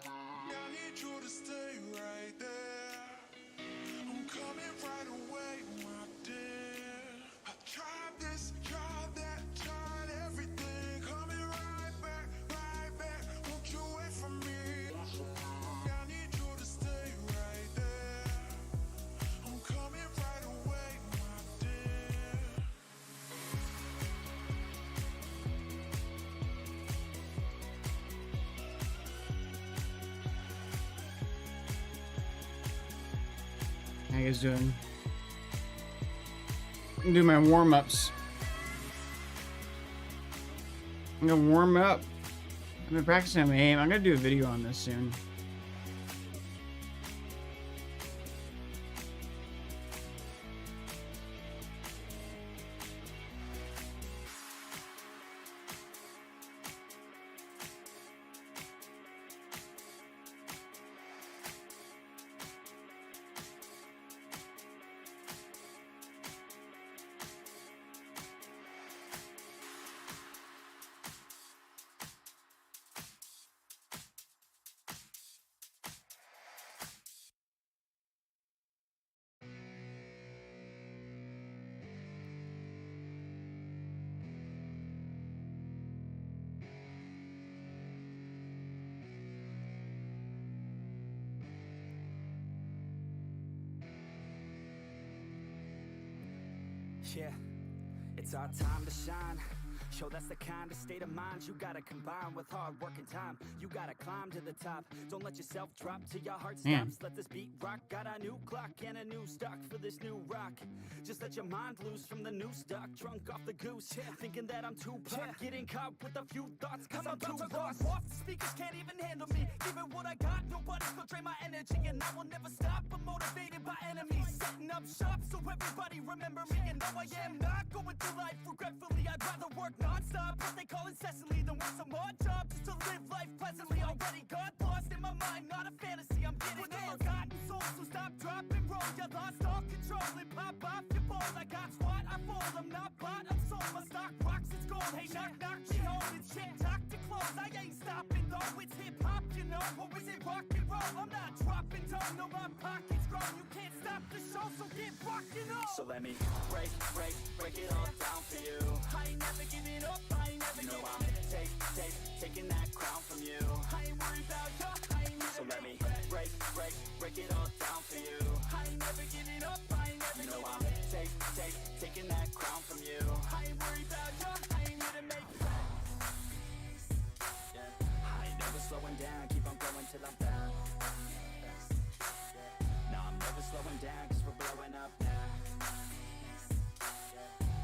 I need you to stay right there. I'm coming right away, my dear. I tried this, tried that, tried everything. Coming right back, won't you wait for me? I need you to stay right there. I'm coming right away, my dear. How you guys doing? I'm gonna do my warm-ups. I'm gonna warm up. I've been practicing my aim. I'm gonna do a video on this soon. Yeah, it's our time to shine. Show that's the kind of state of mind you gotta combine with hard work and time. You gotta climb to the top. Don't let yourself drop till your heart stops. Let this beat rock. Got a new clock and a new stock for this new rock. Just let your mind loose from the new stock. Drunk off the goose, thinking that I'm too pop. Getting caught with a few thoughts cause I'm too lost. Off the speakers can't even handle me. Giving what I got, nobody's gonna drain my energy. And I will never stop, I'm motivated by enemies. Setting up shop so everybody remember me. And no, I am not going through life regretfully. I'd rather work non-stop, what they call incessantly, than work some odd job just to live life pleasantly. Already got lost in my mind, not a fantasy, I'm getting it. Forgotten soul, so stop, drop, and roll. You lost all control and pop off your ball. I got squat, I fall, I'm not bought, I'm sold. My stock rocks, it's gold. Hey, knock, knock, she home. It's shit, talk to close. I ain't stopping though, it's hip-hop, you know. Or is it rock and roll? I'm not dropping down, no, my pocket's grown. You can't stop the show, so get rockin' on. So let me break it all down for you. I ain't never giving up, I ain't never giving up. Taking that crown from you. I ain't worried about you, I ain't never. So let me break it all down for you. I ain't never giving up, I ain't never giving up. I'm taking that crown from you. I ain't worried about you, I ain't here to make friends. Yeah. I ain't never slowing down, keep on going till I'm down. No, I'm never slowing down, cause we're blowing up now.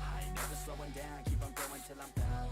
I ain't never slowing down, keep on going till I'm down.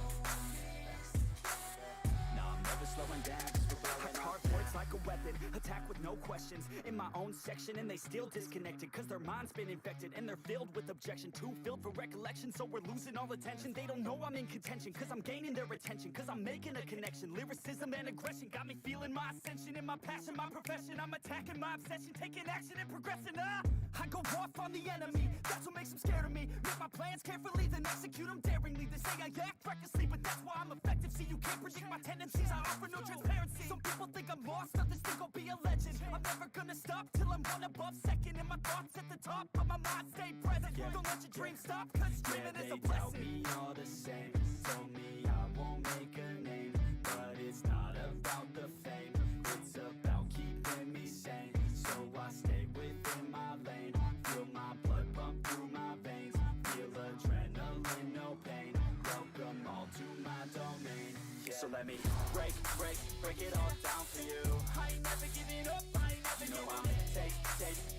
No, I'm never slowing down, cause we're blowing up. Hard words like a weapon, attack with no questions. In my own section and they still disconnected, cause their mind's been infected and they're filled with objection. Too filled for recollection, so we're losing all attention. They don't know I'm in contention, cause I'm gaining their attention, cause I'm making a connection. Lyricism and aggression got me feeling my ascension. In my passion, my profession, I'm attacking my obsession, taking action and progressing. I go off on the enemy, that's what makes them scared of me. Make my plans carefully, then execute them daringly. They say I act recklessly, but that's why I'm effective. See, you can't predict my tendencies, I offer no transparency. Some people think I'm lost, others think I'll be a legend. I'm never gonna stop till I'm one above second. And my thoughts at the top, but my mind stay present. Don't let your dreams stop, cause dreaming is a blessing. They tell me all the same, told me I won't make a name. But it's not about the fame, it's about keeping me sane. So I stay within my lane, feel my blood pump through my veins. Feel adrenaline, no pain, welcome all to my domain. So let me break it all down for you. I ain't never giving up, I ain't never giving up. I'm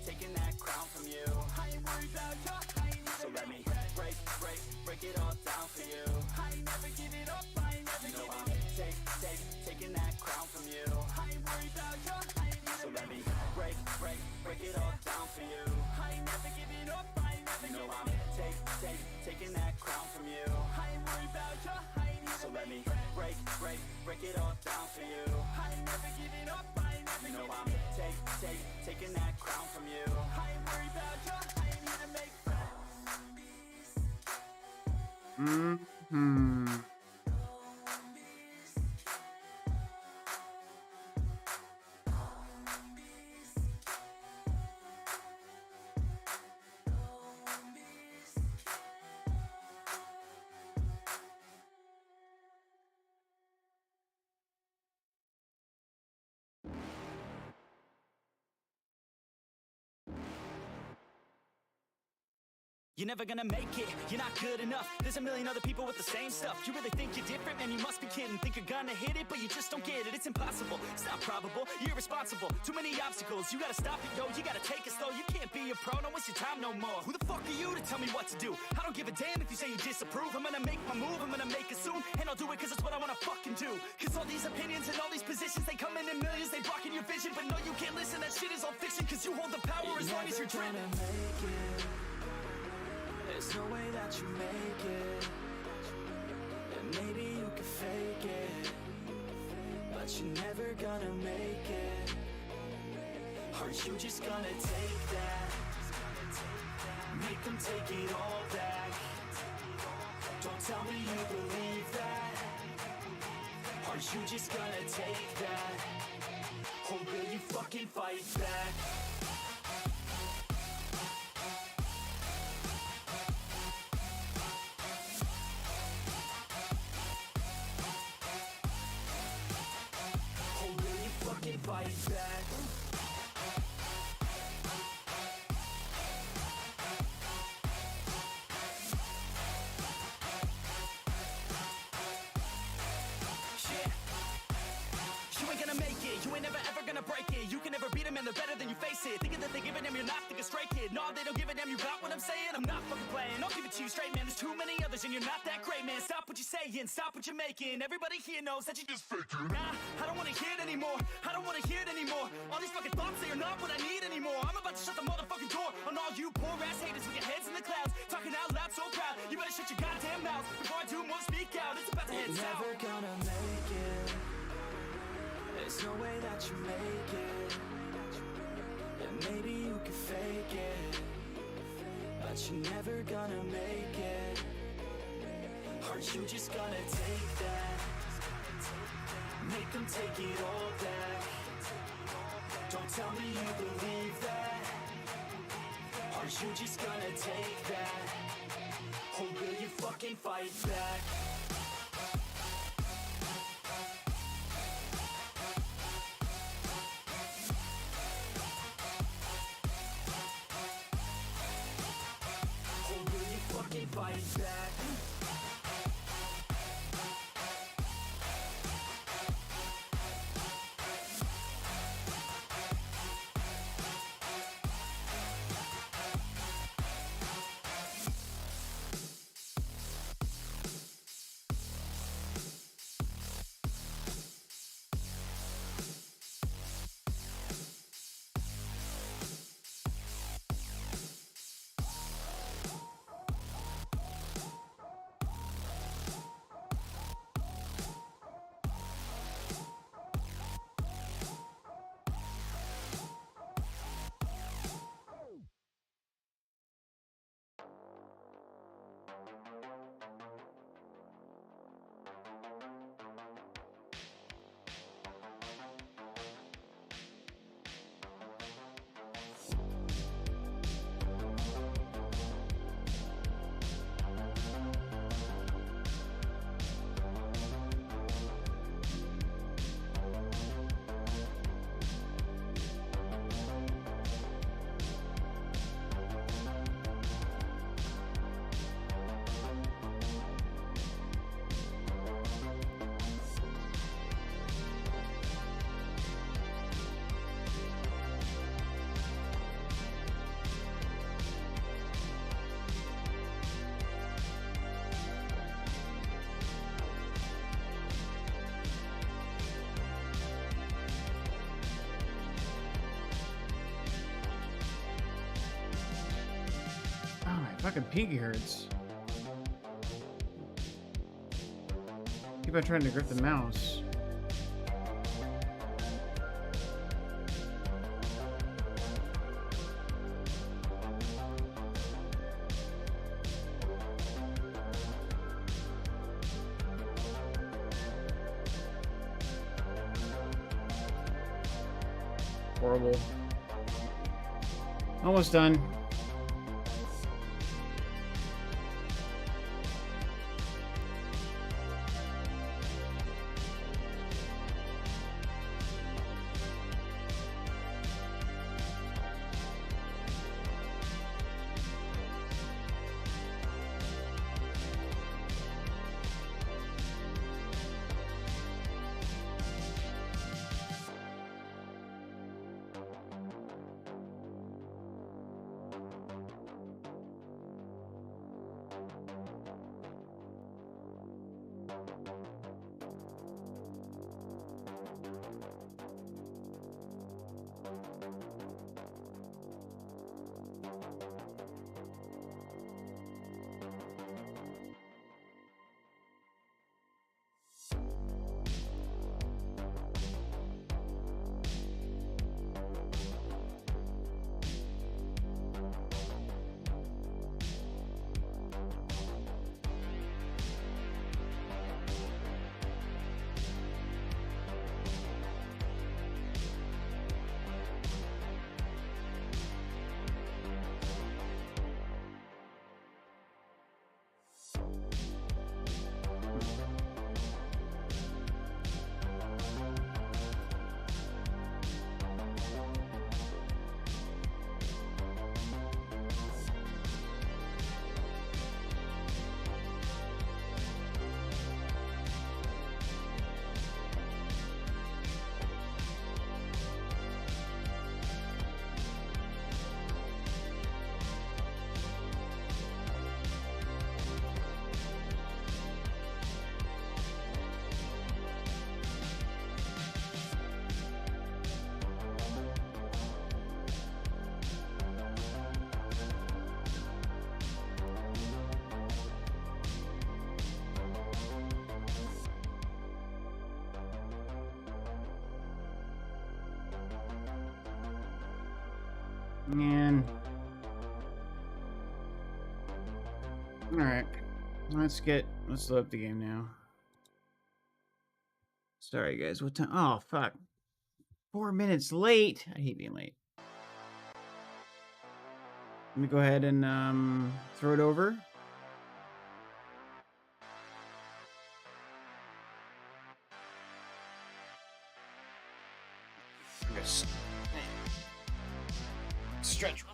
taking that crown from you. I ain't worried about you, I ain't never. So let me break it all down for you. I ain't never giving up, I ain't never giving up. I'm taking that crown from you. I ain't worried about you, I ain't never. So let me break it all down for you. I ain't never giving up, I ain't never giving up. I'm taking that crown from you. I ain't worried about you, I ain't never. So let me break it all down for you. I ain't never giving up, I ain't never giving up. I'm taking that crown from you. I ain't worried about you, I ain't here to make friends. you're never gonna make it. You're not good enough, there's a million other people with the same stuff. You really think you're different? Man, you must be kidding. Think you're gonna hit it, but you just don't get it. It's impossible, it's not probable, you're irresponsible. Too many obstacles, you gotta stop it, yo. You gotta take it slow, you can't be a pro. Don't waste your time no more. Who the fuck are you to tell me what to do? I don't give a damn if you say you disapprove. I'm gonna make my move, I'm gonna make it soon. And I'll do it cause it's what I wanna fucking do. Cause all these opinions and all these positions, they come in millions, they blocking your vision. But no, you can't listen, that shit is all fiction. Cause you hold the power as long as you're dreaming. There's no way that you make it. And maybe you could fake it, but you're never gonna make it. Are you just gonna take that? Make them take it all back. Don't tell me you believe that. Are you just gonna take that? Or will you fucking fight back? Or will you fucking fight back? You ain't never ever gonna break it. You can never beat them and they're better than you face it. Thinking that they give a damn, you're not thinking straight, kid. No, they don't give a damn, you got what I'm saying? I'm not fucking playing, I'll give it to you straight, man. There's too many others and you're not that great, man. Stop what you're saying, stop what you're making. Everybody here knows that you just faking. Nah, I don't wanna hear it anymore, I don't wanna hear it anymore. All these fucking thoughts, they are not what I need anymore. I'm about to shut the motherfucking door on all you poor ass haters with your heads in the clouds, talking out loud so proud. You better shut your goddamn mouth before I do more speak out. It's about to head south. Never gonna make it. There's no way that you make it. And maybe you could fake it, but you're never gonna make it. Are you just gonna take that? Make them take it all back. Don't tell me you believe that. Are you just gonna take that? Or will you fucking fight back? Fight back. Fucking pinky hurts. Keep on trying to grip the mouse. Horrible. Almost done. Man. Alright. Let's load up the game now. Sorry guys, what time? Oh fuck. 4 minutes late. I hate being late. Let me go ahead and throw it over. Stretch.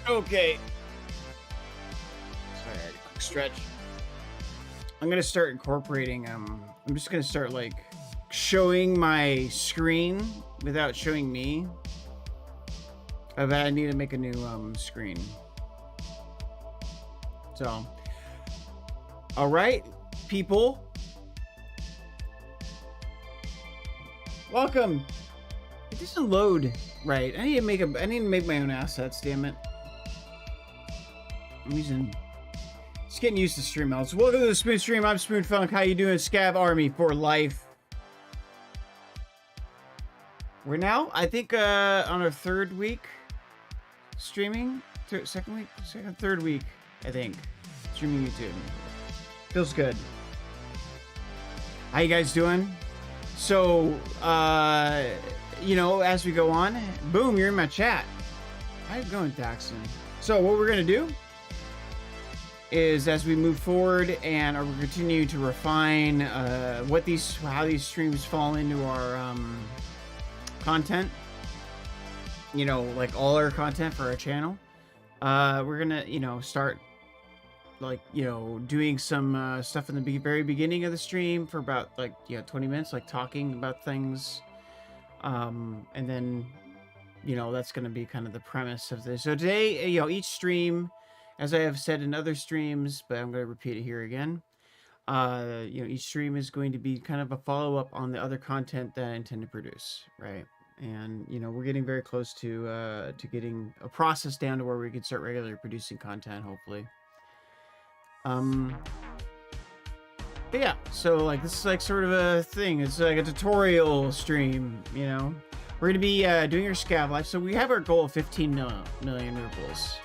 Okay. Sorry, I had a quick stretch. I'm gonna start incorporating, I'm just gonna start, like, showing my screen without showing me. I need to make a new, screen. So. Alright, people. Welcome. It doesn't load right. I need to make my own assets, damn it. Just getting used to stream modes. Welcome to the Spoon Stream. I'm Spoon Funk. How you doing? Scav Army for life. We're now, I think, on our third week streaming. Third week, I think. Streaming YouTube. Feels good. How you guys doing? So, you know, as we go on, boom, you're in my chat. How's it going, Daxon? So what we're going to do is, as we move forward and we continue to refine how these streams fall into our content, you know, like all our content for our channel, we're gonna, you know, start, like, you know, doing some stuff in the very beginning of the stream for about, like, 20 minutes, like talking about things, and then, you know, that's gonna be kind of the premise of this. So today, you know, each stream, as I have said in other streams, but I'm going to repeat it here again, you know, each stream is going to be kind of a follow-up on the other content that I intend to produce, right? And you know, we're getting very close to getting a process down to where we can start regularly producing content, hopefully. But yeah, so like this is like sort of a thing. It's like a tutorial stream, you know. We're gonna be doing our Scav life. So we have our goal of 15 million rubles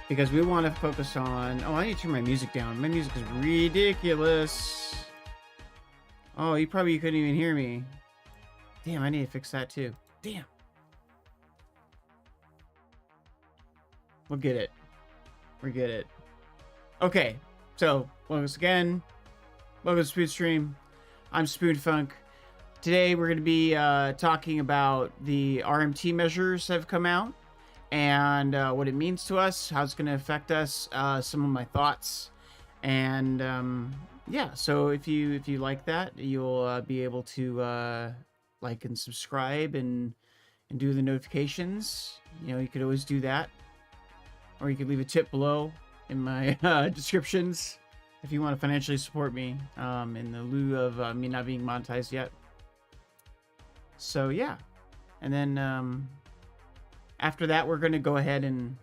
because we want to focus on. Oh, I need to turn my music down. My music is ridiculous. Oh, you probably couldn't even hear me. Damn, I need to fix that too. Damn. We'll get it. We get it. Okay, so once again, welcome to Spoon Stream. I'm Spoonfunk. Today we're going to be talking about the RMT measures that have come out and what it means to us, how it's going to affect us, some of my thoughts, and yeah. So if you like that, you'll be able to like and subscribe and do the notifications. You know, you could always do that, or you could leave a tip below in my descriptions if you want to financially support me in the lieu of me not being monetized yet. So yeah, and then after that we're gonna go ahead and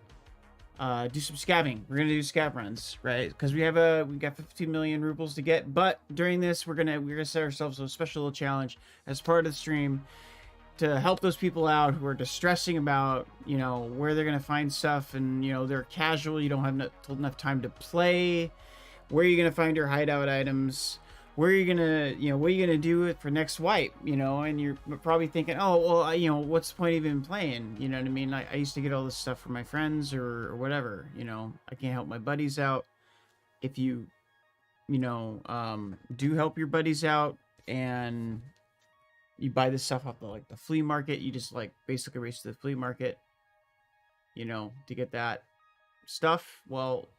do some scavving. We're gonna do scav runs, right? Because we got 15 million rubles to get. But during this, we're gonna set ourselves a special little challenge as part of the stream to help those people out who are distressing about, you know, where they're gonna find stuff, and you know they're casual. You don't have enough time to play. Where are you gonna find your hideout items? Where are you gonna, you know, what are you gonna do for next wipe? You know, and you're probably thinking, oh, well, you know, what's the point of even playing? You know what I mean? I used to get all this stuff from my friends or whatever. You know, I can't help my buddies out. If you know, do help your buddies out and you buy this stuff off the flea market, you just like basically race to the flea market, you know, to get that stuff. Well,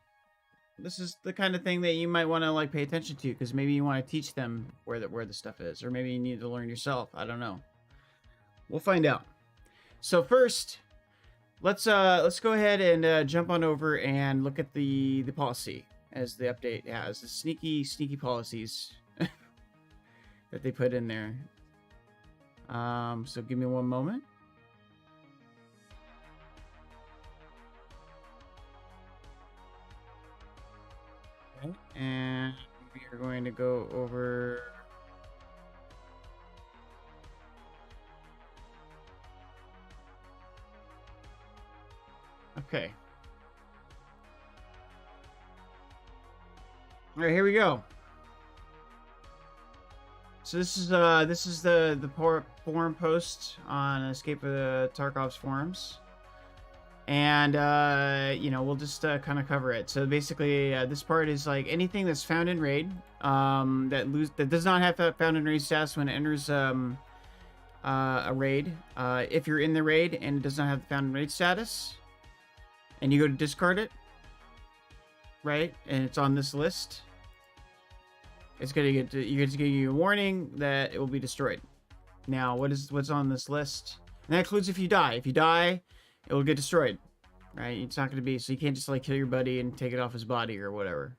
this is the kind of thing that you might want to like pay attention to, because maybe you want to teach them where the stuff is, or maybe you need to learn yourself. I don't know. We'll find out. So first, let's go ahead and jump on over and look at the policy as the update has the sneaky policies that they put in there. So give me one moment. And we are going to go over okay. All right, here we go. So this is the forum post on Escape of the Tarkov's forums. And you know, we'll just kind of cover it. So basically, this part is like anything that's found in raid that does not have found in raid status when it enters a raid. If you're in the raid and it does not have found in raid status, and you go to discard it, right, and it's on this list, it's gonna get give you a warning that it will be destroyed. Now, what's on this list? And that includes if you die. If you die, it will get destroyed, right? It's not going to be, so you can't just like kill your buddy and take it off his body or whatever.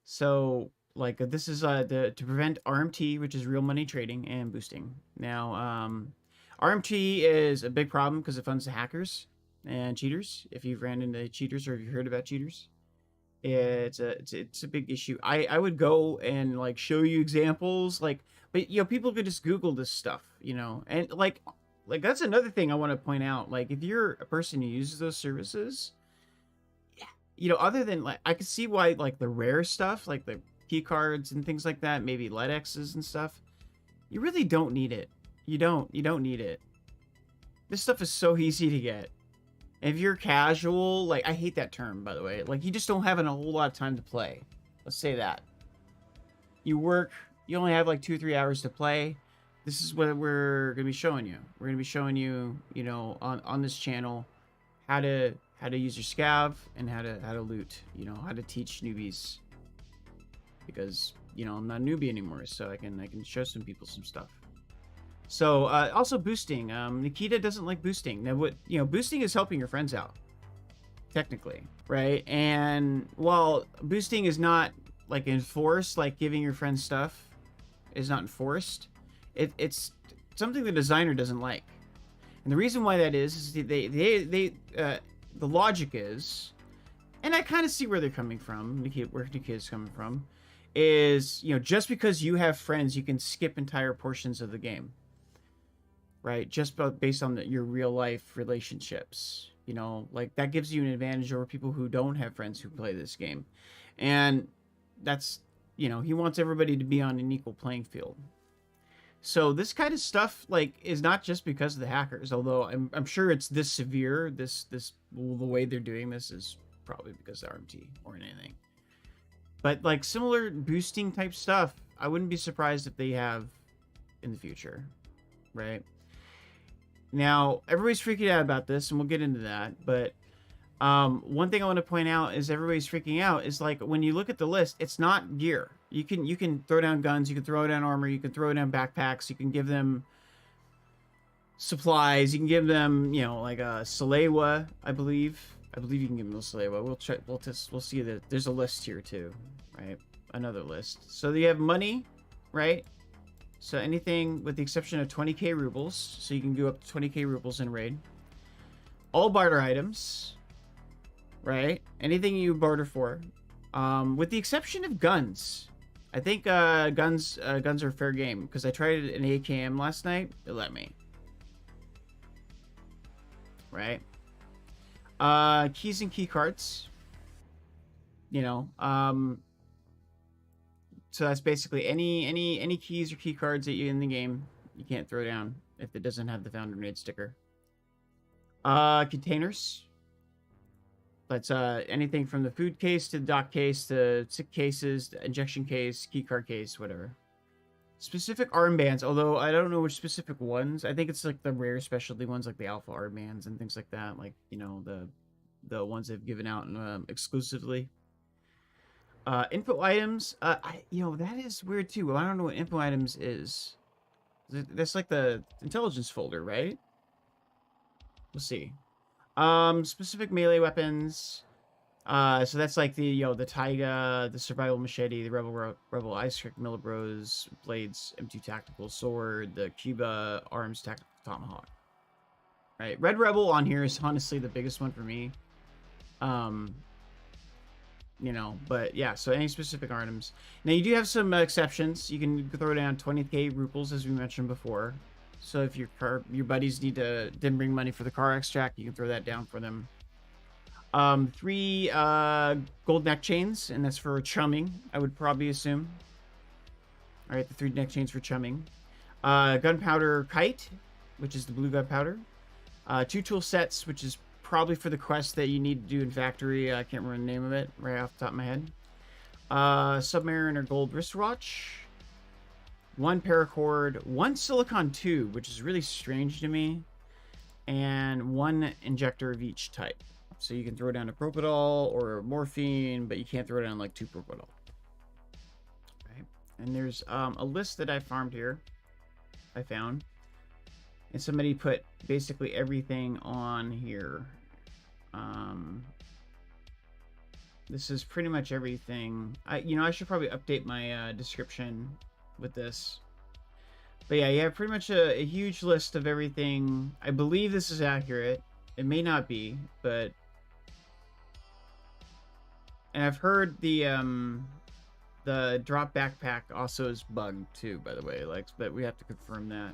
So like this is to prevent RMT, which is real money trading and boosting. Now RMT is a big problem because it funds the hackers and cheaters. If you've ran into cheaters or if you've heard about cheaters, it's a big issue. I would go and like show you examples, like, but you know, people could just Google this stuff, you know, and like that's another thing I want to point out. Like, if you're a person who uses those services, you know, other than like, I could see why like the rare stuff, like the key cards and things like that, maybe LEDXs and stuff, you really don't need it. You don't need it. This stuff is so easy to get. And if you're casual, like, I hate that term, by the way. Like, you just don't have a whole lot of time to play. Let's say that. You work, you only have like 2 or 3 hours to play. This is what we're going to be showing you. We're going to be showing you, you know, on this channel, how to use your scav and how to loot, you know, how to teach newbies. Because, you know, I'm not a newbie anymore, so I can show some people some stuff. So, also boosting. Nikita doesn't like boosting. Now, boosting is helping your friends out, technically, right? And while boosting is not like enforced, like giving your friends stuff is not enforced, it's something the designer doesn't like. And the reason why that is the logic is, and I kind of see where they're coming from, where Nikia's coming from, is, you know, just because you have friends, you can skip entire portions of the game, right? Just based on your real life relationships, you know, like that gives you an advantage over people who don't have friends who play this game. And that's, you know, he wants everybody to be on an equal playing field. So this kind of stuff, like, is not just because of the hackers, although I'm sure it's this severe. The way they're doing this is probably because of RMT or anything. But like similar boosting type stuff, I wouldn't be surprised if they have in the future, right? Now everybody's freaking out about this, and we'll get into that. But one thing I want to point out is everybody's freaking out is, like, when you look at the list, it's not gear. You can throw down guns, you can throw down armor, you can throw down backpacks, you can give them supplies, you can give them, you know, like a Salewa, I believe you can give them a Salewa. We'll check, we'll see that there's a list here too, right? Another list. So you have money, right? So anything with the exception of 20k rubles, so you can go up to 20k rubles in raid. All barter items, right? Anything you barter for, with the exception of guns. I think guns are fair game, because I tried an AKM last night. It let me. Right? Keys and key cards. You know, so that's basically any keys or key cards that you in the game you can't throw down if it doesn't have the found grenade sticker. Containers. That's anything from the food case to the dock case to sick cases, the injection case, key card case, whatever. Specific armbands, although I don't know which specific ones. I think it's like the rare specialty ones, like the alpha armbands and things like that. Like, you know, the ones they've given out exclusively. Info items, you know, that is weird too. Well, I don't know what info items is. That's like the intelligence folder, right? We'll see. Specific melee weapons. So that's like the, you know, the Taiga, the survival machete, the rebel ice trick millibros, blades, M2 tactical sword, the Cuba arms tactical tomahawk. Right, Red Rebel on here is honestly the biggest one for me. You know, but yeah, so any specific items. Now you do have some exceptions. You can throw down 20k rubles, as we mentioned before. So if your buddies didn't bring money for the car extract, you can throw that down for them. 3 gold neck chains, and that's for chumming, I would probably assume. All right, the 3 neck chains for chumming. Gunpowder kite, which is the blue gunpowder. 2 tool sets, which is probably for the quest that you need to do in factory. I can't remember the name of it right off the top of my head. Submariner gold wristwatch. 1 paracord, 1 silicon tube, which is really strange to me, and 1 injector of each type. So you can throw down a propofol or morphine, but you can't throw down like 2 propofol. Right? And there's a list that I farmed here. I found, and somebody put basically everything on here. This is pretty much everything. I should probably update my description with this, but yeah, you have pretty much a huge list of everything. I believe this is accurate. It may not be, but, and I've heard the drop backpack also is bugged too, by the way, like, but we have to confirm that.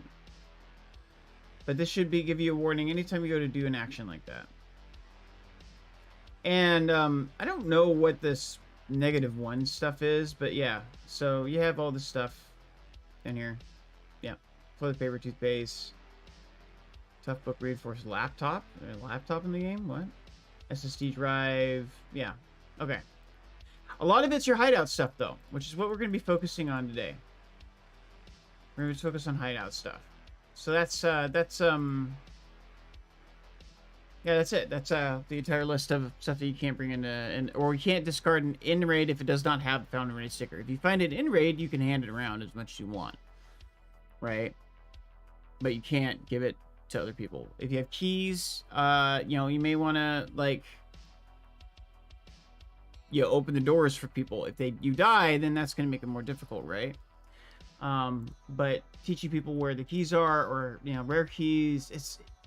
But this should give you a warning anytime you go to do an action like that. And I don't know what this -1 stuff is, but yeah, so you have all this stuff in here. Yeah, toilet paper, toothpaste, tough book, reinforced laptop. A laptop in the game? What? SSD drive. Yeah. Okay. A lot of it's your hideout stuff though, which is what we're going to be focusing on today. We're going to focus on hideout stuff. So that's yeah, that's it. That's the entire list of stuff that you can't bring in, or you can't discard in raid if it does not have the found in raid sticker. If you find it in raid, you can hand it around as much as you want, right? But you can't give it to other people. If you have keys, you know, you may want to, like, you know, open the doors for people. If you die, then that's going to make it more difficult, right? But teaching people where the keys are, or, you know, rare keys,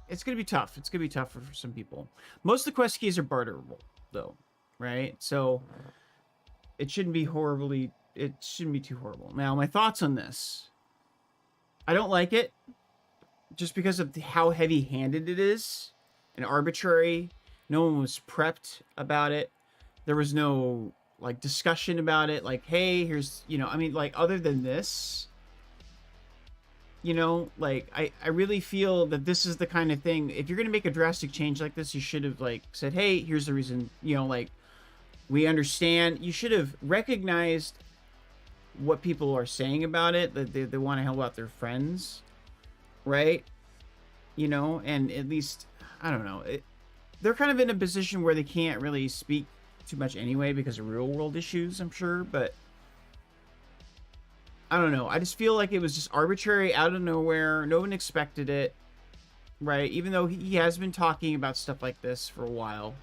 it's gonna be tough. It's gonna be tough for some people. Most of the quest keys are barterable, though, right? So it shouldn't be horribly. It shouldn't be too horrible. Now, my thoughts on this. I don't like it, just because of how heavy-handed it is and arbitrary. No one was prepped about it. There was no like discussion about it. Like, hey, here's, you know, I mean, like, other than this. You know, like, I really feel that this is the kind of thing, if you're going to make a drastic change like this, you should have, like, said, hey, here's the reason, you know, like, we understand. You should have recognized what people are saying about it, that they want to help out their friends, right? You know, and at least, I don't know, they're kind of in a position where they can't really speak too much anyway because of real world issues, I'm sure, but I don't know. I just feel like it was just arbitrary, out of nowhere. No one expected it, right? Even though he has been talking about stuff like this for a while.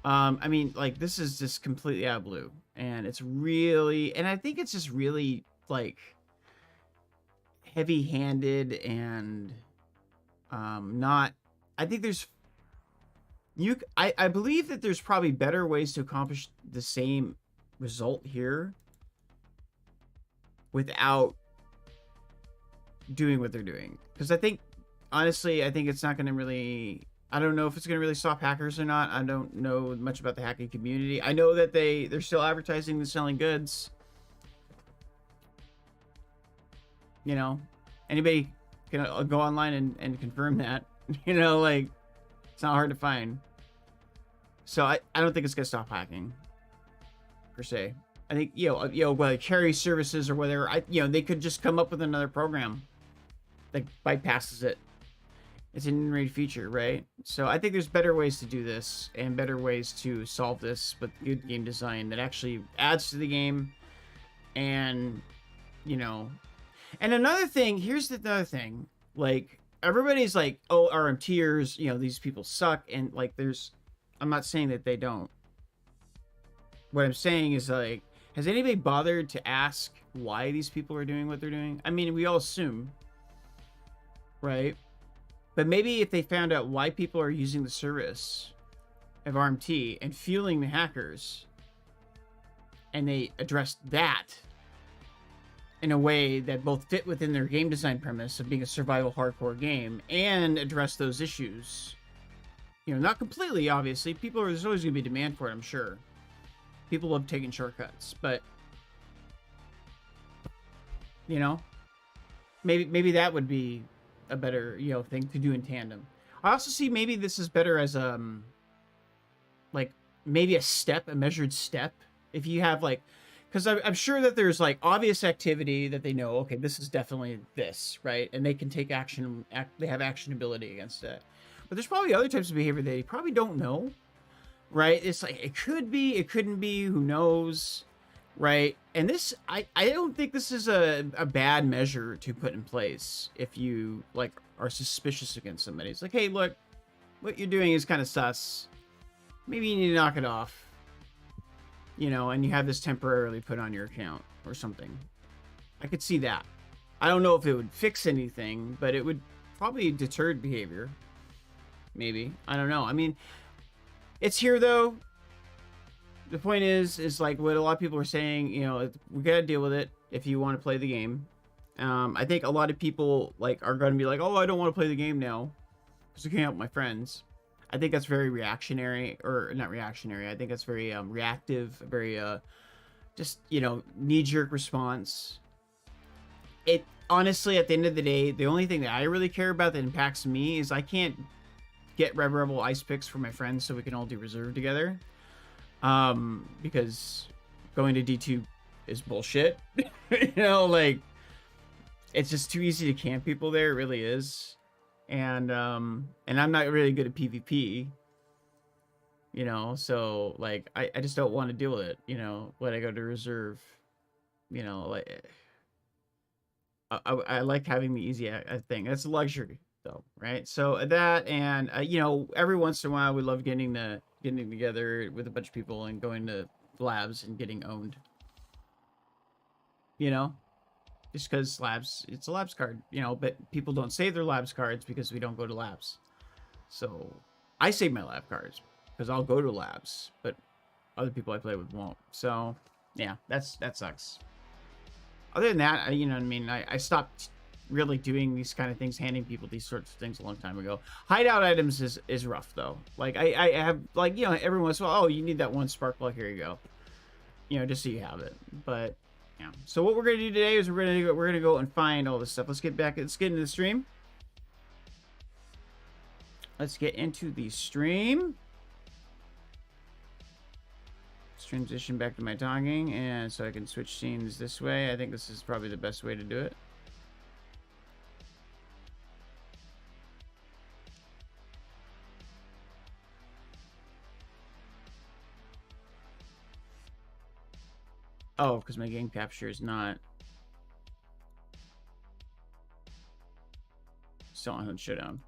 I mean, like, this is just completely out of blue. And it's really... And I think it's just really, like, heavy-handed and not... I think there's... I believe that there's probably better ways to accomplish the same result here without doing what they're doing. Because I think, honestly, I think it's not going to really... I don't know if it's going to really stop hackers or not. I don't know much about the hacking community. I know that they're still advertising and selling goods. You know, anybody can go online and confirm that. You know, like, it's not hard to find. So I don't think it's going to stop hacking, per se. I think, whether carry services or whether, they could just come up with another program that bypasses it. It's an in-rate feature, right? So I think there's better ways to do this and better ways to solve this with good game design that actually adds to the game. And, and another thing, here's another thing. Like, everybody's like, oh, RMTers, these people suck. And, like, I'm not saying that they don't. What I'm saying is, like, has anybody bothered to ask why these people are doing what they're doing? I mean, we all assume, right? But maybe if they found out why people are using the service of RMT and fueling the hackers, and they addressed that in a way that both fit within their game design premise of being a survival hardcore game and address those issues, not completely, obviously. There's always going to be demand for it, I'm sure. People love taking shortcuts, but maybe that would be a better thing to do in tandem. I also see maybe this is better as like maybe a measured step. If you have like, because I'm sure that there's like obvious activity that they know, okay, this is definitely this, right? And they can take action. They have actionability against it. But there's probably other types of behavior they probably don't know. Right? It's like, it could be, it couldn't be, who knows, right? And this, I don't think this is a bad measure to put in place if you, like, are suspicious against somebody. It's like, hey, look, what you're doing is kind of sus. Maybe you need to knock it off, and you have this temporarily put on your account or something. I could see that. I don't know if it would fix anything, but it would probably deter behavior. Maybe. I don't know. I mean... It's here, though. The point is like what a lot of people are saying, we gotta deal with it if you want to play the game. I think a lot of people, like, are going to be like, oh, I don't want to play the game now because I can't help my friends. I think that's very reactionary, or not reactionary. I think that's very reactive, very, just, knee-jerk response. It, honestly, at the end of the day, the only thing that I really care about that impacts me is I can't get Rebel ice picks for my friends so we can all do reserve together, because going to D2 is bullshit. Like, it's just too easy to camp people there. It really is. And I'm not really good at PvP, so like I just don't want to deal with it, when I go to reserve. Like, I like having the easy thing. That's a luxury, though, right? So that, and every once in a while we love getting together with a bunch of people and going to labs and getting owned, just because labs, it's a labs card, but people don't save their labs cards because we don't go to labs. So I save my lab cards because I'll go to labs, but other people I play with won't. So yeah, that sucks. Other than that, you know what I mean? I stopped really doing these kind of things, handing people these sorts of things a long time ago. Hideout items is rough though. Like I have, like, you know, every once in a while, oh, you need that one spark plug, here you go. You know, just so you have it. But yeah. So what we're gonna do today is we're gonna go and find all this stuff. Let's get into the stream. Let's get into the stream. Let's transition back to my talking, and so I can switch scenes this way. I think this is probably the best way to do it. Oh, because my game capture is not still on shutdown.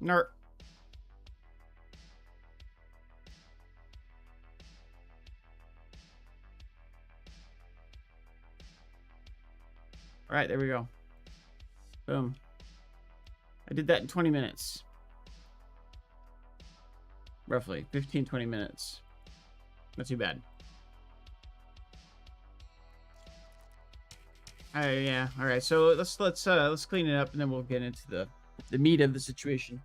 Nerp. All right, there we go. Boom. I did that in 20 minutes. Roughly 15, 20 minutes. Not too bad. Yeah. All right. So let's clean it up, and then we'll get into the meat of the situation.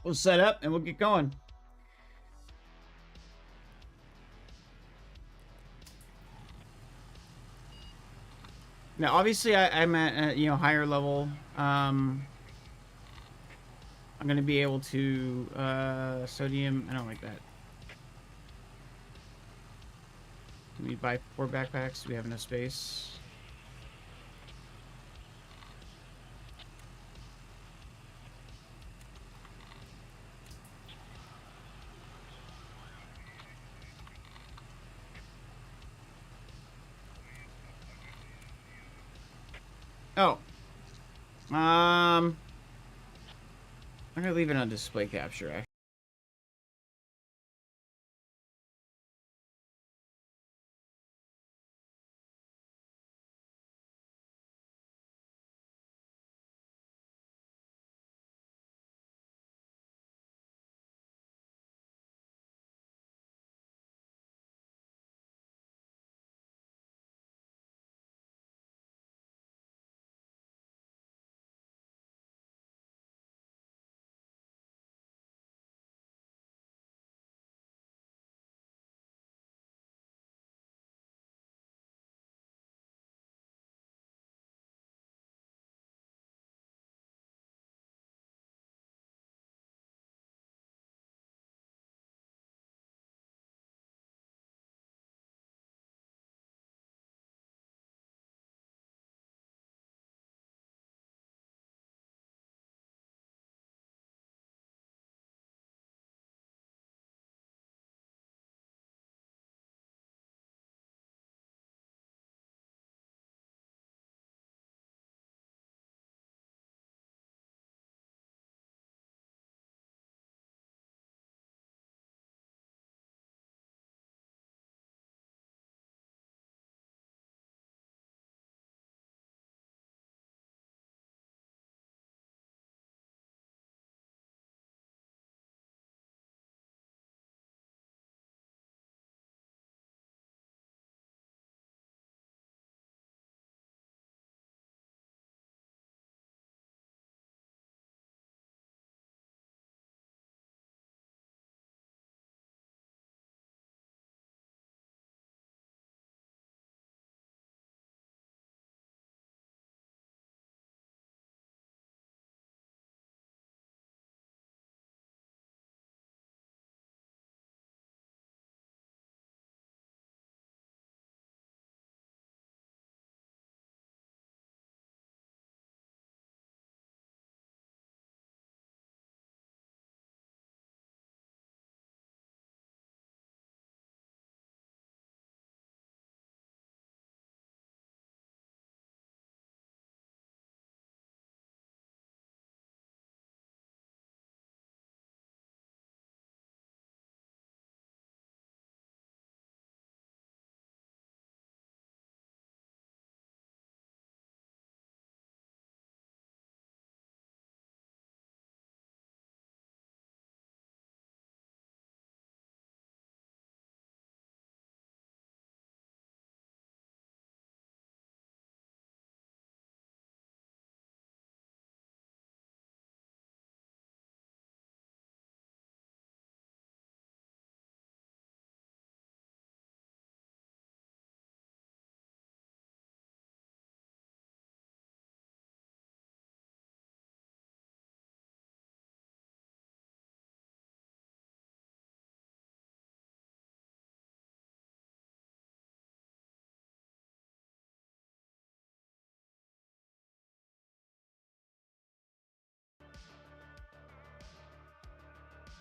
We'll set up and we'll get going. Now, obviously, I'm at you know, higher level. I'm gonna be able to sodium. I don't like that. Can we buy 4 backpacks? Do we have enough space? Oh. I'm gonna leave it on display capture.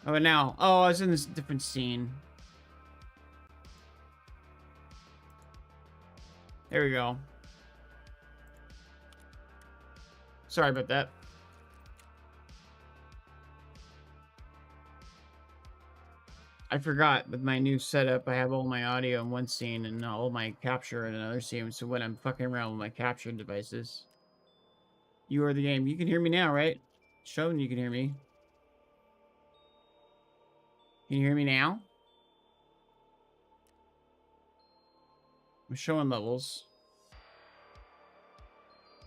Oh, and now. Oh, I was in this different scene. There we go. Sorry about that. I forgot with my new setup, I have all my audio in one scene and all my capture in another scene. So when I'm fucking around with my capture devices, you are the game. You can hear me now, right? Showing you can hear me. Can you hear me now? I'm showing levels.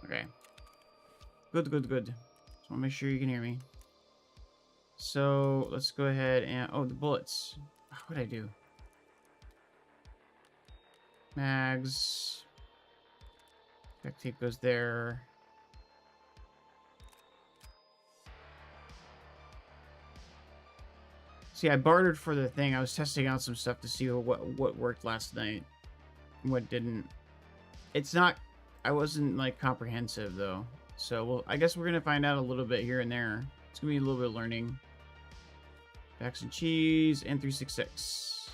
Okay. Good, good, good. Just want to make sure you can hear me. So let's go ahead and... Oh, the bullets. What did I do? Mags. Spec tape goes there. See, I bartered for the thing. I was testing out some stuff to see what worked last night and what didn't. It's not... I wasn't, like, comprehensive, though. So, I guess we're going to find out a little bit here and there. It's going to be a little bit of learning. Macs and cheese and 366.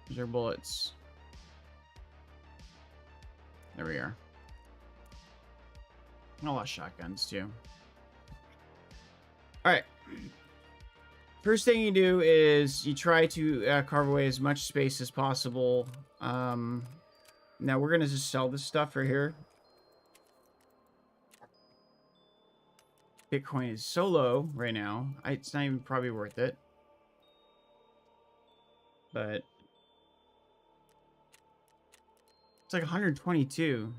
These are bullets. There we are. A lot of shotguns, too. Alright. First thing you do is you try to carve away as much space as possible. Now we're going to just sell this stuff right here. Bitcoin is so low right now. It's not even probably worth it. But it's like 122.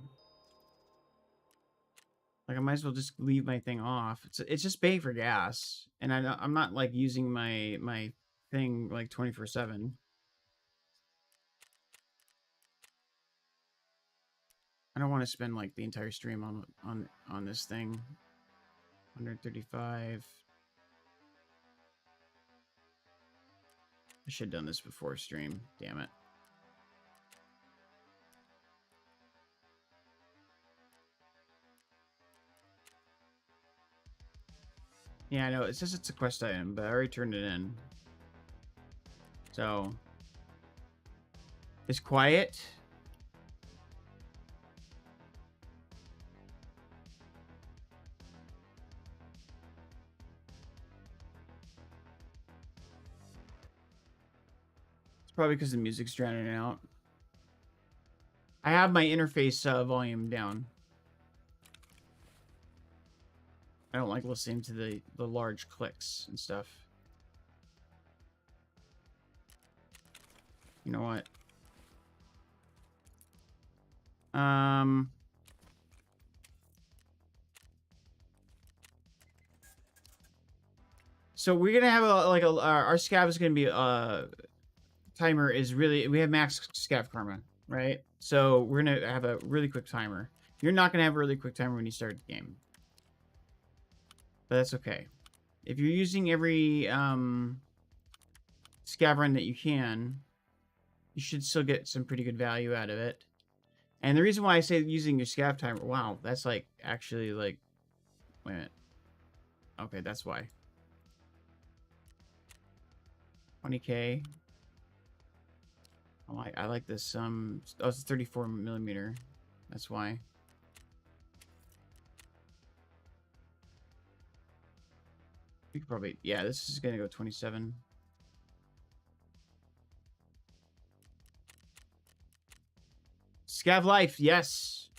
Like, I might as well just leave my thing off. It's just paying for gas. And I'm not, like, using my thing, like, 24/7. I don't want to spend, like, the entire stream on this thing. 135. I should have done this before stream. Damn it. Yeah, I know. It says it's a quest item, but I already turned it in. So, it's quiet. It's probably because the music's drowning it out. I have my interface volume down. I don't like listening to the large clicks and stuff. You know what? So we're gonna have our scav is gonna be timer is really, we have max scav karma, right? So we're gonna have a really quick timer. You're not gonna have a really quick timer when you start the game. But that's okay. If you're using every scav run that you can, you should still get some pretty good value out of it. And the reason why I say using your scav timer, wow, that's like actually like, wait a minute. Okay, that's why. 20K. I like this. Oh, it's 34mm. That's why. We could probably, yeah, this is gonna go 27. Scav life, yes.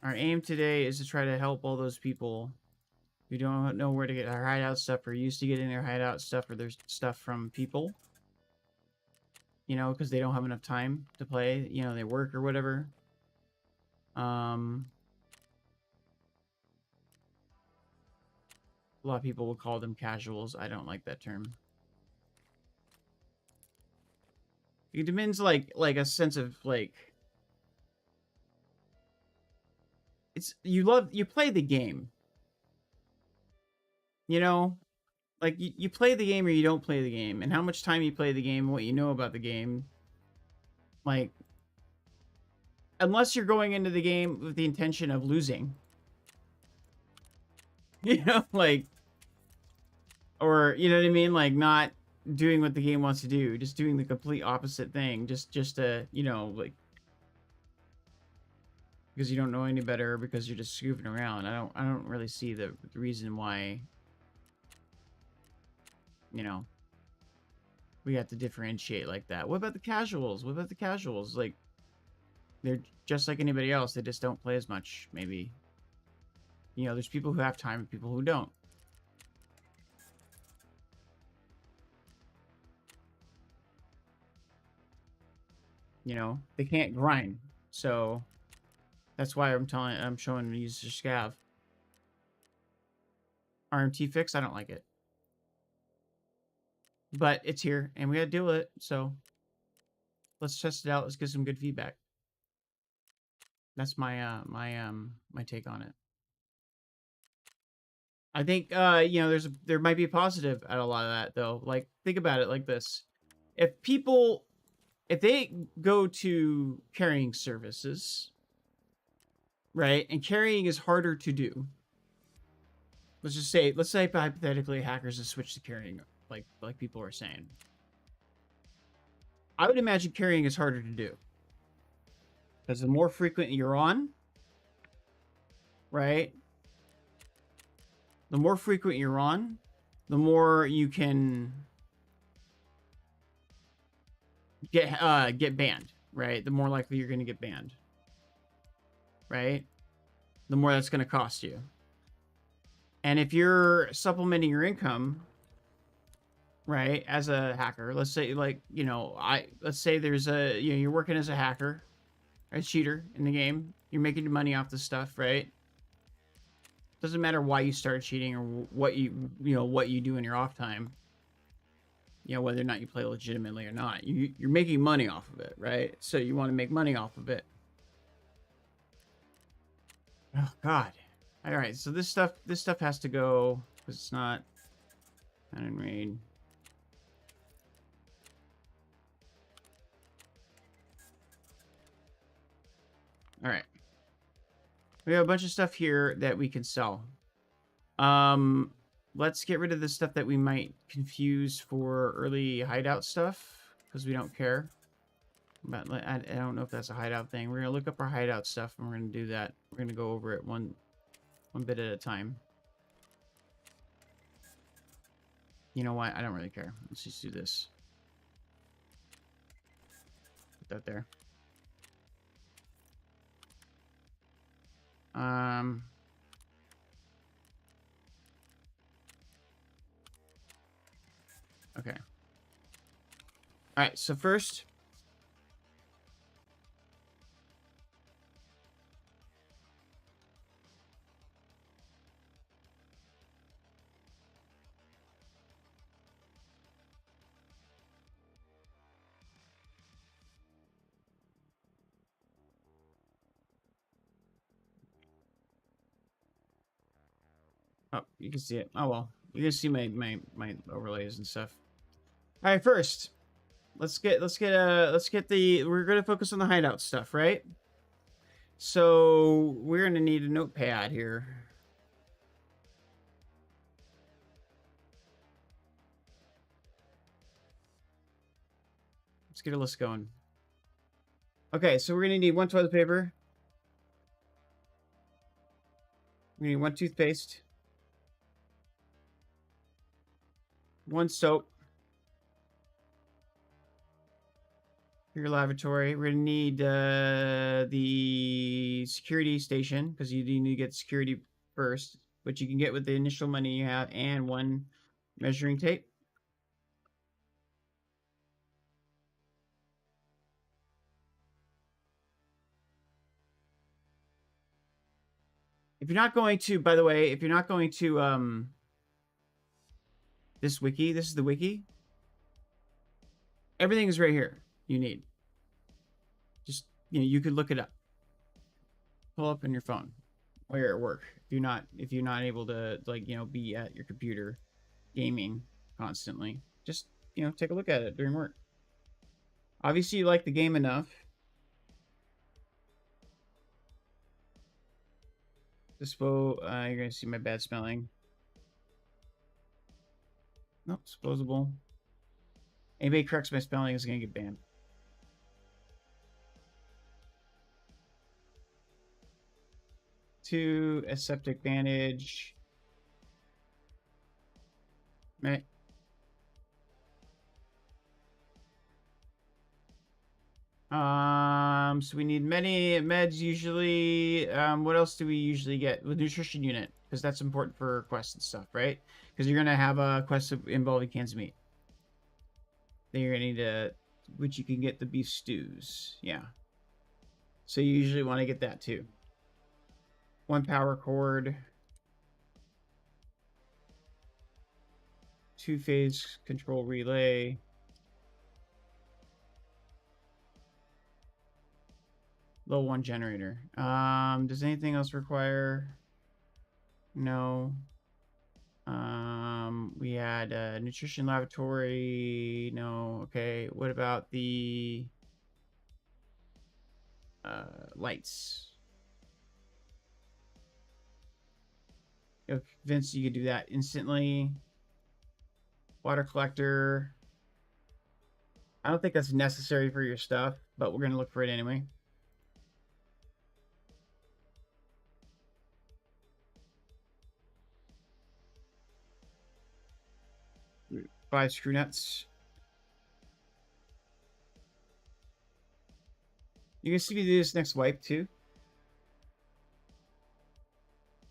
Our aim today is to try to help all those people who don't know where to get their hideout stuff or used to getting their hideout stuff or their stuff from people. You know, because they don't have enough time to play. You know, they work or whatever. A lot of people will call them casuals. I don't like that term. It demands like a sense of like, it's you play the game. You know, like you play the game or you don't play the game, and how much time you play the game and what you know about the game. Like, unless you're going into the game with the intention of losing, you know, like, or you know what I mean, like not doing what the game wants to do, just doing the complete opposite thing, just to, you know, like, because you don't know any better, or because you're just scooping around. I don't really see the reason why, you know, we have to differentiate like that. What about the casuals? What about the casuals? Like, they're just like anybody else. They just don't play as much, maybe. You know, there's people who have time and people who don't. You know, they can't grind. So that's why I'm showing them to use the Scav. RMT fix, I don't like it. But it's here and we gotta deal with it. So let's test it out. Let's get some good feedback. That's my my take on it. I think you know, there might be a positive at a lot of that though. Like, think about it like this. If they go to carrying services, right? And carrying is harder to do. Let's say hypothetically hackers have switched to carrying, like people are saying. I would imagine carrying is harder to do. Because the more frequent you're on, right? The more frequent you're on, the more you can get banned, right? The more likely you're going to get banned, right? The more that's going to cost you. And if you're supplementing your income, right, as a hacker, let's say, like, you know, let's say there's you're working as a hacker, a cheater in the game, you're making money off this stuff, right? Doesn't matter why you start cheating or what you do in your off time. You know, whether or not you play legitimately or not, you're making money off of it, right? So you want to make money off of it. Oh God! All right, so this stuff has to go because it's not in raid. All right, we have a bunch of stuff here that we can sell. Let's get rid of the stuff that we might confuse for early hideout stuff, because we don't care. But I don't know if that's a hideout thing. We're going to look up our hideout stuff, and we're going to do that. We're going to go over it one bit at a time. You know what? I don't really care. Let's just do this. Put that there. Okay. All right, so first, oh, you can see it. Oh well, you can see my overlays and stuff. All right, first, let's get the, we're gonna focus on the hideout stuff, right? So we're gonna need a notepad here. Let's get a list going. Okay, so we're gonna need 1 toilet paper. We need 1 toothpaste, 1 soap for your lavatory. We're gonna need the security station, because you need to get security first, which you can get with the initial money you have, and 1 measuring tape. If you're not going to, by the way, if you're not going to this wiki, this is the wiki. Everything is right here. You need. Just, you know, you could look it up. Pull up on your phone while you're at work. If you're not able to, like, you know, be at your computer. gaming constantly. Just, you know, take a look at it during work. Obviously, you like the game enough. You're gonna see my bad spelling. Nope, disposable. Anybody corrects my spelling is gonna get banned. Two, aseptic bandage. Right. So we need many meds usually. What else do we usually get? The nutrition unit, because that's important for quests and stuff, right? Because you're gonna have a quest involving cans of meat. Then you're gonna need which you can get the beef stews. Yeah. So you usually want to get that too. One power cord. Two-phase control relay. Level 1 generator. Does anything else require? No. We had a nutrition laboratory. No. Okay. What about the lights? You're convinced you could do that instantly. Water collector. I don't think that's necessary for your stuff, but we're gonna look for it anyway. Buy screw nuts. You can see me do this next wipe too.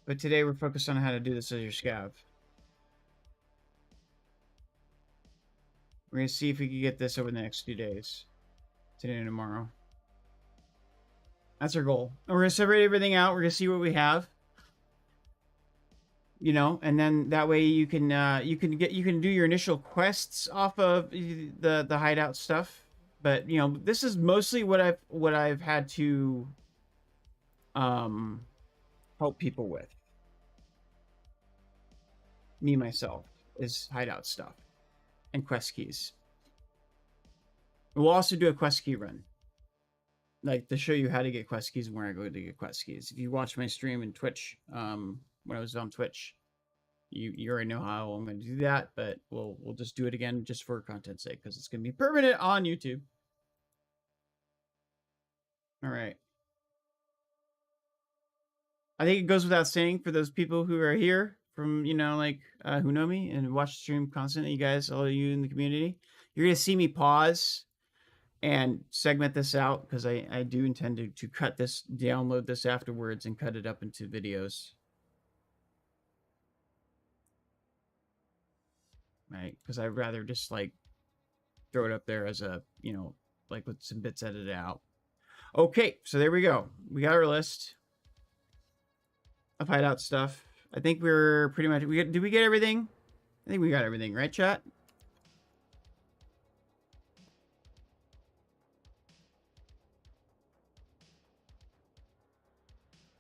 But today we're focused on how to do this as your scav. We're going to see if we can get this over the next 2 days. Today and tomorrow. That's our goal. And we're going to separate everything out. We're going to see what we have. You know, and then that way you can do your initial quests off of the hideout stuff. But, you know, this is mostly what I've had to help people with. Me myself is hideout stuff and quest keys. We'll also do a quest key run, like to show you how to get quest keys and where I go to get quest keys. If you watch my stream in Twitch, when I was on Twitch, you already know how I'm going to do that. But we'll just do it again just for content's sake, because it's going to be permanent on YouTube. All right. I think it goes without saying for those people who are here from, you know, like who know me and watch the stream constantly, you guys, all of you in the community, you're going to see me pause and segment this out, because I do intend to cut this, download this afterwards and cut it up into videos. Right? Because I'd rather just like throw it up there as a, you know, like with some bits edited out. Okay, so there we go. We got our list of hideout stuff. I think we're pretty much, did we get everything? I think we got everything, right, chat?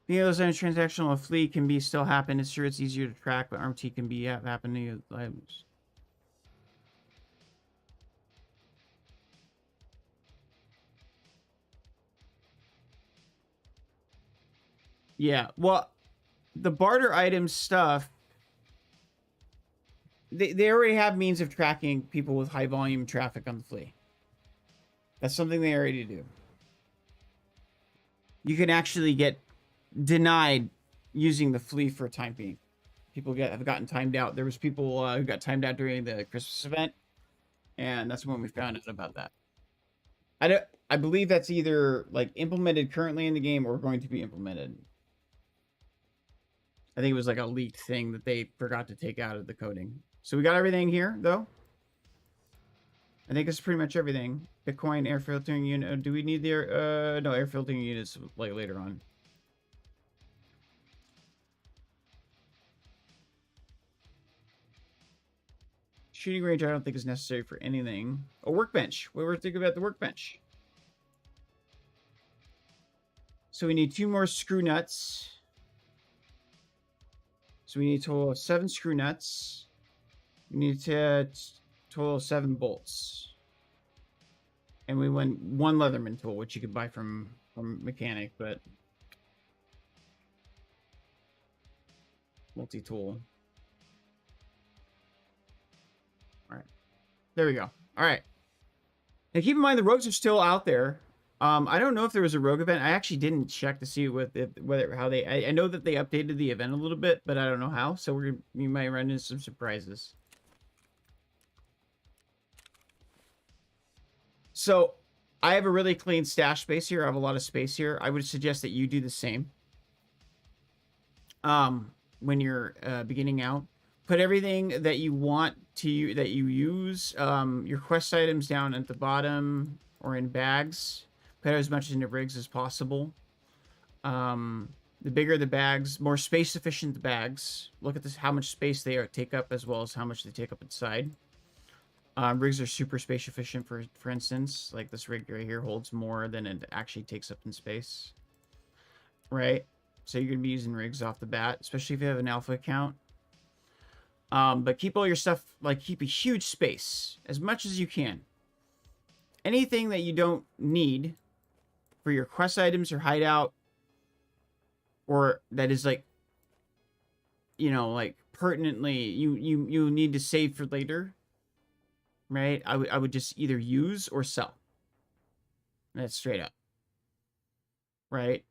You know, those transactional flea can be still happen. It's sure it's easier to track, but RMT can be happening. Yeah, well, the barter items stuff, they already have means of tracking people with high volume traffic on the flea. That's something they already do. You can actually get denied using the flea for a time being. People have gotten timed out. There was people who got timed out during the Christmas event, and that's when we found out about that. I believe that's either like implemented currently in the game or going to be implemented. I think it was like a leaked thing that they forgot to take out of the coding. So we got everything here, though. I think it's pretty much everything. Bitcoin air filtering unit. Do we need the air? No, air filtering units like later on. Shooting range, I don't think is necessary for anything. A workbench. What were we thinking about the workbench? So we need 2 more screw nuts. So we need a total of 7 screw nuts. You need to total 7 bolts. And we went 1 Leatherman tool, which you could buy from Mechanic, but multi-tool. All right, there we go. All right. Now keep in mind the rogues are still out there. I don't know if there was a rogue event. I actually didn't check to see how they. I know that they updated the event a little bit, but I don't know how. So we might run into some surprises. So I have a really clean stash space here. I have a lot of space here. I would suggest that you do the same. When you're beginning out, put everything that you want to that you use. Your quest items down at the bottom or in bags. Put as much into rigs as possible. The bigger the bags, more space efficient the bags. Look at this, how much space they take up, as well as how much they take up inside. Rigs are super space efficient. For instance, like this rig right here holds more than it actually takes up in space. Right. So you're gonna be using rigs off the bat, especially if you have an alpha account. But keep all your stuff, like keep a huge space as much as you can. Anything that you don't need for your quest items or hideout, or that is like, you know, like pertinently you need to save for later, right? I would just either use or sell. That's straight up, right?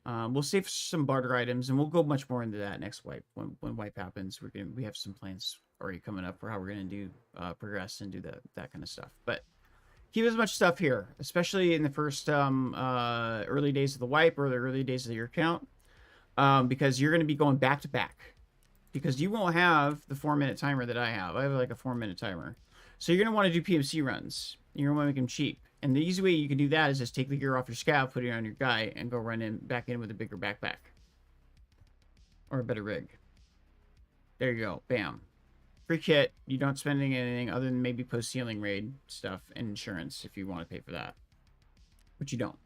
We'll save some barter items, and we'll go much more into that next wipe. When wipe happens, we have some plans already coming up for how we're gonna do progress and do that kind of stuff. But keep as much stuff here, especially in the first early days of the wipe or the early days of your account, because you're gonna be going back to back, because you won't have the 4-minute timer that I have. I have like a 4-minute timer, so you're gonna want to do PMC runs. You're gonna want to make them cheap. And the easy way you can do that is just take the gear off your scav, put it on your guy, and go run back in with a bigger backpack. Or a better rig. There you go. Bam. Free kit. You don't spend anything other than maybe post-ceiling raid stuff and insurance if you want to pay for that. But you don't.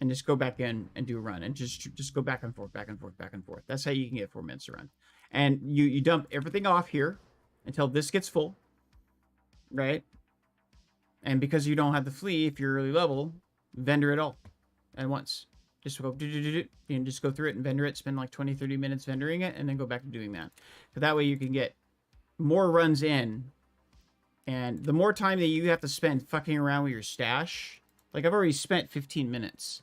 And just go back in and do a run. And just go back and forth, back and forth, back and forth. That's how you can get 4 minutes to run. And you dump everything off here until this gets full. Right? And because you don't have the flea, if you're early level, vendor it all at once. Just go and just go through it and vendor it. Spend like 20-30 minutes vendoring it, and then go back to doing that. But that way you can get more runs in. And the more time that you have to spend fucking around with your stash, like I've already spent 15 minutes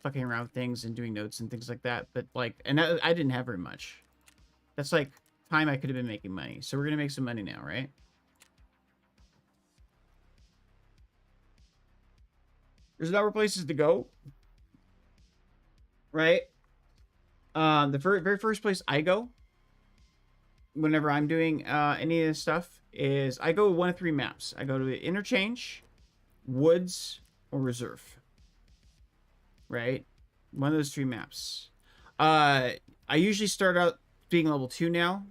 fucking around with things and doing notes and things like that. But like, and I didn't have very much. That's like time I could have been making money. So we're gonna make some money now, right? There's a number of places to go, right? The very first place I go whenever I'm doing any of this stuff is I go 1 of 3 maps. I go to the Interchange, Woods, or Reserve, right? One of those 3 maps. I usually start out being level 2 now,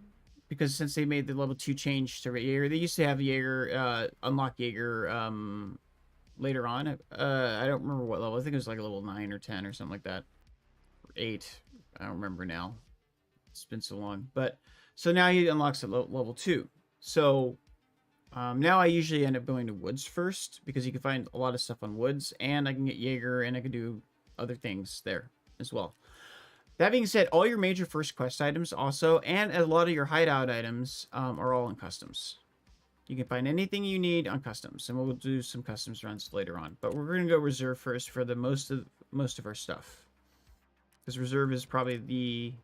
because since they made the level 2 change to Jaeger, they used to have Jaeger, unlock Jaeger, later on. I don't remember what level. I think it was like a level 9 or 10 or something like that. Or 8. I don't remember now. It's been so long. But so now he unlocks at level 2. So now I usually end up going to Woods first, because you can find a lot of stuff on Woods, and I can get Jaeger, and I can do other things there as well. That being said, all your major first quest items also, and a lot of your hideout items are all in customs. You can find anything you need on customs, and we'll do some customs runs later on. But we're going to go reserve first for the most of our stuff, because reserve is probably the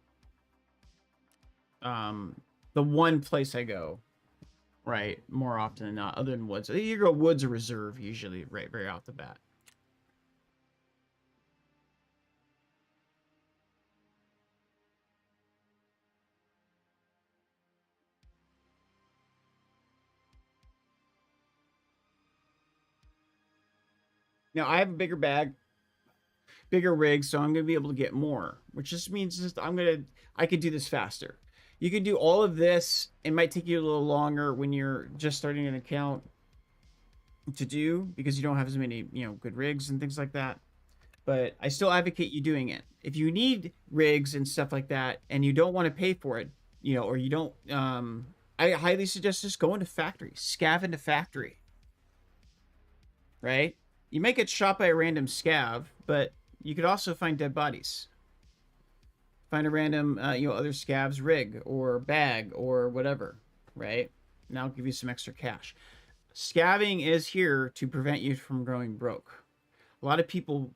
one place I go, right, more often than not, other than Woods. You go Woods or Reserve usually, right, very off the bat. Now, I have a bigger bag, bigger rig, so I'm going to be able to get more, which just means I could do this faster. You can do all of this. It might take you a little longer when you're just starting an account to do, because you don't have as many, good rigs and things like that. But I still advocate you doing it. If you need rigs and stuff like that, and you don't want to pay for it, you know, or you don't, I highly suggest just go into factory, scav into factory, right? You might get shot by a random scav, but you could also find dead bodies. Find a random, you know, other scav's rig or bag or whatever, right? And that'll give you some extra cash. Scavving is here to prevent you from going broke. A lot of people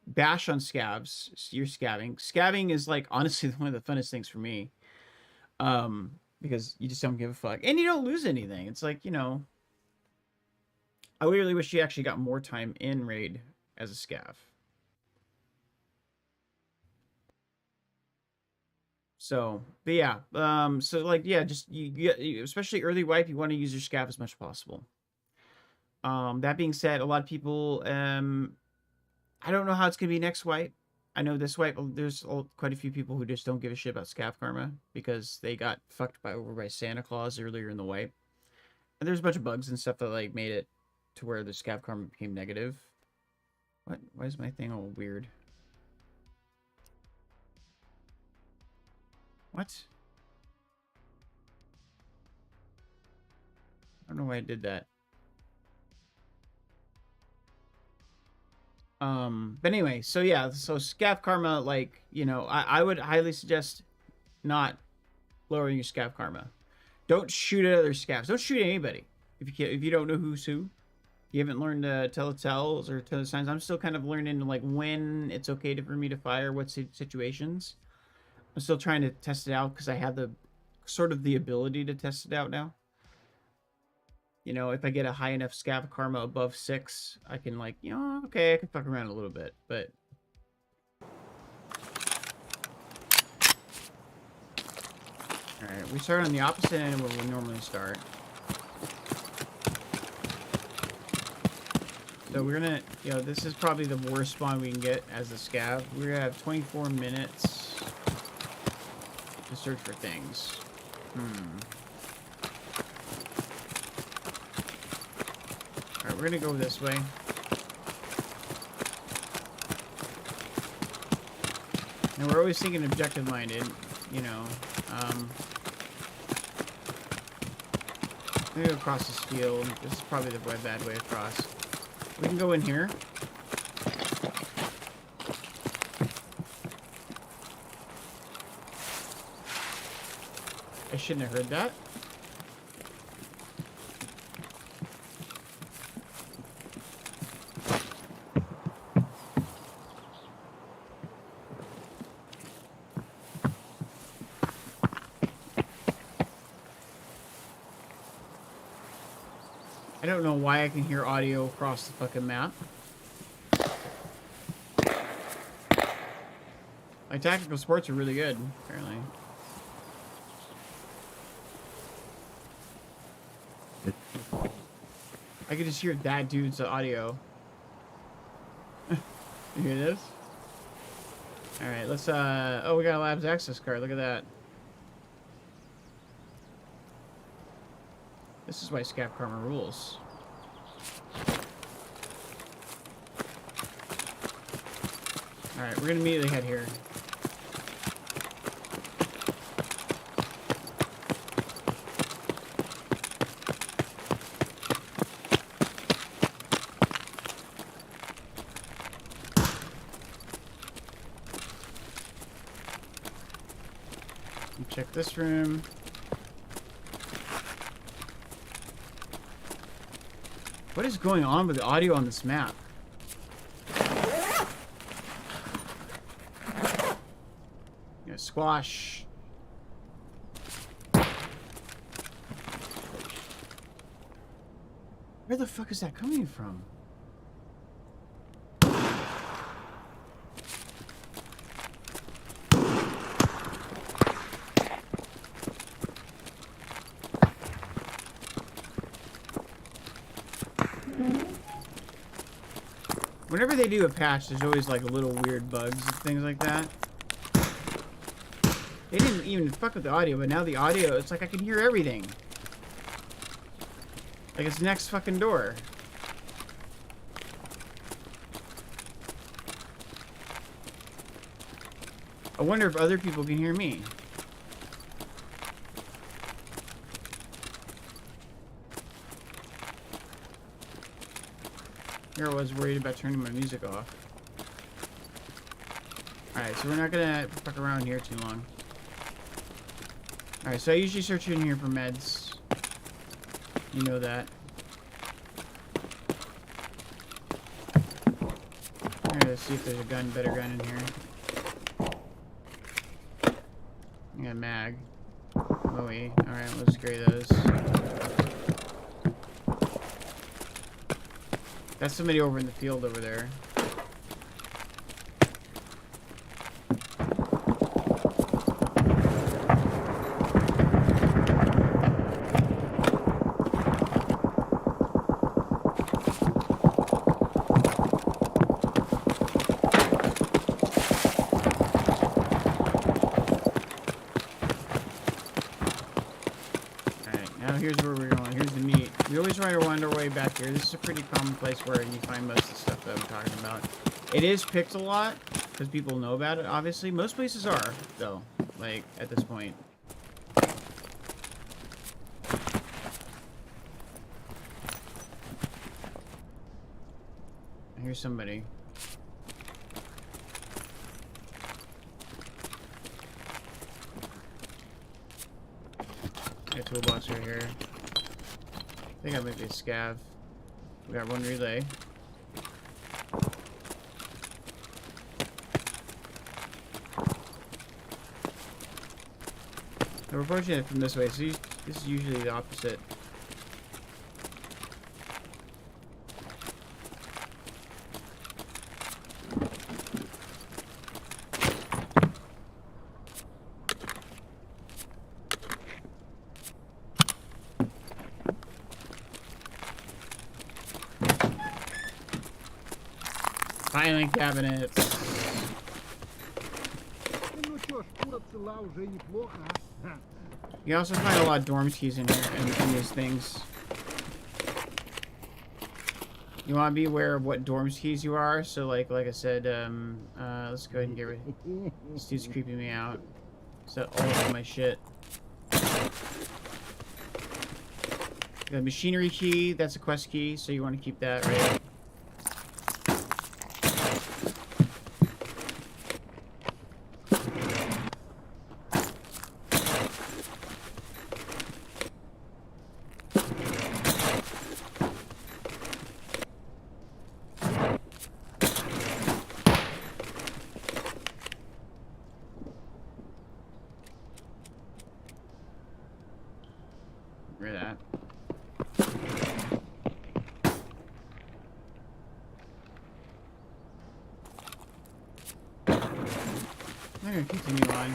bash on scavs. You're scavving. Scavving is like honestly one of the funnest things for me. Because you just don't give a fuck. And you don't lose anything. It's like, you know, I really wish you actually got more time in raid as a scav. So, but yeah, so like, yeah, just you especially early wipe, you want to use your scav as much as possible. That being said, a lot of people, I don't know how it's gonna be next wipe. I know this wipe, there's quite a few people who just don't give a shit about scav karma because they got fucked over by Santa Claus earlier in the wipe, and there's a bunch of bugs and stuff that like made it to where the scav karma became negative. What? Why is my thing all weird? What? I don't know why I did that. But anyway, so yeah, so scav karma, like, you know, I would highly suggest not lowering your scav karma. Don't shoot at other scavs. Don't shoot at anybody. If you don't know who's who, you haven't learned to tell the tells or tell the signs. I'm still kind of learning like when it's okay for me to fire, what situations. I'm still trying to test it out because I have the sort of the ability to test it out now. You know, if I get a high enough scav karma above 6, I can like, you know, okay, I can fuck around a little bit, but alright, we start on the opposite end of where we normally start. So we're gonna, you know, this is probably the worst spawn we can get as a scav. We're gonna have 24 minutes to search for things. Alright, we're gonna go this way. And we're always thinking objective-minded, you know. Maybe go across this field. This is probably the bad way across. We can go in here. I shouldn't have heard that. I don't know why I can hear audio across the fucking map. My tactical sports are really good, apparently. I can just hear that dude's audio. You hear this? Alright, let's, oh, we got a labs access card. Look at that. This is why Scav Karma rules. Alright, we're gonna immediately head here. Check this room. What is going on with the audio on this map? Yeah, squash. Where the fuck is that coming from? Whenever they do a patch, there's always like little weird bugs and things like that. They didn't even fuck with the audio, but now the audio, it's like I can hear everything. Like it's next fucking door. I wonder if other people can hear me. Here I was worried about turning my music off. Alright, so we're not gonna fuck around here too long. Alright, so I usually search in here for meds. You know that. I'm gonna see if there's a better gun in here. I got a mag. Moe. Alright, let's grade those. That's somebody over in the field over there. Here's where we're going. Here's the meat. We always try to wander our way back here. This is a pretty common place where you find most of the stuff that I'm talking about. It is picked a lot because people know about it, obviously. Most places are, though, like, at this point. Here's somebody. Got a toolbox right here. I think I might be a scav. We got one relay. We're approaching it from this way, so this is usually the opposite. Filing cabinets. You also find a lot of dorm keys in here in these things. You want to be aware of what dorms keys you are. So like I said, let's go ahead and get rid. This dude's creeping me out. So all of my shit. The machinery key, that's a quest key, so you want to keep that, right? That. I'm gonna continue on.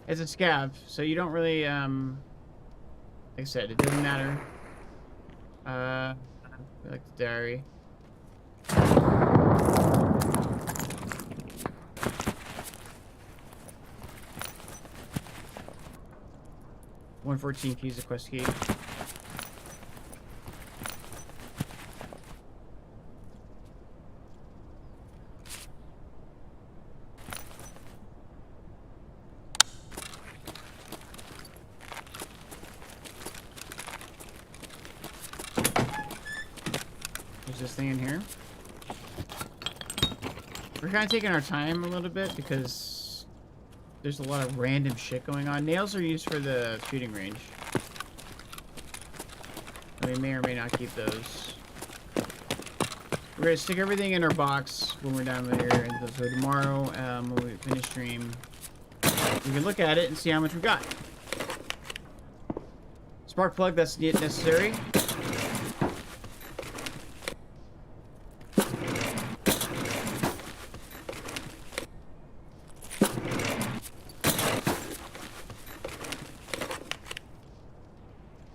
It's a scav, so you don't really like I said, it doesn't matter. I like the diary. $114 keys a quest key. There's this thing in here. We're kind of taking our time a little bit because there's a lot of random shit going on. Nails are used for the shooting range. We may or may not keep those. We're gonna stick everything in our box when we're done with here. And so tomorrow, when we finish stream, we can look at it and see how much we got. Spark plug, that's necessary.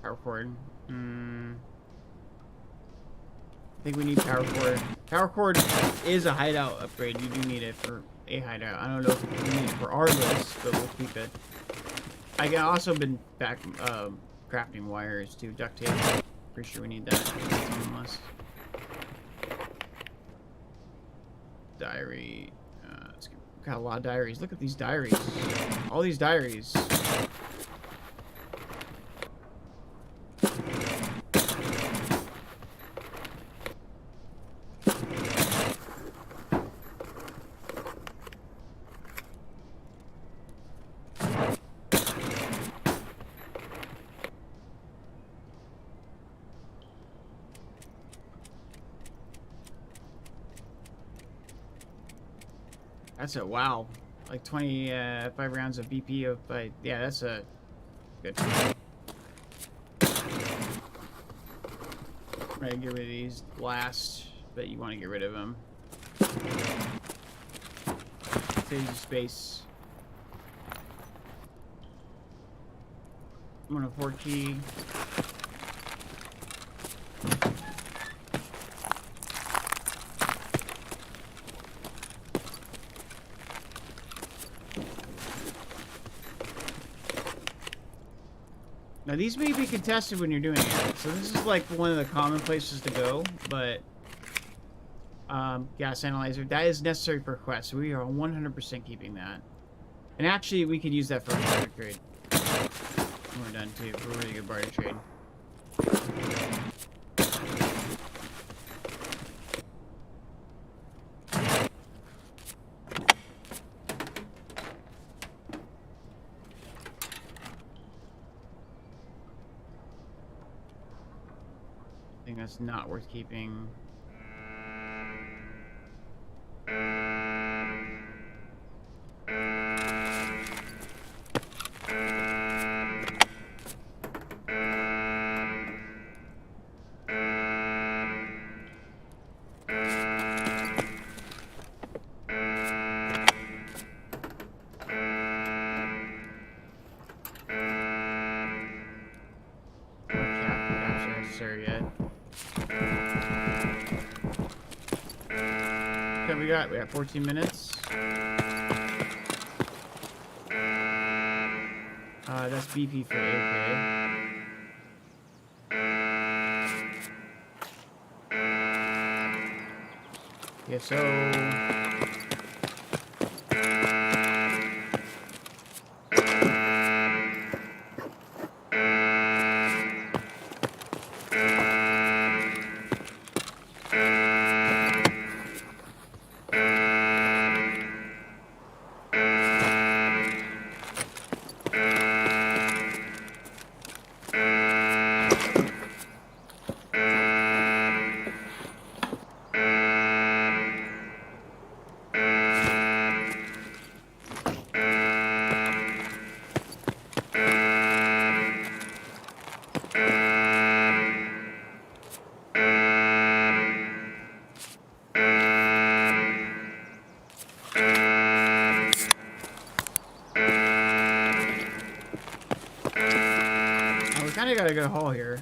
Power cord. I think we need power cord. Power cord is a hideout upgrade. You do need it for a hideout. I don't know if we need it for our list, but we'll keep it. I can also been back crafting wires too. Duct tape. Pretty sure we need that. It's on the list. Diary. It's got a lot of diaries. Look at these diaries. All these diaries. That's a wow. Like 25 rounds of BP of yeah, that's a good. Right, get rid of these last, but you want to get rid of them. Saves you space. I'm on a 4 key. Now these may be contested when you're doing it, so this is like one of the common places to go, but gas analyzer, that is necessary per quest, so we are 100% keeping that. And actually, we could use that for a barter trade. We're done too, for a really good barter trade. I think that's not worth keeping. We got 14 minutes. That's BP for AK. Yeah, so I got a good haul here.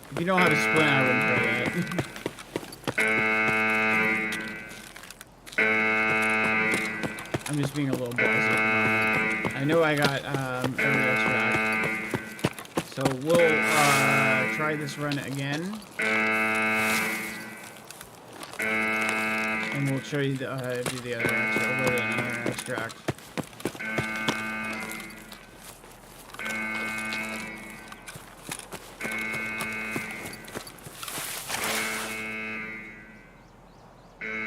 If you don't have a splint, I wouldn't play that. I'm just being a little ballsy at the moment. I know I got every extract. So we'll try this run again. And we'll show you how to do the other extract.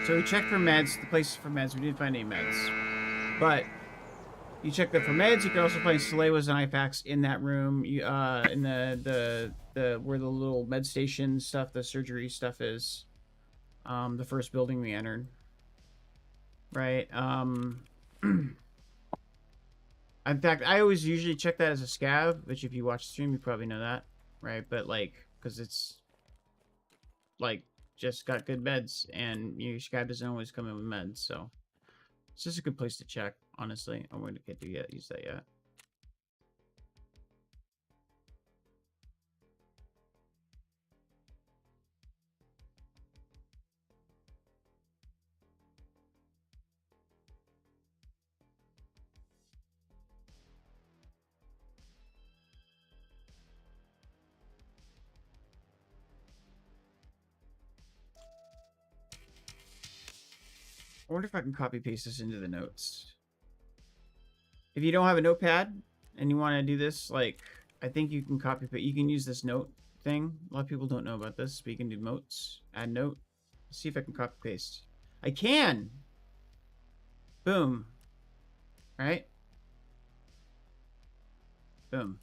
So we checked for meds, the places for meds. We didn't find any meds. But you check that for meds. You can also find Salewas and IFAX in that room. You, in the where the little med station stuff, the surgery stuff is. The first building we entered. Right. In fact, I always usually check that as a scav, which if you watch the stream, you probably know that. Right. But like, because it's like, just got good meds, and your scav doesn't always come in with meds, so it's just a good place to check, honestly. I'm going to get to use that yet. I wonder if I can copy paste this into the notes. If you don't have a notepad and you want to do this, like, I think you can copy paste. You can use this note thing. A lot of people don't know about this, but you can do notes, add note. Let's see if I can copy paste. I can. Boom. Right? Boom.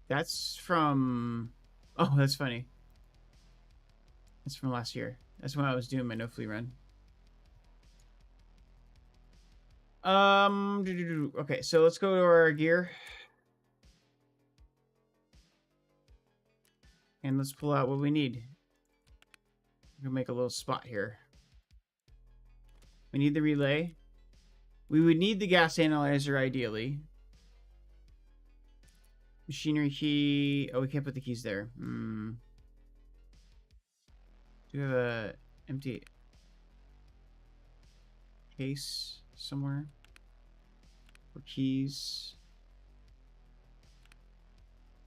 That's from... Oh, that's funny. That's from last year. That's when I was doing my no flea run. Okay, so let's go to our gear. And let's pull out what we need. We'll make a little spot here. We need the relay. We would need the gas analyzer, ideally. Machinery key. Oh, we can't put the keys there. Do we have a empty case somewhere for keys?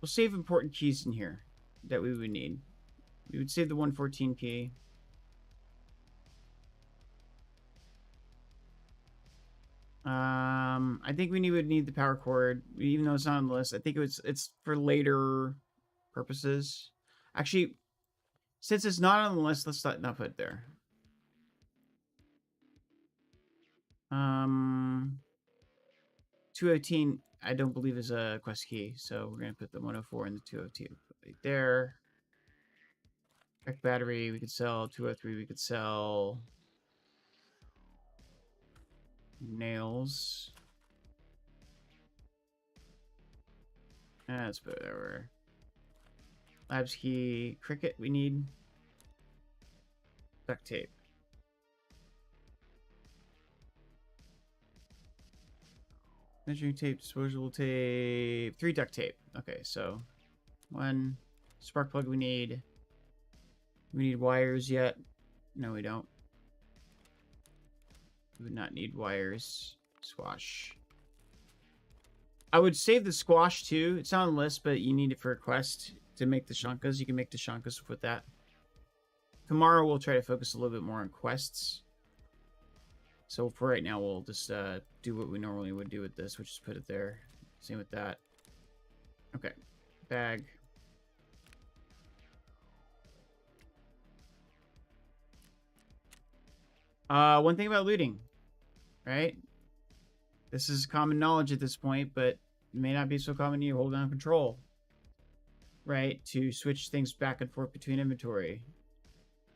We'll save important keys in here that we would need. We would save the 114 key. I think we would need the power cord, even though it's not on the list. I think it's for later purposes. Actually, since it's not on the list, let's not put it there. 218, I don't believe is a quest key, so we're gonna put the 104 and the 202 right there. Back battery, we could sell 203. We could sell nails. Let's put it over. Labs key, cricket. We need duct tape. Measuring tape, disposable tape, 3 duct tape. Okay, so 1 spark plug. We need wires yet. No, we don't. We would not need wires. Squash. I would save the squash too. It's not on the list, but you need it for a quest to make the shankas. You can make the shankas with that. Tomorrow we'll try to focus a little bit more on quests. So for right now, we'll just do what we normally would do with this, which is put it there. Same with that. Okay. Bag. One thing about looting, right? This is common knowledge at this point, but it may not be so common. You hold down control, right, to switch things back and forth between inventory.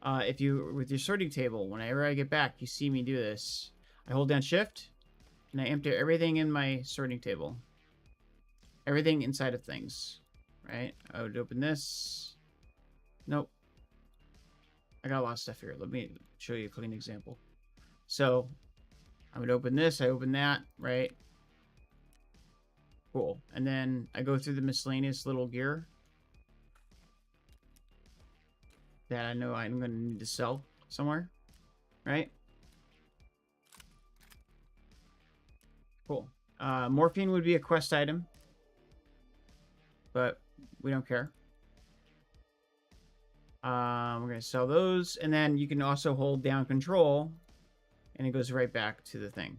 If you, with your sorting table, whenever I get back, you see me do this. I hold down shift, and I empty everything in my sorting table. Everything inside of things, right? I would open this. Nope. I got a lot of stuff here. Let me show you a clean example. So, I would open this, I open that, right? Cool. And then I go through the miscellaneous little gear that I know I'm going to need to sell somewhere, right? Cool. Morphine would be a quest item, but we don't care. We're going to sell those, and then you can also hold down control, and it goes right back to the thing.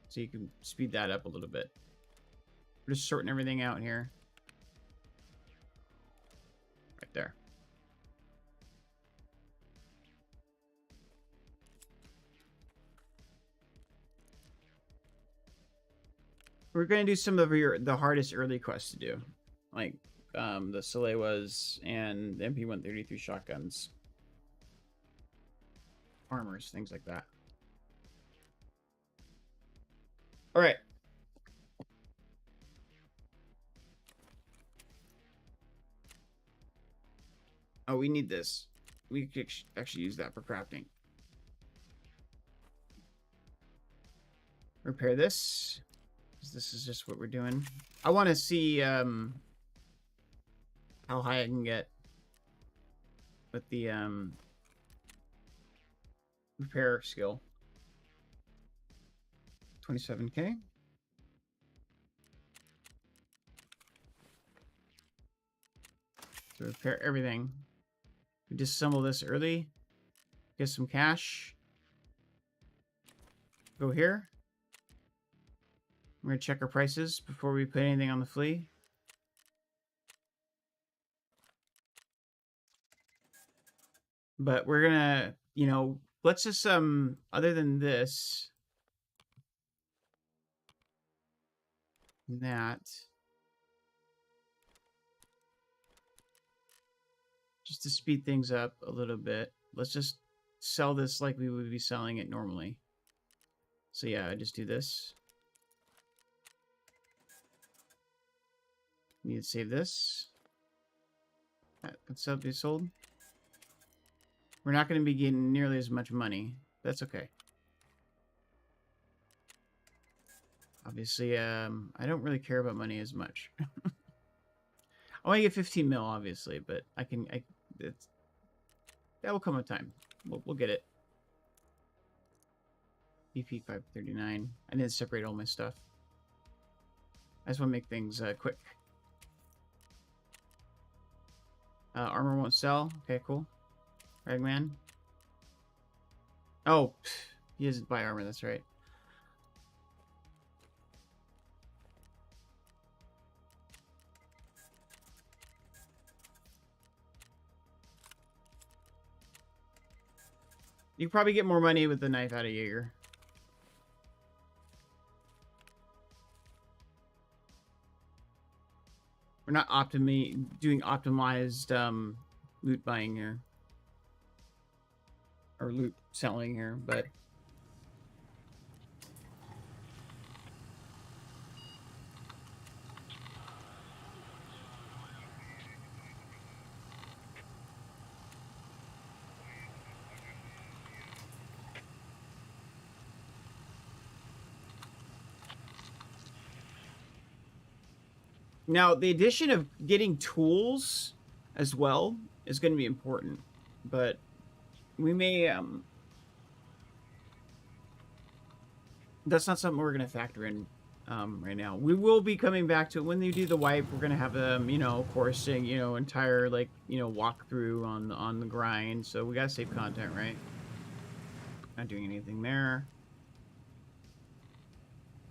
So you can speed that up a little bit. We're just sorting everything out here. Right there. We're going to do some of the hardest early quests to do. Like the Salewas and the MP-133 shotguns. Armors, things like that. Alright. Oh, we need this. We could actually use that for crafting. Repair this. This is just what we're doing. I want to see how high I can get with the repair skill. 27k. To repair everything. We disassemble this early. Get some cash. Go here. We're going to check our prices before we put anything on the flea. But we're gonna, you know, let's just other than this, that, just to speed things up a little bit, let's just sell this like we would be selling it normally. So yeah, I just do this. Need to save this. That can still be sold. We're not going to be getting nearly as much money. That's okay. Obviously, I don't really care about money as much. I want to get 15 mil, obviously, but that will come with time. We'll get it. BP 539. I need to separate all my stuff. I just want to make things quick. Armor won't sell. Okay, cool. Ragman. Oh, he doesn't buy armor, that's right. You can probably get more money with the knife out of Jaeger. We're not doing optimized loot buying here. Or loot selling here, but... Now, the addition of getting tools as well is going to be important, but we may, that's not something we're going to factor in right now. We will be coming back to it. When you do the wipe, we're going to have, you know, of course, you know, entire, like, you know, walkthrough on the grind, so we got to save content, right? Not doing anything there.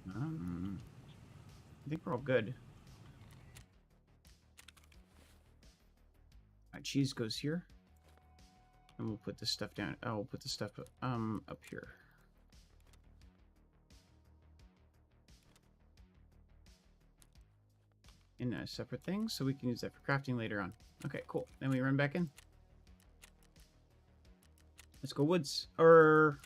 I think we're all good. Alright, cheese goes here. And we'll put this stuff down. Oh, we'll put the stuff up here. In a separate thing, so we can use that for crafting later on. Okay, cool. Then we run back in. Let's go woods. Or...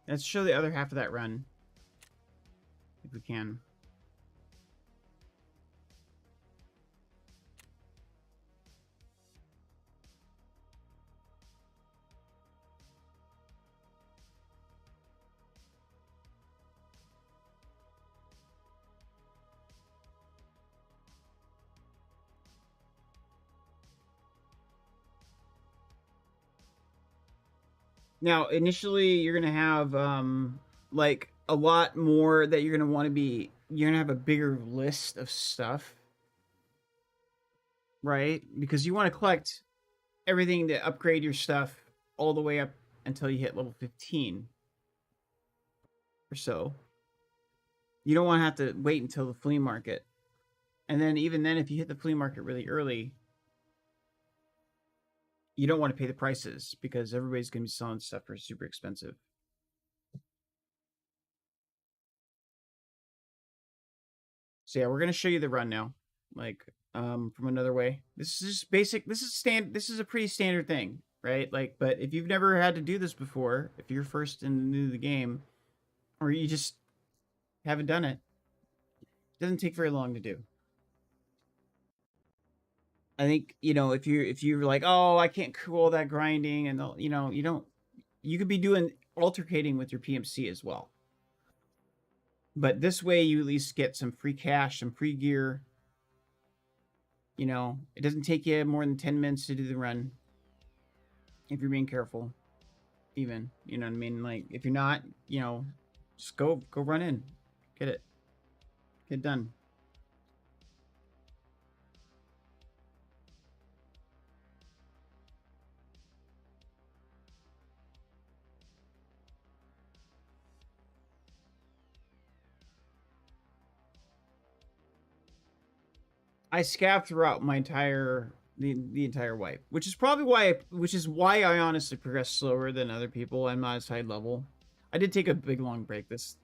let's show the other half of that run. If we can. Now, initially, you're going to have, like, a lot more that you're going to want to be... you're going to have a bigger list of stuff. Right? Because you want to collect everything to upgrade your stuff all the way up until you hit level 15. Or so. You don't want to have to wait until the flea market. And then, even then, if you hit the flea market really early... you don't want to pay the prices because everybody's going to be selling stuff for super expensive. So yeah, we're going to show you the run now, like from another way. This is just basic. This is a pretty standard thing, right? Like, but if you've never had to do this before, if you're first in new to the game, or you just haven't done it, it doesn't take very long to do. I think, you know, if you're like, oh, I can't do all that grinding, and you know, you could be doing altercating with your PMC as well. But this way, you at least get some free cash, some free gear. You know, it doesn't take you more than 10 minutes to do the run. If you're being careful, even, you know what I mean? Like, if you're not, you know, just go run in, get it done. I scav throughout my entire the entire wipe, which is probably why I honestly progress slower than other people. I'm not as high level. I did take a big long break this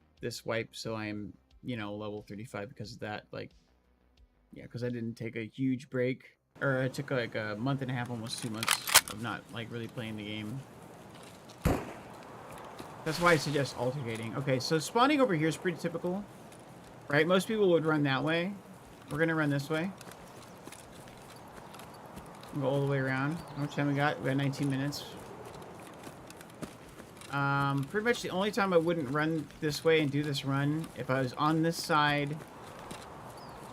wipe, so I'm, you know, level 35 because of that. Like, yeah, because I didn't take a huge break, or I took like a month and a half, almost 2 months of not like really playing the game. That's why I suggest alternating. Okay, so spawning over here is pretty typical, right? Most people would run that way. We're gonna run this way. Go all the way around. How much time we got? We got 19 minutes. Pretty much the only time I wouldn't run this way and do this run if I was on this side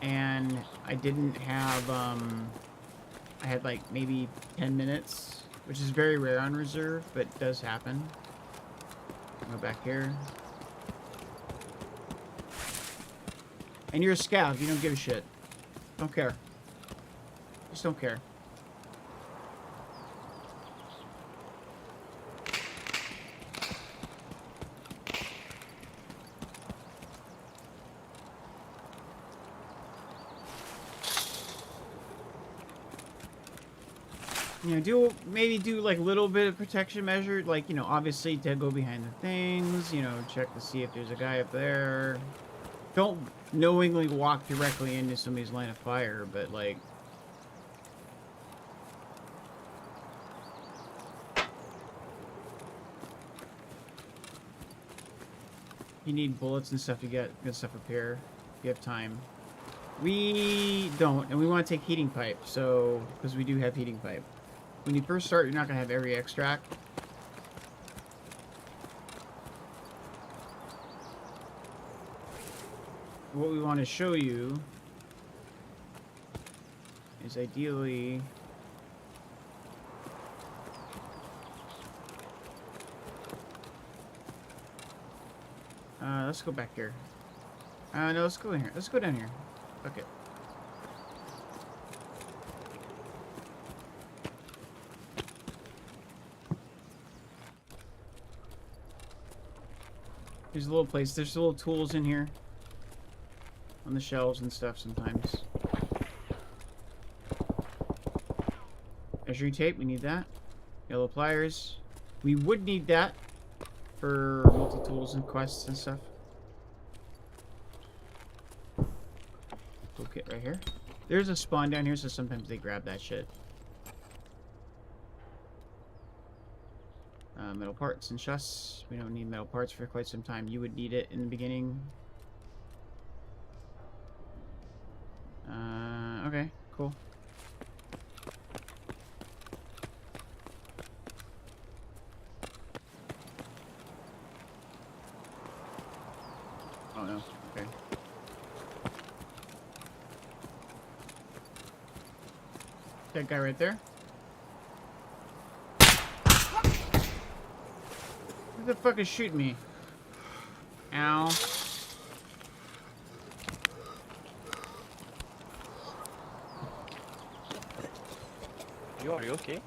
and I didn't have, I had like maybe 10 minutes, which is very rare on reserve, but does happen. Go back here. And you're a scav. You don't give a shit. Don't care. Just don't care. You know, maybe do like a little bit of protection measure, like, you know, obviously to go behind the things, you know, check to see if there's a guy up there. Don't knowingly walk directly into somebody's line of fire, but like, you need bullets and stuff to get good stuff up here if you have time. We don't, and we want to take heating pipe, so because we do have heating pipe. When you first start, you're not going to have every extract. What we want to show you is ideally... let's go back here. No, let's go in here. Let's go down here. Okay. There's a little place. There's little tools in here. On the shelves and stuff sometimes. Measuring tape, we need that. Yellow pliers. We would need that for multi-tools and quests and stuff. Toolkit right here. There's a spawn down here, so sometimes they grab that shit. Metal parts and chests. We don't need metal parts for quite some time. You would need it in the beginning. Okay, cool. Oh no, okay. That guy right there. Who the fuck is shooting me? Ow. Are you okay?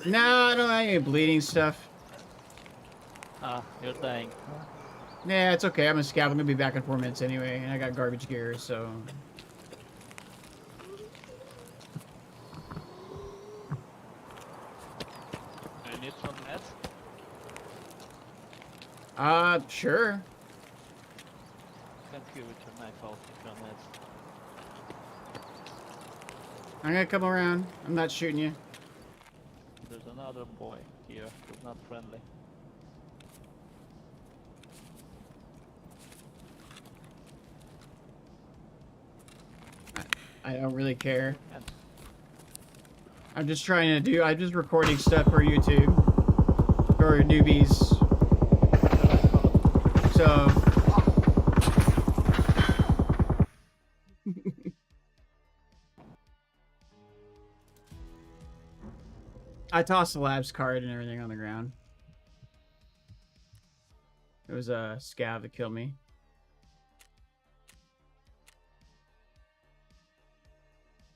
No, I don't have any bleeding stuff. Ah, you're dying. Yeah, it's okay. I'm a scav. I'm gonna be back in 4 minutes anyway, and I got garbage gear, so... You need some meds? Sure. Thank you with your knife out if you're meds. I'm gonna come around. I'm not shooting you. There's another boy here who's not friendly. I don't really care. And I'm just recording stuff for YouTube. For newbies. So... I tossed the labs card and everything on the ground. It was a scav that killed me.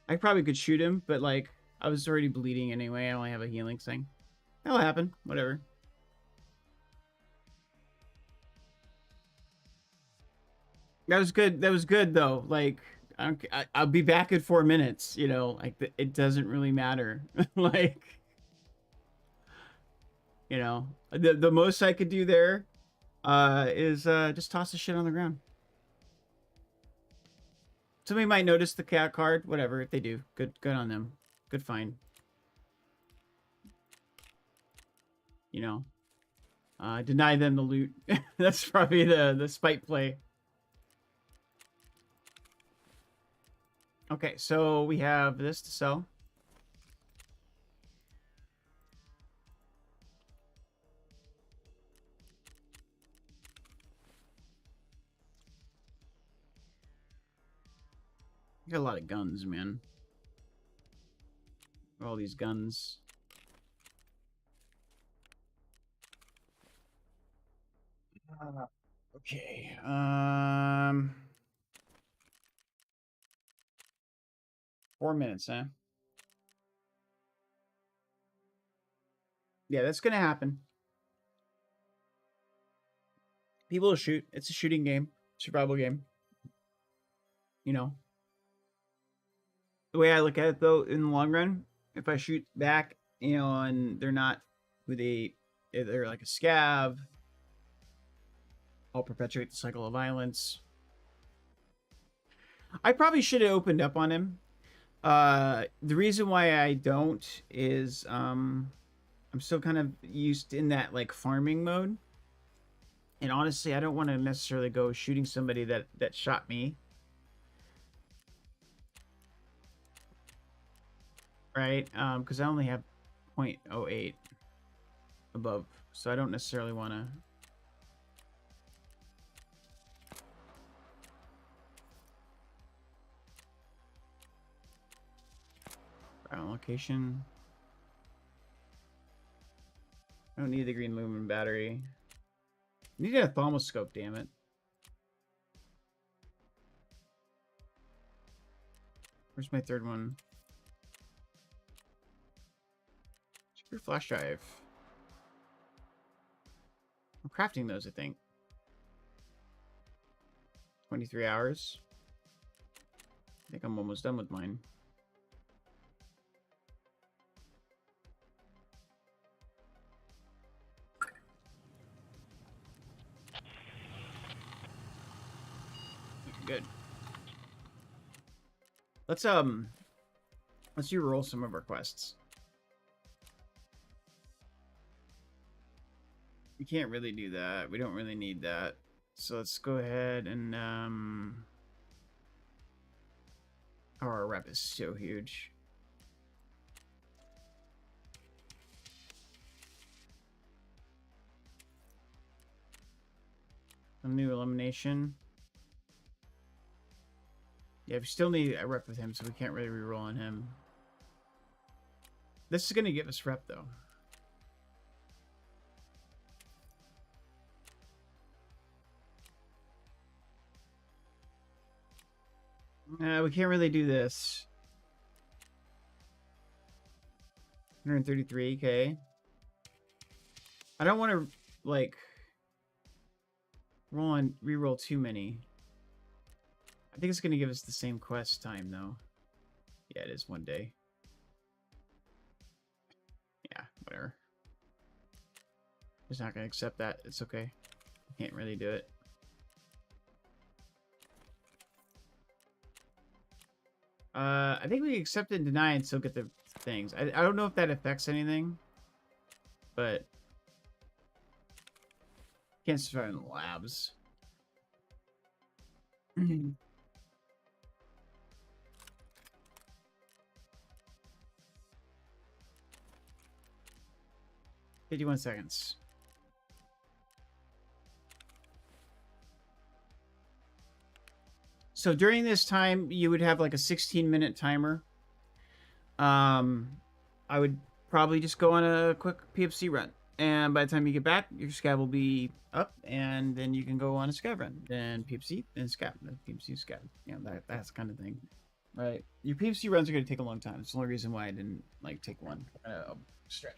I probably could shoot him, but like, I was already bleeding anyway. I only have a healing thing. That'll happen. Whatever. That was good. That was good though. Like, I'll be back in 4 minutes. You know, like it doesn't really matter. Like, you know, the most I could do there is just toss the shit on the ground. Somebody might notice the cat card. Whatever. If they do, good on them. Good find. You know, deny them the loot. That's probably the spite play. Okay, so we have this to sell. You got a lot of guns, man. All these guns. Okay. 4 minutes, huh? Yeah, that's gonna happen. People will shoot. It's a shooting game, survival game. You know. The way I look at it, though, in the long run, if I shoot back, you know, and they're not who they're like a scav, I'll perpetuate the cycle of violence. I probably should have opened up on him. The reason why I don't is I'm still kind of used in that like farming mode. And honestly, I don't want to necessarily go shooting somebody that shot me. Right? Because I only have 0.08 above. So I don't necessarily want to... Ground location. I don't need the green lumen battery. I need a thermoscope, damn it. Where's my third one? Super flash drive. I'm crafting those, I think. 23 hours. I think I'm almost done with mine. Good. Let's re-roll some of our quests. We can't really do that. We don't really need that. So let's go ahead and oh, our rep is so huge. A new elimination. Yeah, we still need a rep with him, so we can't really reroll on him. This is going to give us rep, though. We can't really do this. 133, okay. I don't want to, like, reroll too many. I think it's going to give us the same quest time, though. Yeah, it is 1 day. Yeah, whatever. Just not going to accept that. It's okay. Can't really do it. I think we accept and deny and still get the things. I don't know if that affects anything, but can't survive in the labs. 51 seconds. So during this time, you would have like a 16-minute timer. I would probably just go on a quick PFC run. And by the time you get back, your scav will be up, and then you can go on a scav run. Then PFC, then scav, then PFC, scav. You know, that's kind of thing. Right? Your PFC runs are going to take a long time. It's the only reason why I didn't, like, take one. Stretch.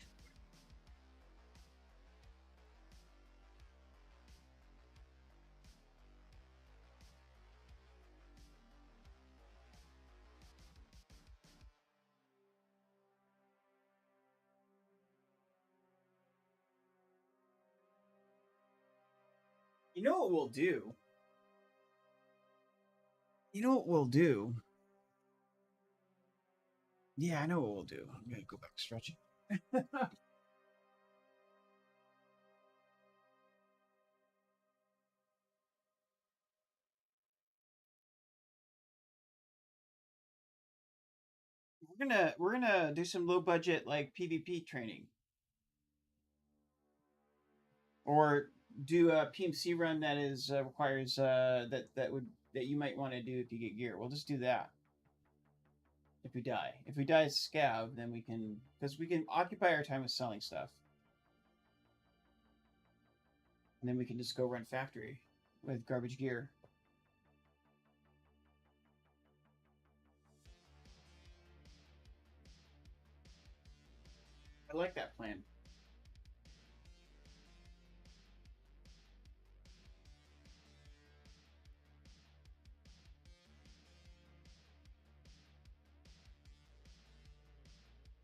You know what we'll do? You know what we'll do? Yeah, I know what we'll do. I'm gonna go back stretching. we're gonna do some low budget like PvP training, or do a PMC run that is requires that you might want to do if you get gear. We'll just do that. If we die, as Scav, then we can, because we can occupy our time with selling stuff, and then we can just go run factory with garbage gear. I like that plan.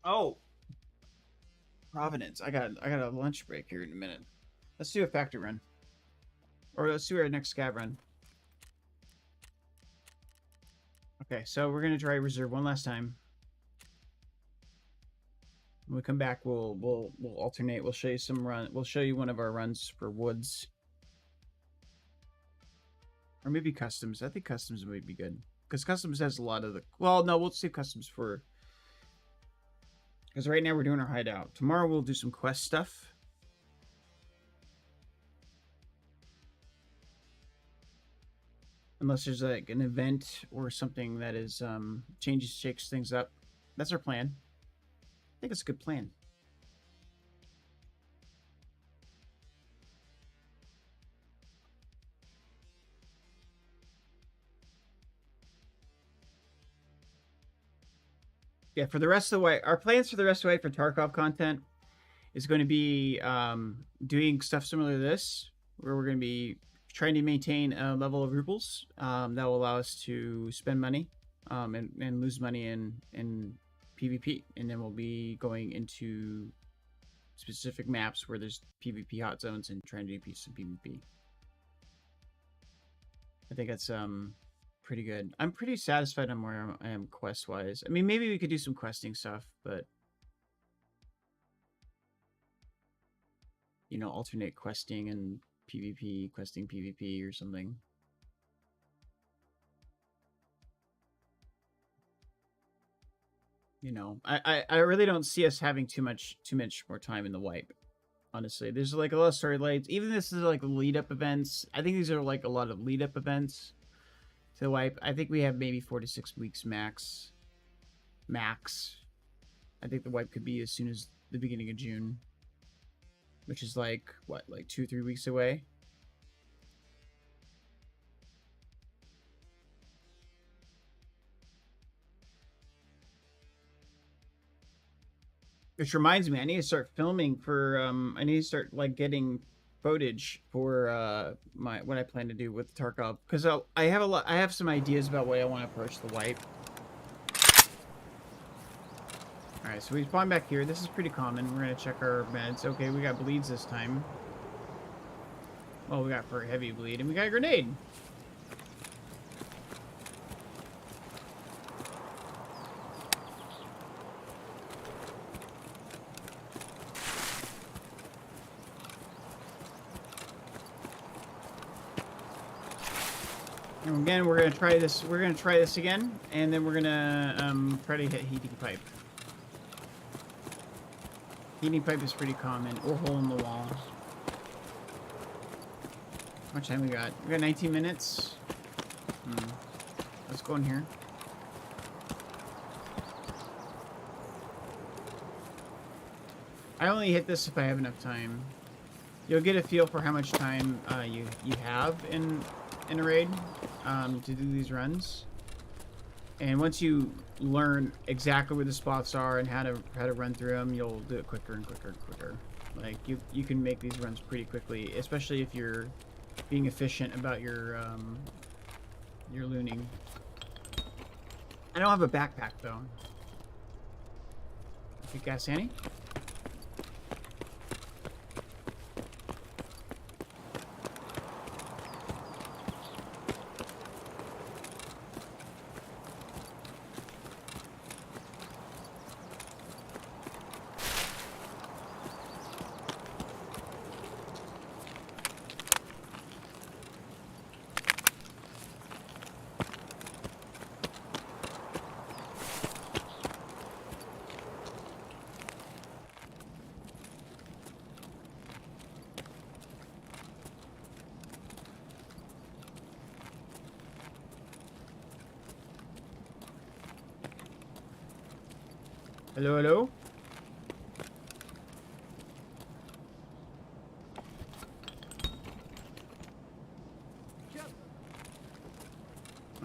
Oh, Providence! I got a lunch break here in a minute. Let's do a factory run, or let's do our next Scav run. Okay, so we're gonna try reserve one last time. When we come back, we'll alternate. We'll show you some run. We'll show you one of our runs for woods, or maybe customs. I think customs might be good because customs has a lot of the. Well, no, we'll save customs for. Because right now we're doing our hideout. Tomorrow we'll do some quest stuff. Unless there's like an event or something that is shakes things up. That's our plan. I think it's a good plan. Yeah, for the rest of the way, our plans for the rest of the way for Tarkov content is going to be doing stuff similar to this, where we're going to be trying to maintain a level of roubles that will allow us to spend money and lose money in PvP, and then we'll be going into specific maps where there's PvP hot zones and trying to do some PvP. I think that's pretty good. I'm pretty satisfied on where I am quest wise. I mean, maybe we could do some questing stuff, but you know, alternate questing and PvP, questing PvP or something. You know, I really don't see us having too much more time in the wipe. Honestly, there's like a lot of storylines. Even this is like lead up events. I think these are like a lot of lead up events to the wipe. I think we have maybe 4 to 6 weeks max. I think the wipe could be as soon as the beginning of June, which is like what, like 2 or 3 weeks away. Which reminds me, I need to start filming for I need to start like getting footage for what I plan to do with Tarkov, because I have some ideas about way I want to approach the wipe. All right, so we spawn back here. This is pretty common. We're gonna check our meds. Okay, we got bleeds this time. Well, we got for a heavy bleed, and we got a grenade. And again, we're gonna try this. We're gonna try this again, and then we're gonna try to hit heating pipe. Heating pipe is pretty common, or hole in the wall. How much time we got? We got 19 minutes. Let's go in here. I only hit this if I have enough time. You'll get a feel for how much time you have in a raid to do these runs, and once you learn exactly where the spots are and how to run through them, you'll do it quicker and quicker and quicker. Like you can make these runs pretty quickly, especially if you're being efficient about your looting. I don't have a backpack though. Okay, gas Annie. Hello, hello?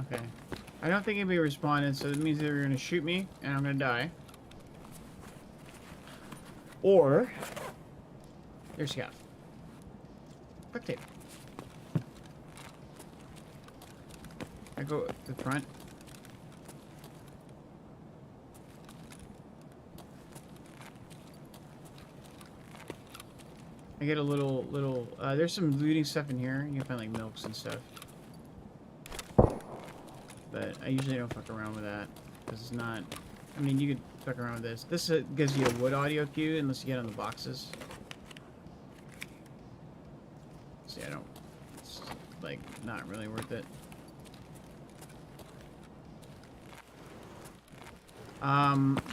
Okay. I don't think anybody responded, so that means they're gonna shoot me, and I'm gonna die. Or... There's Scav. Quick tape. I go to the front. I get a little, there's some looting stuff in here. You can find, like, milks and stuff. But I usually don't fuck around with that. Because it's not... I mean, you could fuck around with this. This gives you a wood audio cue unless you get on the boxes. See, I don't... It's, like, not really worth it.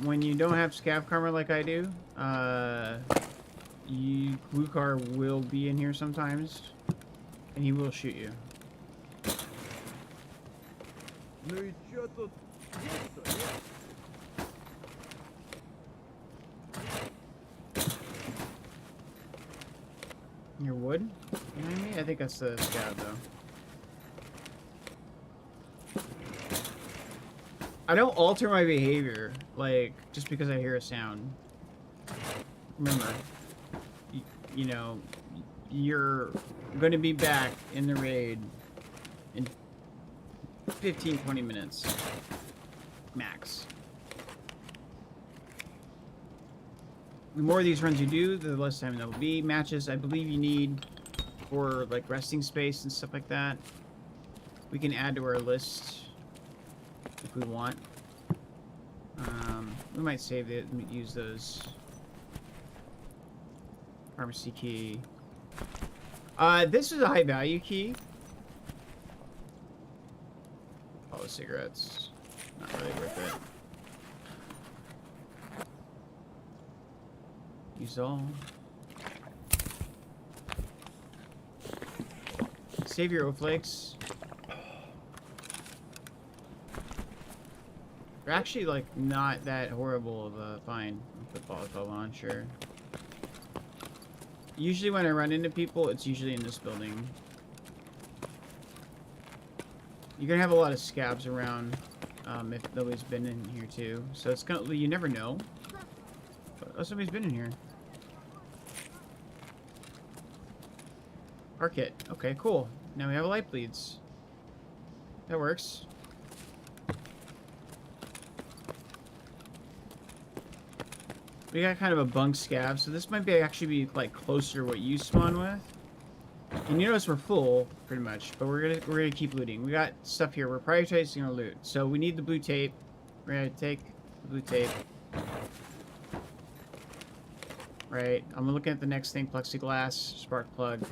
When you don't have scav karma like I do, Blue Car will be in here sometimes, and he will shoot you. Your wood? Behind me? I think that's the scav, though. I don't alter my behavior, like, just because I hear a sound. Remember, you know, you're going to be back in the raid in 15-20 minutes. Max. The more of these runs you do, the less time there will be. Matches, I believe you need for, like, resting space and stuff like that. We can add to our list if we want. We might save it and use those. Pharmacy key. This is a high value key. All the cigarettes. Not really worth it. Use all. Save your O-flakes. They're actually, like, not that horrible of a find. Put Molotov on, sure. Usually when I run into people, it's usually in this building. You're gonna have a lot of scabs around, if nobody's been in here too. So it's gonna, you never know. Oh, somebody's been in here. Our kit. Okay, cool. Now we have light bleeds. That works. We got kind of a bunk scav, so this might be actually be like closer to what you spawn with. And you notice we're full, pretty much, but we're gonna keep looting. We got stuff here. We're prioritizing our loot, so we need the blue tape. We're gonna take the blue tape. Right. I'm looking at the next thing: plexiglass, spark plug.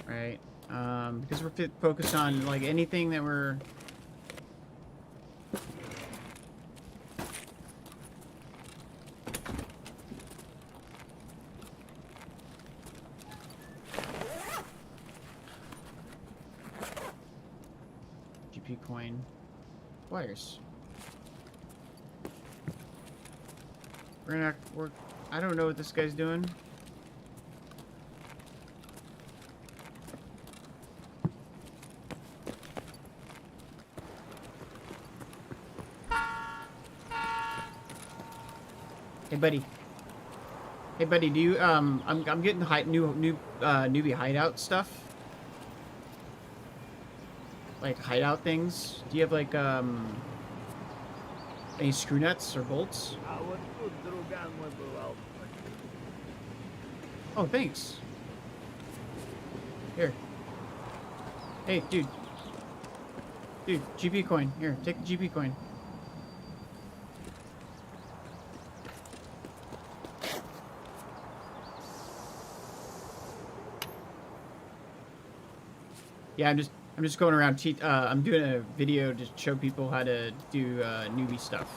Right. Because we're focused on like anything that we're. Coin wires. I don't know what this guy's doing. Hey buddy. Hey buddy, do you I'm getting newbie hideout stuff. Like hideout things? Do you have like any screw nuts or bolts? Oh, thanks. Here. Hey, dude. Dude, GP coin. Here, take the GP coin. Yeah, I'm just going around. I'm doing a video to show people how to do newbie stuff.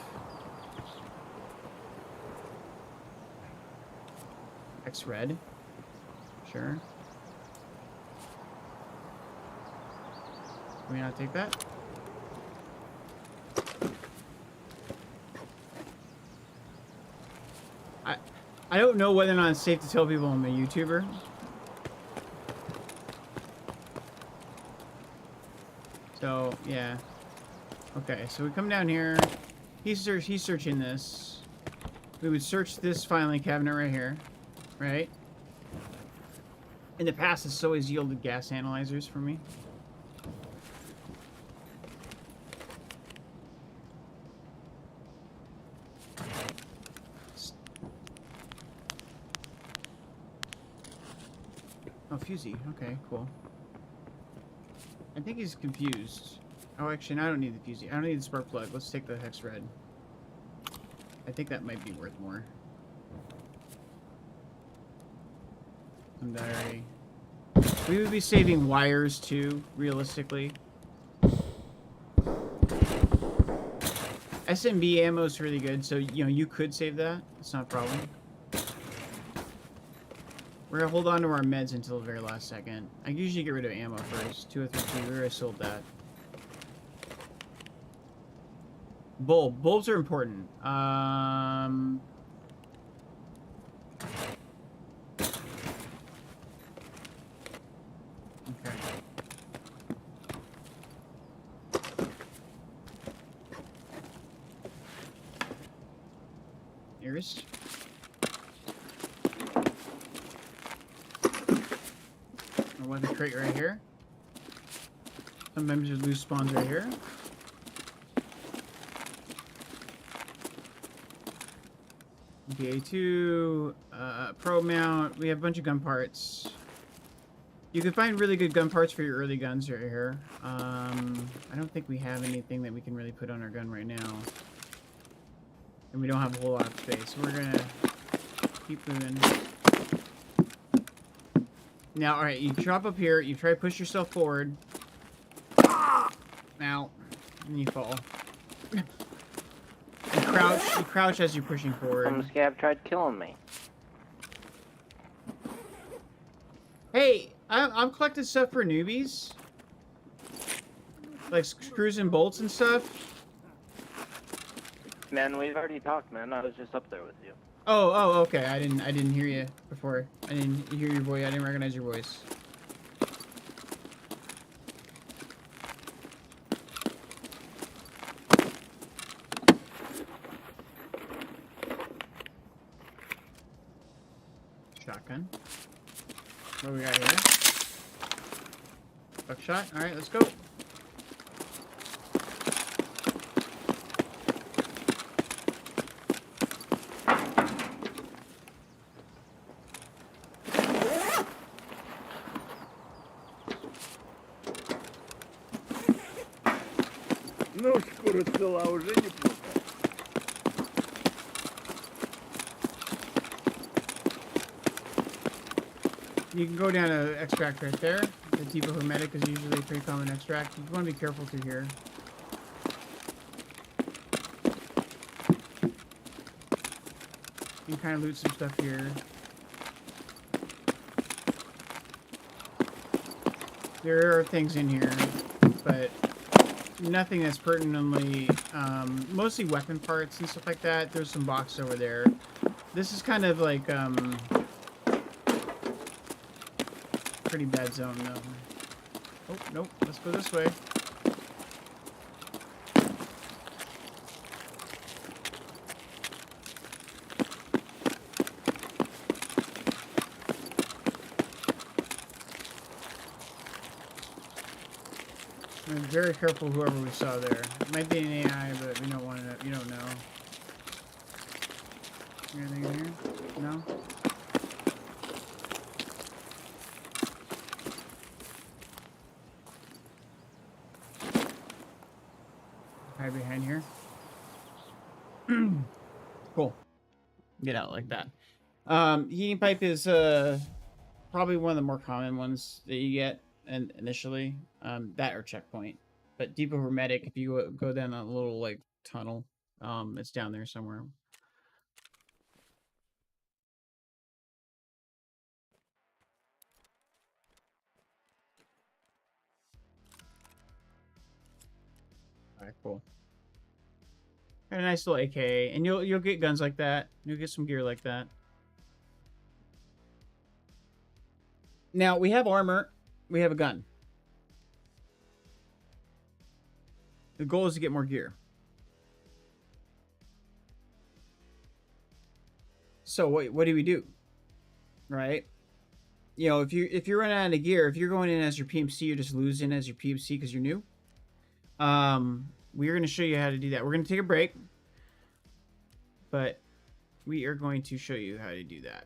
X red, sure. Can we not take that? I don't know whether or not it's safe to tell people I'm a YouTuber. So, yeah. Okay, so we come down here. He's searching this. We would search this filing cabinet right here. Right? In the past, it's always yielded gas analyzers for me. Oh, Fusey. Okay, cool. I think he's confused. Oh, actually, no, I don't need the Fusey. I don't need the spark plug. Let's take the hex red. I think that might be worth more. Some diary. We would be saving wires too, realistically. SMB ammo is really good, so you could save that. It's not a problem. We're gonna hold on to our meds until the very last second. I usually get rid of ammo first. 203. We already sold that. Bulbs are important. Okay. Ears. Our weapon crate right here. Sometimes there's loose spawns right here. DA2, pro mount. We have a bunch of gun parts. You can find really good gun parts for your early guns right here. I don't think we have anything that we can really put on our gun right now. And we don't have a whole lot of space. So we're gonna keep moving. Now, alright, you drop up here, you try to push yourself forward. Now, and you fall. You crouch as you're pushing forward. Some scav tried killing me. Hey, I'm collecting stuff for newbies. Like screws and bolts and stuff. Man, we've already talked, man. I was just up there with you. Oh, okay. I didn't hear you before. I didn't hear your voice. I didn't recognize your voice. Shotgun. What do we got here? Buckshot. All right, let's go. Ну, скоро цела уже неплохо. You can go down to extract right there. The Depot Hermetic is usually a pretty common extract. You want to be careful through here. You can kind of loot some stuff here. There are things in here, but nothing that's pertinently, mostly weapon parts and stuff like that. There's some boxes over there. This is kind of like, pretty bad zone though. Oh, nope, let's go this way. I'm very careful whoever we saw there. It might be an AI, but we don't want to, you don't know. Anything in here? No? Hide behind here. Cool. Get out like that. Heating pipe is probably one of the more common ones that you get initially. That or checkpoint. But Depot Hermetic, if you go down a little like tunnel, it's down there somewhere. Alright, cool. Got a nice little AK, and you'll get guns like that. You'll get some gear like that. Now, we have armor. We have a gun. The goal is to get more gear. So what do we do? Right? You know, if you're running out of gear, if you're going in as your PMC, you're just losing as your PMC because you're new. We're going to show you how to do that. We're going to take a break. But we are going to show you how to do that.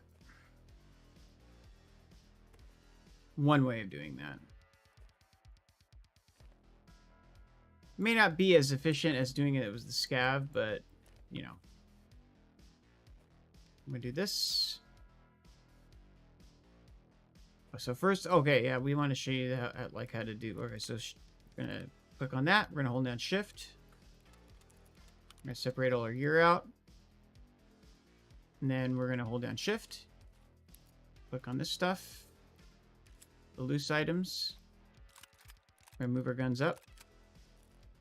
One way of doing that. May not be as efficient as doing it with the Scav, but, you know. I'm going to do this. So first, okay, yeah, we want to show you how to do. Okay, so we're going to click on that. We're going to hold down Shift. We're going to separate all our gear out. And then we're going to hold down Shift. Click on this stuff. The loose items. We're going to move our guns up.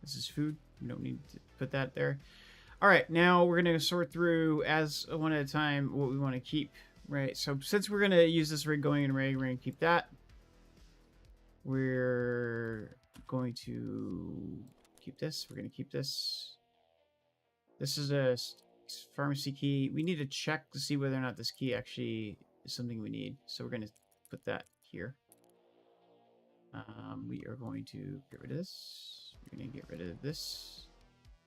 This is food. We don't need to put that there. All right, now we're going to sort through as one at a time what we want to keep. Right, so since we're going to use this rig going in rig, we're going to keep that. We're going to keep this. We're going to keep this. This is a pharmacy key. We need to check to see whether or not this key actually is something we need. So we're going to put that here. We are going to get rid of this. We're going to get rid of this.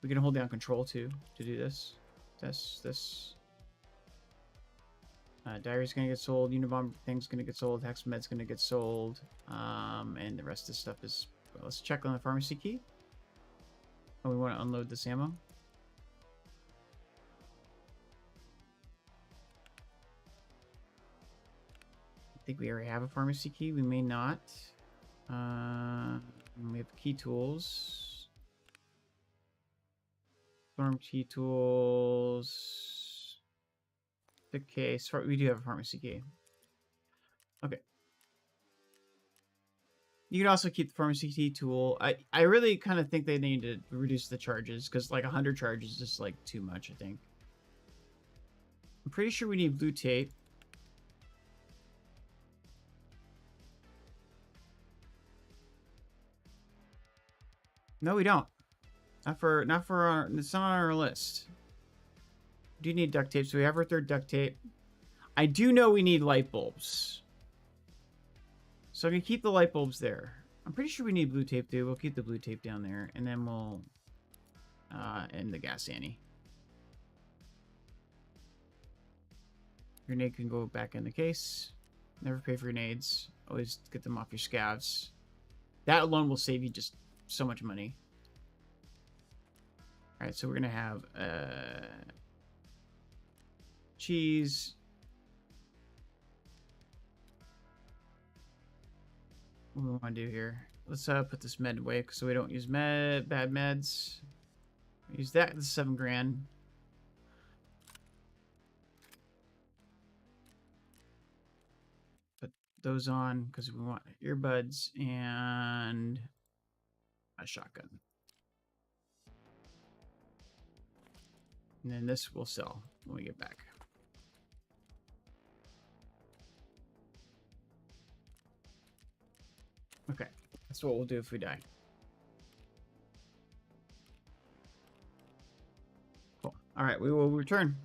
We're going to hold down Control too to do this. This. Diary's going to get sold. Unibomb thing's going to get sold. Hexmed's going to get sold. And the rest of this stuff is... Well, let's check on the pharmacy key. Oh, we want to unload this ammo. I think we already have a pharmacy key. We may not. We have key tools. Storm key tools. The case. We do have a pharmacy key. Okay. You can also keep the pharmacy key tool. I really kind of think they need to reduce the charges because like 100 charges is just like too much, I think. I'm pretty sure we need blue tape. No, we don't. Not for our, it's not on our list. We do need duct tape, so we have our third duct tape. I do know we need light bulbs. So I'm gonna keep the light bulbs there. I'm pretty sure we need blue tape too. We'll keep the blue tape down there, and then we'll end the gas ante. Grenade can go back in the case. Never pay for grenades. Always get them off your scavs. That alone will save you just so much money. Alright, so we're gonna have cheese. What do we want to do here? Let's put this med away so we don't use bad meds. Use that. This is $7 grand. Put those on because we want earbuds and a shotgun. And then this will sell when we get back. Okay, that's what we'll do if we die. Cool. All right, we will return.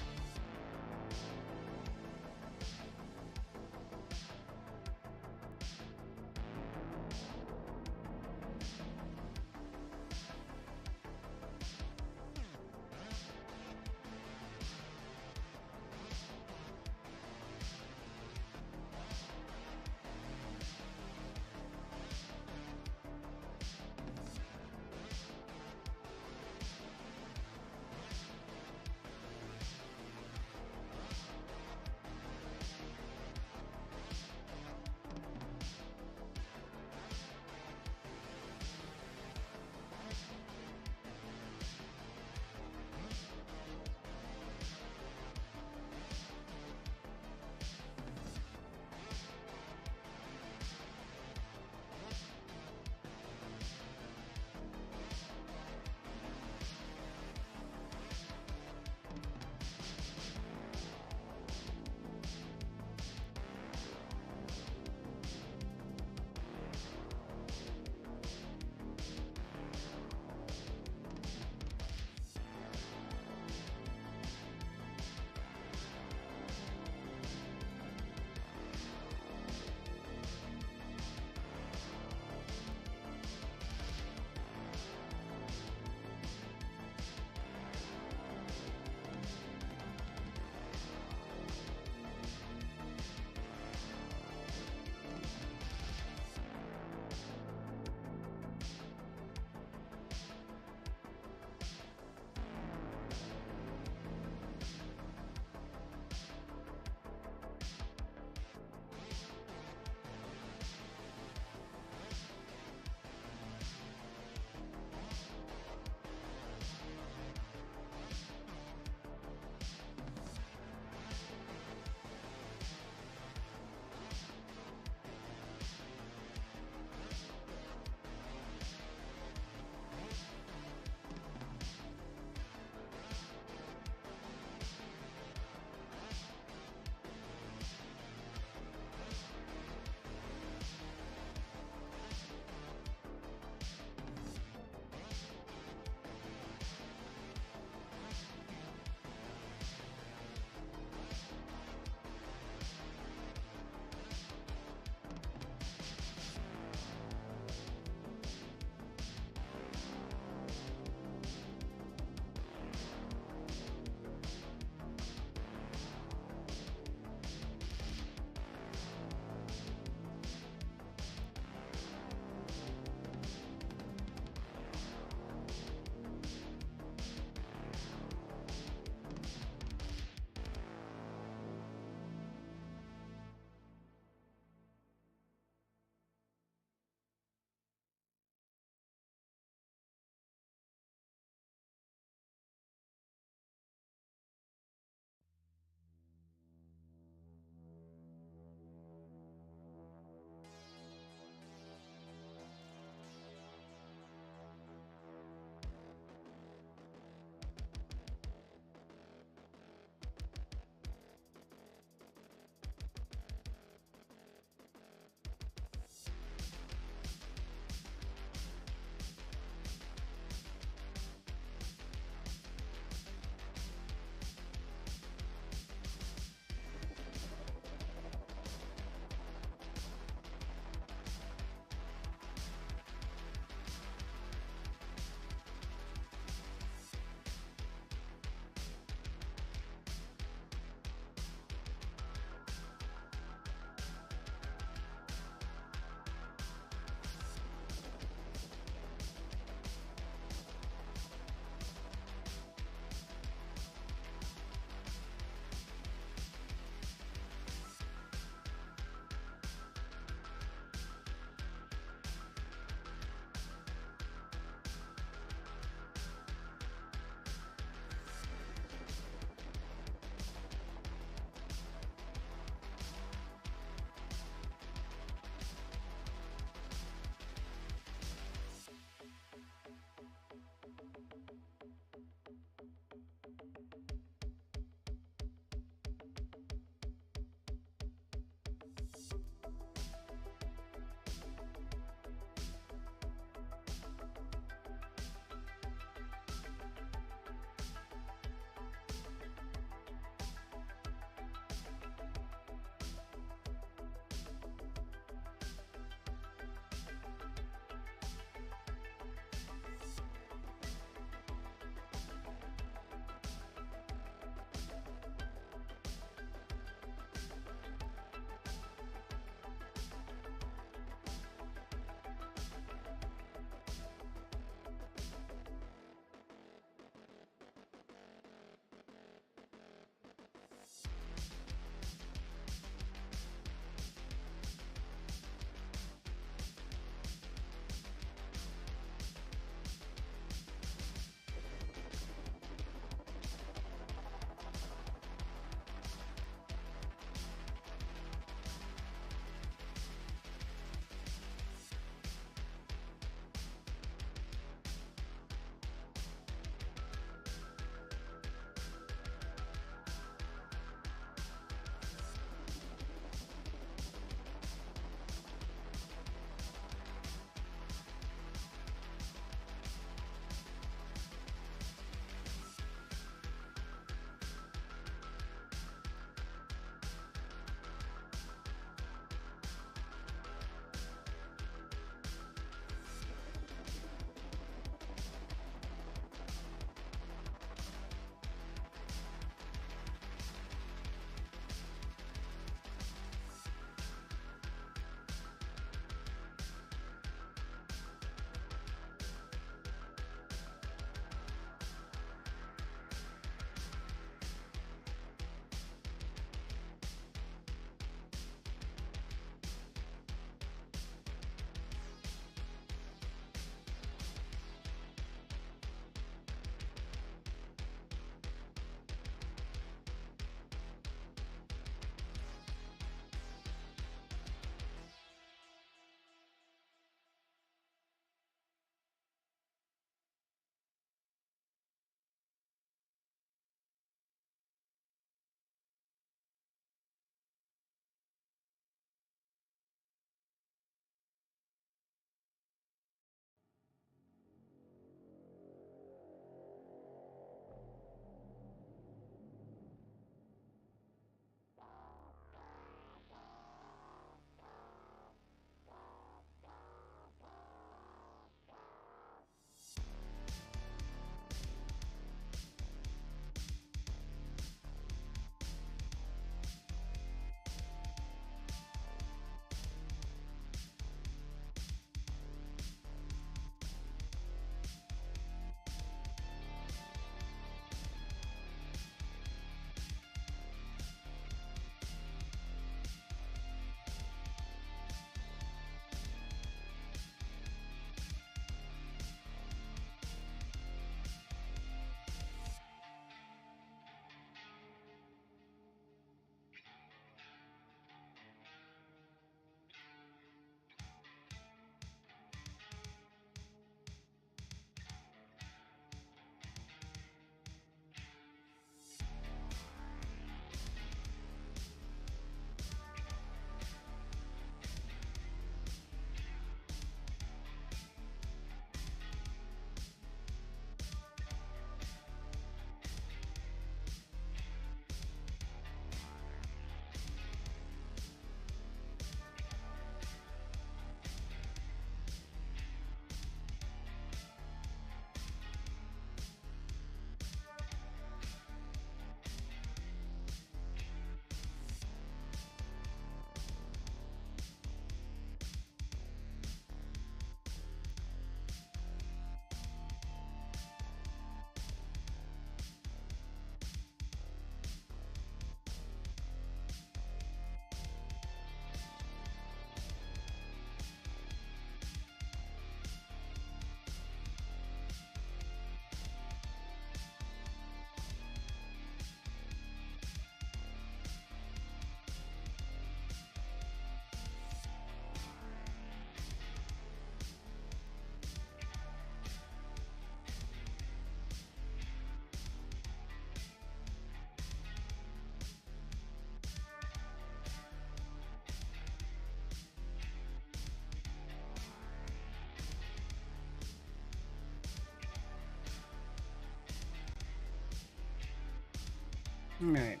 Alright.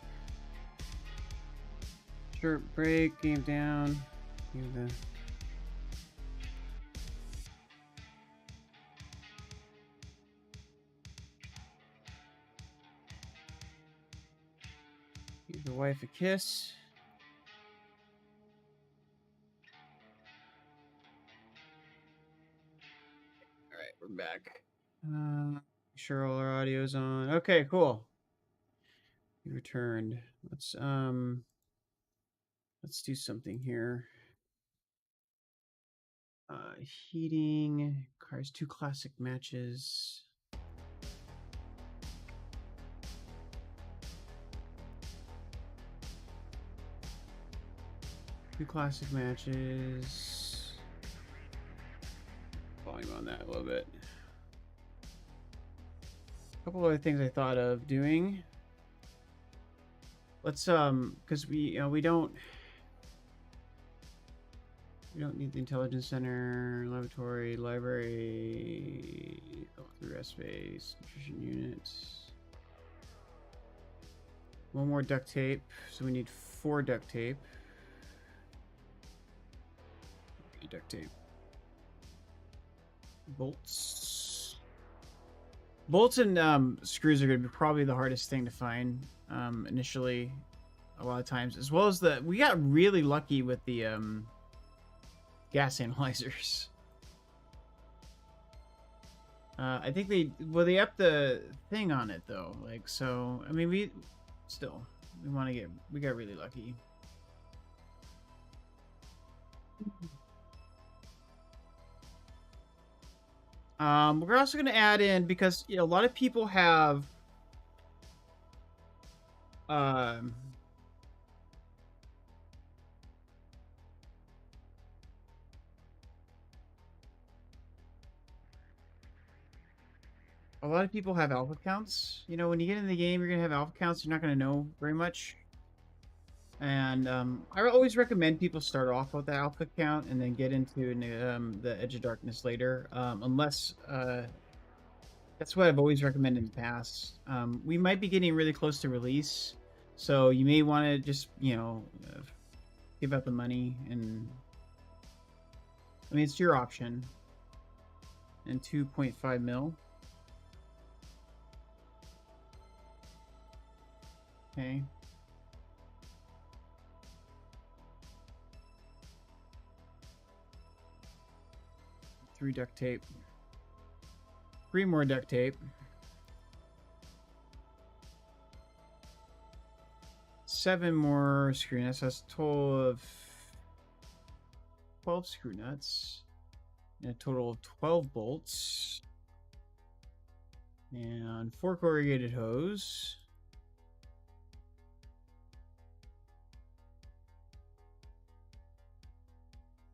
Short break, game down. Give the give the wife a kiss. Alright, we're back. Sure all our audio's on. Okay, cool. You returned. Let's do something here. Heating requires 2 classic matches. Two classic matches. Volume on that a little bit. A couple other things I thought of doing. Let's because we don't need the intelligence center, laboratory, library, rest space, nutrition units. One more duct tape, so we need 4 duct tape. Duct tape. Bolts. Bolts and screws are going to be probably the hardest thing to find initially. A lot of times, as well as we got really lucky with the gas analyzers. I think they upped the thing on it though. Like, so I mean, we got really lucky. We're also going to add in, because a lot of people have alpha counts. When you get in the game, you're going to have alpha counts. You're not going to know very much. And I always recommend people start off with the alpha count and then get into the Edge of Darkness later. Unless that's what I've always recommended in the past. We might be getting really close to release, so you may want to just give out the money, and I mean, it's your option. And 2.5 mil. Okay. Three duct tape. 3 more duct tape. 7 more screw nuts. That's a total of 12 screw nuts. And a total of 12 bolts. And 4 corrugated hose.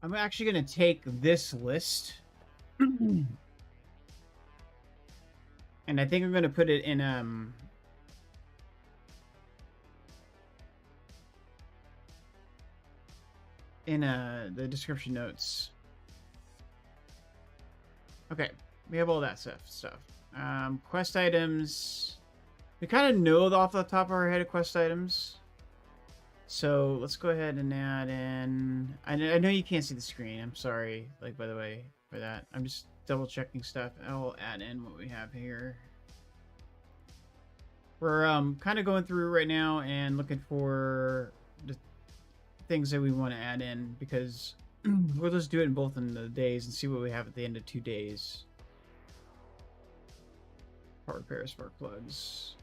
I'm actually going to take this list. And I think I'm going to put it in the description notes. Okay, we have all that stuff. Quest items. We kind of know off the top of our head of quest items. So let's go ahead and add in. I know you can't see the screen. I'm sorry, by the way, for that. I'm just double checking stuff. I'll add in what we have here. We're kind of going through right now and looking for the things that we want to add in, because we'll just do it in both in the days and see what we have at the end of 2 days. Car repair, spark plugs.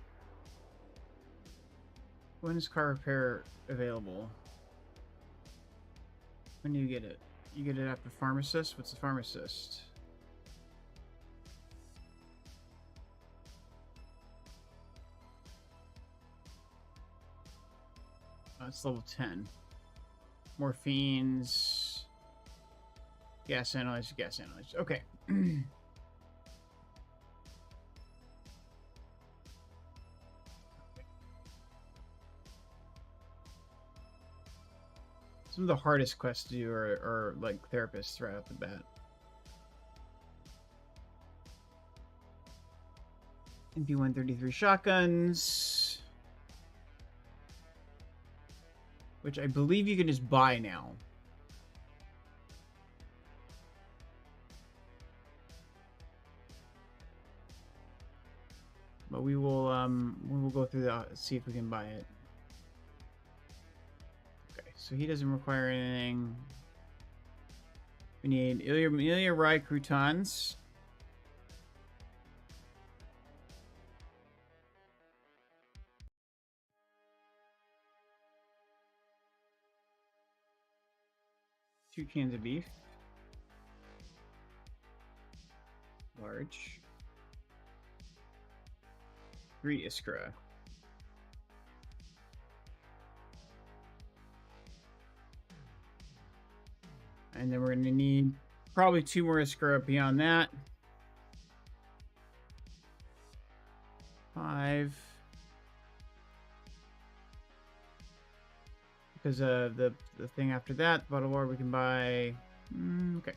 When is car repair available? When do you get it? You get it after pharmacist? What's the pharmacist? It's level 10. Morphines. Gas analyzer, gas analyzer. Okay. Some of the hardest quests to do are like therapists right off the bat. MP-133 shotguns. which I believe you can just buy now. But we will go through that, see if we can buy it. Okay, so he doesn't require anything. We need Ilya rye croutons. Two cans of beef. Large. 3 iskra. And then we're going to need probably 2 more iskra beyond that. 5. Because the thing after that, bottle of water, we can buy... okay.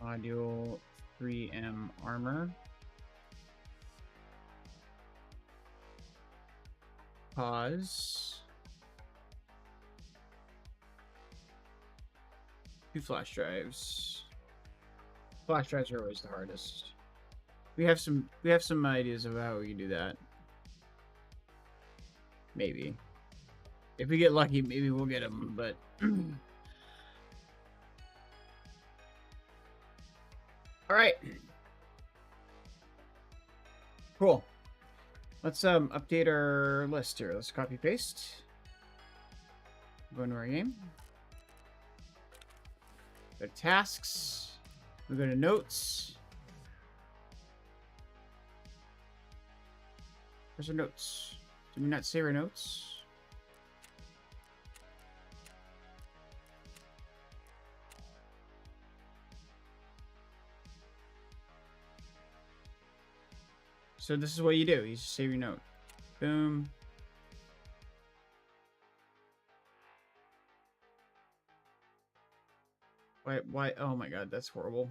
Module 3M armor. Pause. 2 flash drives. Flash drives are always the hardest. We have some ideas of how we can do that. Maybe. If we get lucky, maybe we'll get them, but all right. Cool. Let's update our list here. Let's copy paste. Go into our game. Go to tasks. We go to notes. Where's our notes? Did we not save our notes? So this is what you do. You just save your note. Boom. Why? Oh my god, that's horrible.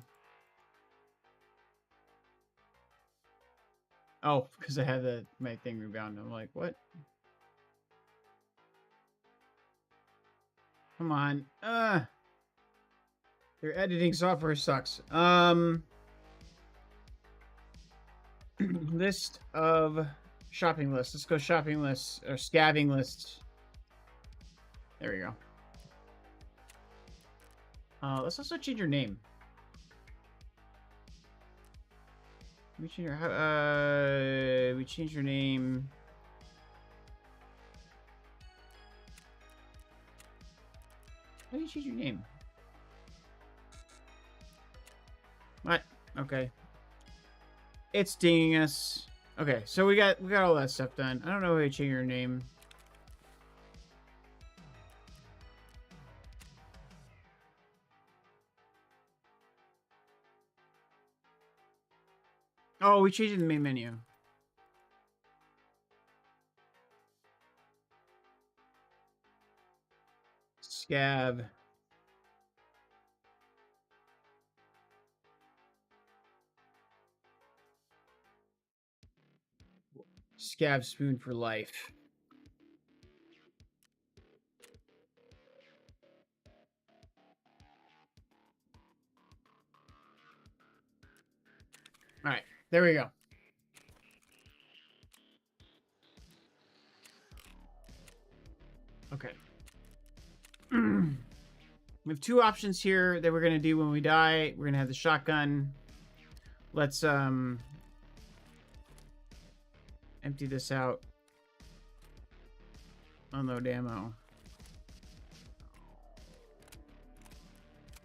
Oh, because I had my thing rebound. I'm like, what? Come on. Their editing software sucks. List of shopping lists. Let's go shopping lists or scavving lists. There we go. Let's also change your name. We change your we change your name. How do you change your name? What? Okay. It's dinging us. Okay, so we got all that stuff done. I don't know how to change your name. Oh, we changed the main menu. Scav. Scav spoon for life. All right, there we go. Okay. We have 2 options here that we're gonna do when we die. We're gonna have the shotgun. Let's empty this out. Unload ammo.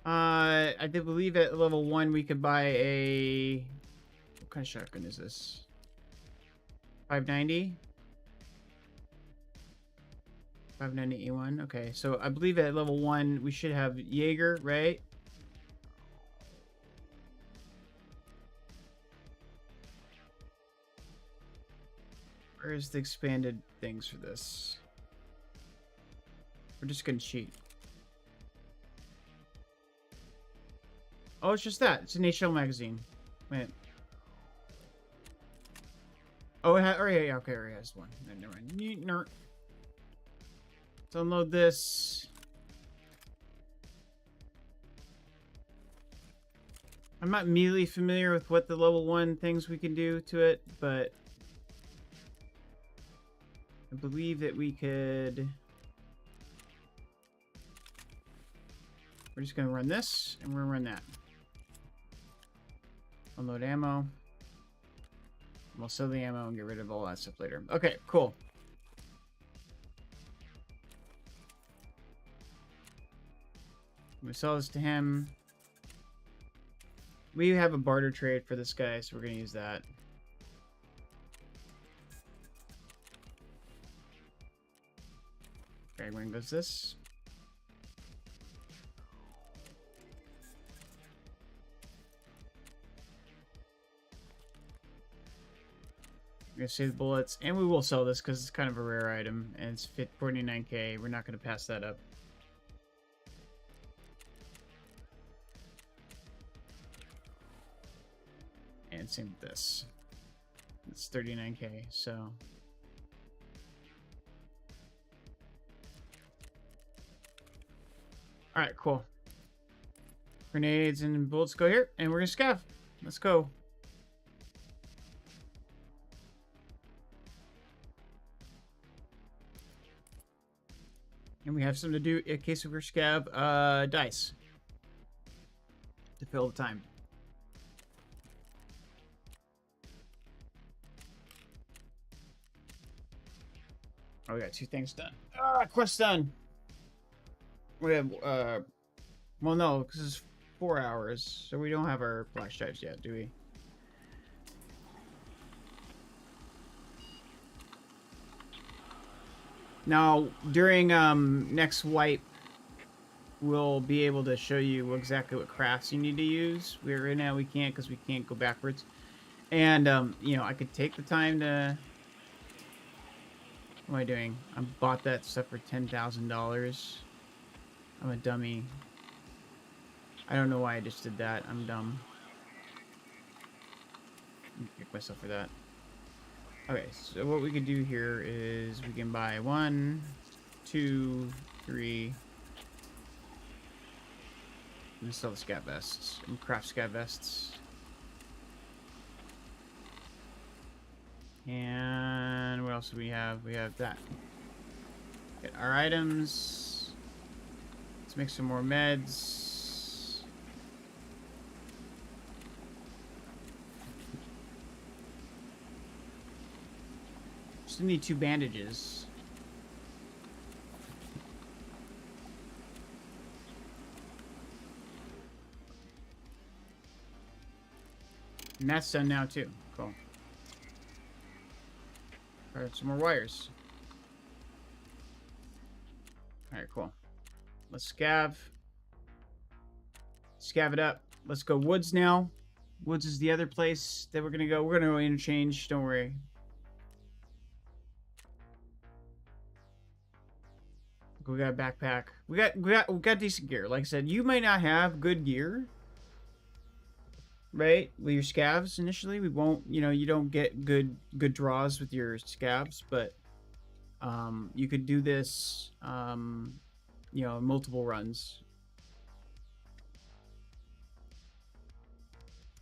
I did believe at level 1 we could buy a... What kind of shotgun is this? 590? 590 A1. Okay, so I believe at level 1 we should have Jaeger, right? Where's the expanded things for this? We're just gonna cheat. Oh, it's just that. It's an HL magazine. Wait. Oh, it oh yeah, okay, it has one. Never mind. Nerd. Let's unload this. I'm not immediately familiar with what the level 1 things we can do to it, but I believe that we could... We're just going to run this, and we're going to run that. Unload ammo. We'll sell the ammo and get rid of all that stuff later. Okay, cool. We sell this to him. We have a barter trade for this guy, so we're going to use that. Okay, when goes this? We're going to save the bullets, and we will sell this because it's kind of a rare item, and it's 49k. We're not going to pass that up. And same with this. It's 39k, so... Alright, cool. Grenades and bullets go here, and we're gonna scav. Let's go. And we have something to do in case we're scav, dice. To fill the time. Oh, we got 2 things done. Ah, quest done! We have, well, no, because it's 4 hours, so we don't have our flash drives yet, do we? Now, during, next wipe, we'll be able to show you exactly what crafts you need to use. Right now we can't, because we can't go backwards. And, you know, I could take the time to... What am I doing? I bought that stuff for $10,000. I'm a dummy. I don't know why I just did that. I'm dumb. Kick myself for that. Okay, so what we can do here is we can buy 1, 2, 3. And sell the scav vests and craft scav vests. And what else do we have? We have that. Get our items. Let's make some more meds. Just need 2 bandages. And that's done now too. Cool. Alright, some more wires. Alright, cool. Let's scav. Scav it up. Let's go woods now. Woods is the other place that we're gonna go. We're gonna go interchange, don't worry. We got a backpack. We got decent gear. Like I said, you might not have good gear, right? With your scavs initially, we won't. You know, you don't get good draws with your scavs, but you could do this. You know, multiple runs.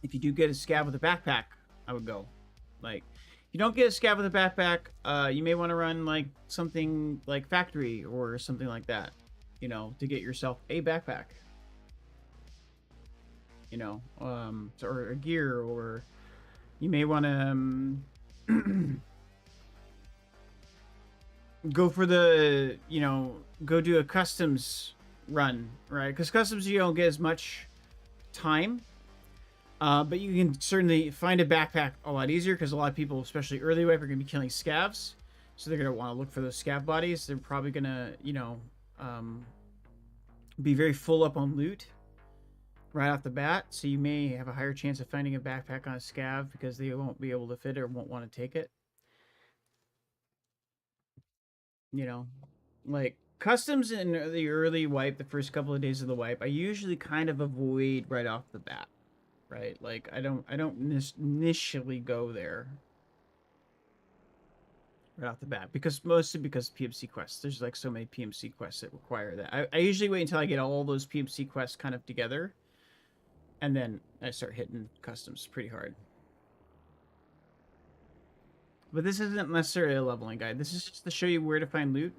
If you do get a scav with a backpack, I would go. Like, if you don't get a scav with a backpack, you may want to run like something like factory or something like that, you know, to get yourself a backpack. You know, or a gear, or you may want to go for the, you know, go do a customs run, right? Because customs, you don't get as much time. But you can certainly find a backpack a lot easier because a lot of people, especially early wipe, are going to be killing scavs. So they're going to want to look for those scav bodies. They're probably going to, you know, be very full up on loot right off the bat. So you may have a higher chance of finding a backpack on a scav because they won't be able to fit it or won't want to take it. You know, like customs in the early wipe, the first couple of days of the wipe, I usually kind of avoid right off the bat. Right, like I don't initially go there. right off the bat, mostly because PMC quests. There's like so many PMC quests that require that. I usually wait until I get all those PMC quests kind of together, and then I start hitting customs pretty hard. But this isn't necessarily a leveling guide. This is just to show you where to find loot,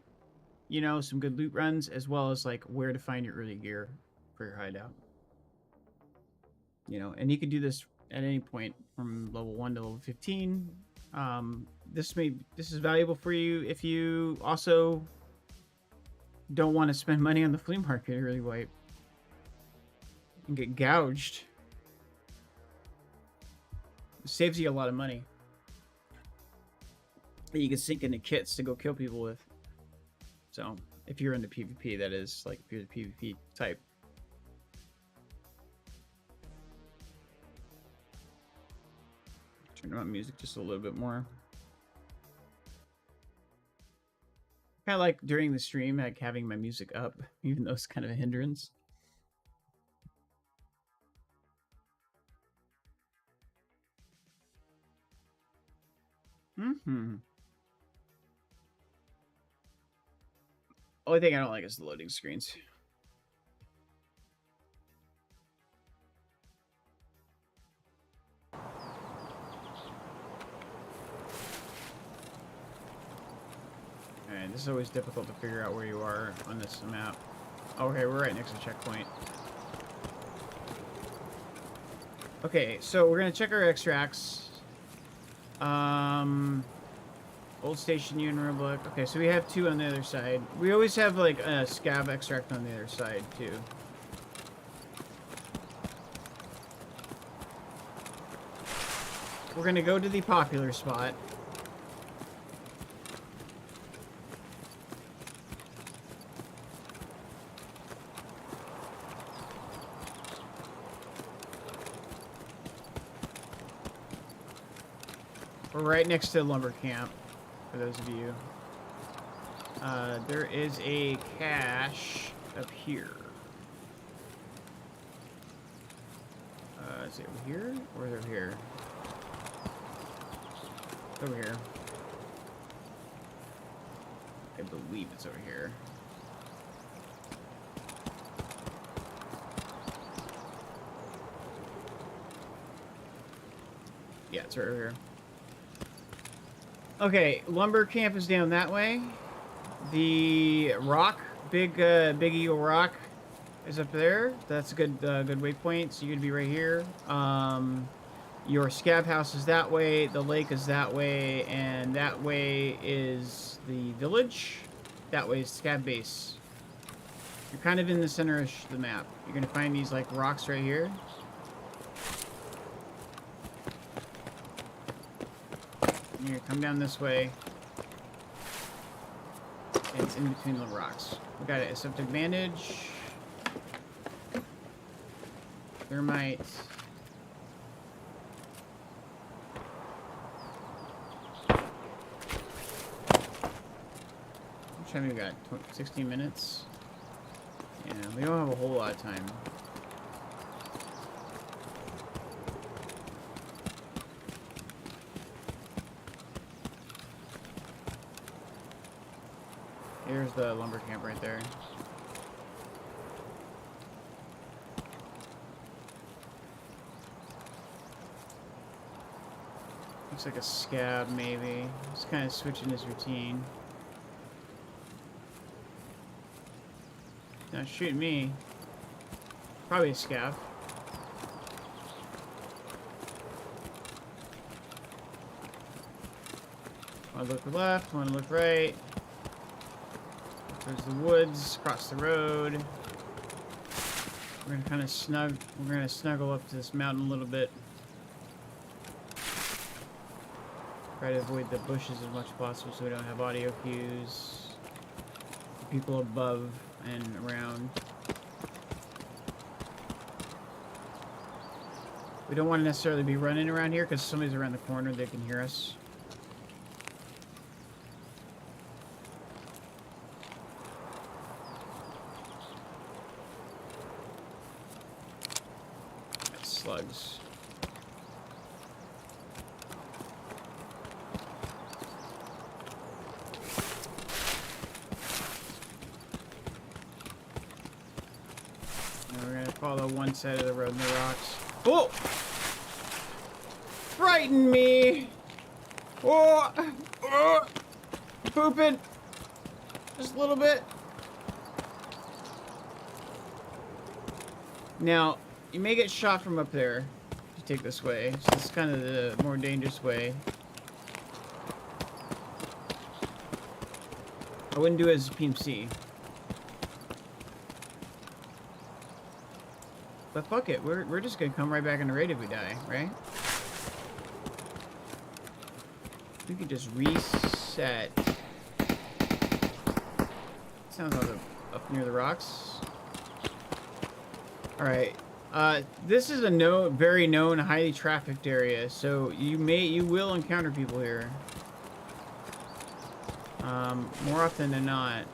you know, some good loot runs, as well as like where to find your early gear for your hideout. You know, and you can do this at any point from level 1 to level 15. This is valuable for you if you also don't want to spend money on the flea market early wipe and get gouged. It saves you a lot of money that you can sink into kits to go kill people with. So if you're into PvP, that is, like, if you're the PvP type. Turn on music just a little bit more. I like during the stream, like having my music up, even though it's kind of a hindrance. Only thing I don't like is the loading screens. Alright, this is always difficult to figure out where you are on this map. Okay, we're right next to checkpoint. Okay, so we're gonna check our extracts. Old Station Union Republic. Okay, so we have 2 on the other side. We always have like a Scav extract on the other side too. We're gonna go to the popular spot. We're right next to the lumber camp, for those of you. There is a cache up here. Is it over here? Or is it over here? It's over here. I believe it's over here. Yeah, it's right over here. Okay, lumber camp is down that way. The rock, big Eagle Rock, is up there. That's a good good waypoint. So you're gonna be right here. Your Scav house is that way. The lake is that way, and that way is the village. That way is Scav base. You're kind of in the center of the map. You're gonna find these like rocks right here. Here, come down this way. It's in between the rocks. We got a septic bandage. Thermite. How much time we got? 16 minutes? Yeah, we don't have a whole lot of time. Here's the lumber camp right there. Looks like a Scav, maybe. He's kind of switching his routine. Not shooting me. Probably a Scav. Want to look left, want to look right. There's the woods across the road. We're gonna kind of snuggle up to this mountain a little bit. Try to avoid the bushes as much as possible so we don't have audio cues. People above and around. We don't want to necessarily be running around here because somebody's around the corner, they can hear us. Slugs. Follow one side of the road in the rocks. Oh! Frighten me! Oh! Oh! Pooping! Just a little bit. Now, you may get shot from up there if you take this way. So this is kind of the more dangerous way. I wouldn't do it as a PMC. But fuck it, we're just gonna come right back in the raid if we die, right? We could just reset. Sounds like up near the rocks. Alright. This is a very known, highly trafficked area, so you will encounter people here. More often than not.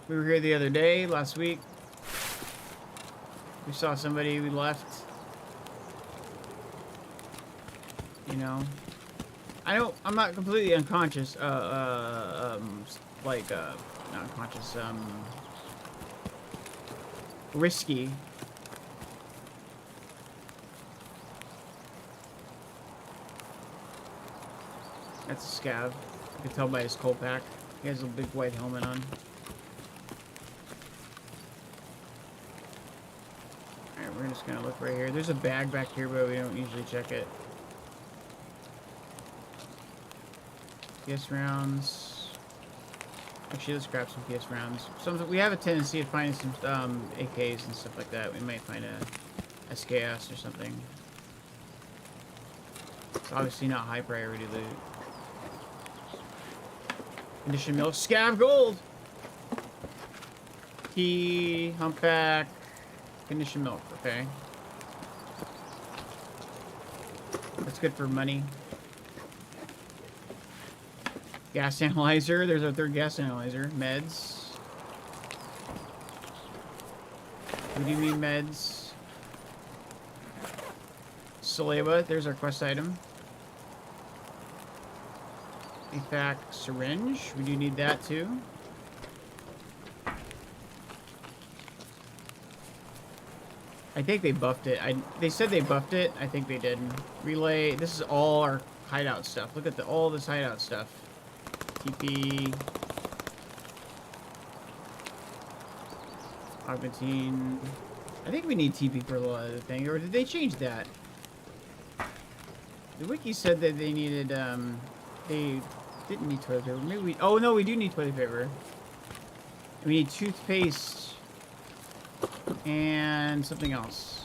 We were here the other day, last week. We saw somebody, we left. You know. I'm not completely unconscious, not unconscious, risky. That's a scav. You can tell by his coal pack. He has a big white helmet on. Alright, we're just gonna look right here. There's a bag back here, but we don't usually check it. PS rounds. Actually, let's grab some PS rounds. We have a tendency of finding some AKs and stuff like that. We might find a SKS or something. It's obviously not high priority loot. Condition milk. Scav gold! Key, humpback, condition milk, okay. That's good for money. Gas analyzer. There's our third gas analyzer. Meds. We do need meds. Saleva. There's our quest item. AFAC syringe. We do need that too. I think they buffed it. They said they buffed it. I think they did. Relay. This is all our hideout stuff. Look at all this hideout stuff. TP. Augmentine. I think we need TP for a lot of the thing. Or did they change that? The wiki said that they needed, they didn't need toilet paper. Maybe we... Oh, no, we do need toilet paper. We need toothpaste. And something else.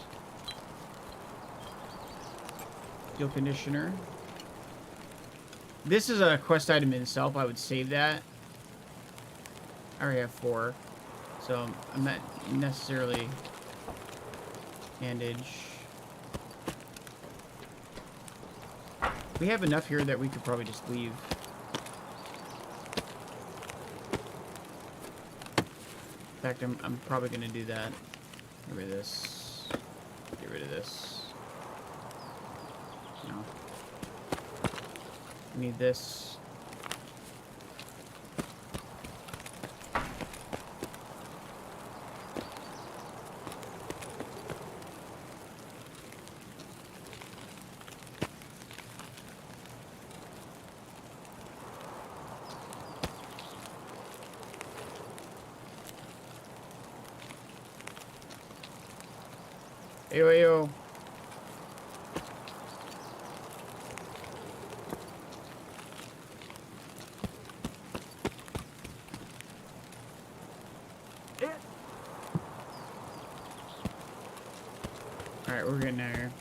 Steel conditioner. This is a quest item in itself. I would save that. I already have 4. So I'm not necessarily bandage. We have enough here that we could probably just leave. In fact, I'm probably going to do that. Get rid of this. Get rid of this. No. I need this. Ayo. Alright, we're getting out of here.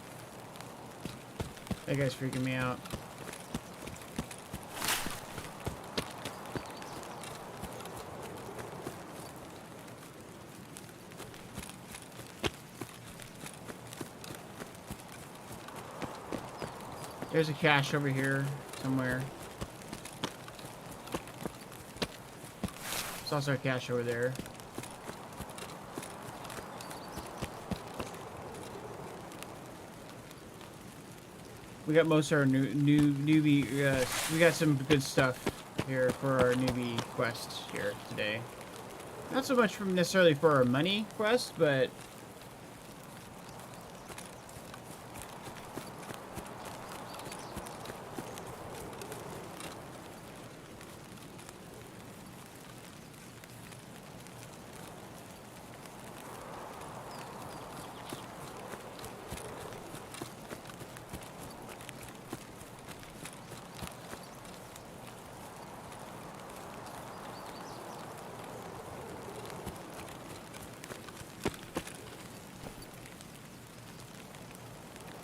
That guy's freaking me out. There's a cache over here somewhere. There's also a cache over there. We got most of our newbie. We got some good stuff here for our newbie quest here today. Not so much from necessarily for our money quest, but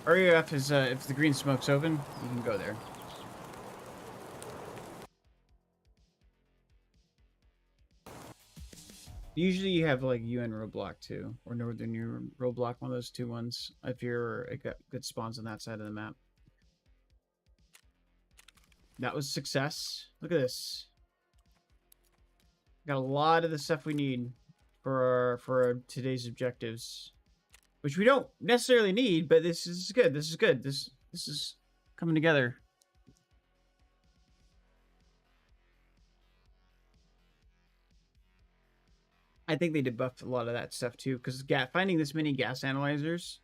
RUF is if the green smoke's open, you can go there. Usually you have like UN roadblock too, or Northern U roadblock, one of those two ones. If you're got good spawns on that side of the map. That was success. Look at this. Got a lot of the stuff we need for our today's objectives, which we don't necessarily need, but this is good. This is good. This is coming together. I think they debuffed a lot of that stuff too, because finding this many gas analyzers,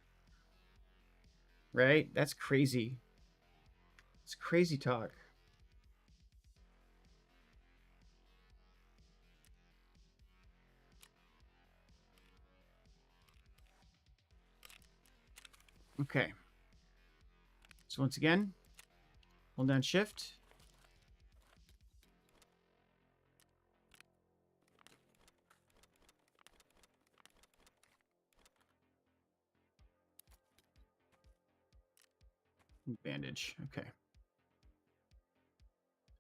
right? That's crazy. It's crazy talk. Okay. So once again, hold down shift. Bandage. Okay.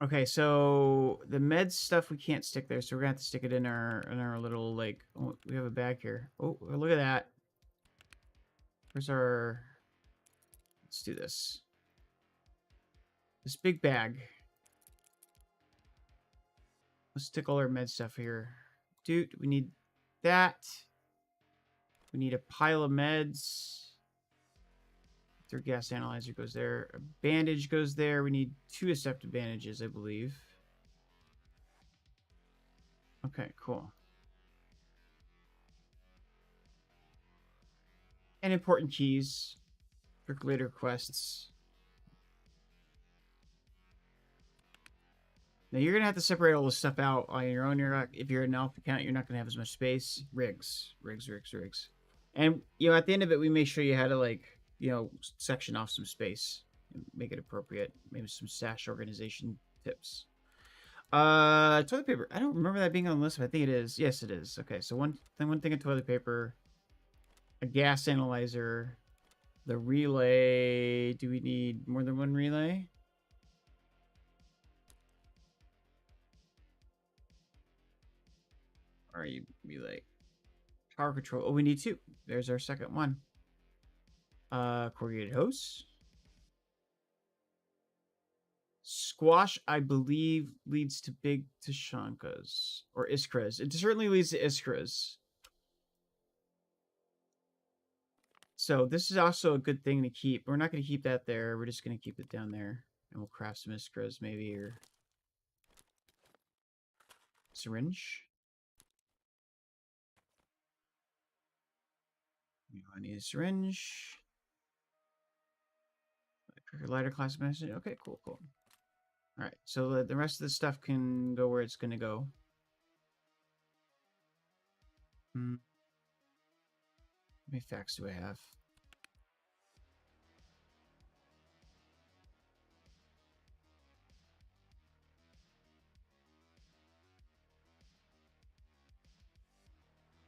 Okay, so the med stuff we can't stick there, so we're gonna have to stick it in our little like. Oh, we have a bag here. Oh, look at that. Where's our? Let's do this. This big bag. Let's stick all our med stuff here. Dude, we need that. We need a pile of meds. Their gas analyzer goes there. A bandage goes there. We need 2 aseptic bandages, I believe. Okay, cool. And important keys for later quests. Now you're gonna have to separate all this stuff out on your own. If you're an alpha account, you're not gonna have as much space. Rigs. And at the end of it, we may show you how to like section off some space and make it appropriate. Maybe some stash organization tips. Toilet paper. I don't remember that being on the list, but I think it is. Yes, it is. Okay, so one thing of toilet paper, a gas analyzer, the relay. Do we need more than one relay? Or you relay? Power control. Oh, we need 2. There's our second one. Corrugated hose. Squash, I believe, leads to big Tashankas. Or Iskras. It certainly leads to Iskras. So this is also a good thing to keep. We're not going to keep that there. We're just going to keep it down there. And we'll craft some Iskras maybe, or... Syringe. I need a syringe. Lighter class message. Okay, cool. Alright, so the rest of the stuff can go where it's going to go. How many facts do I have?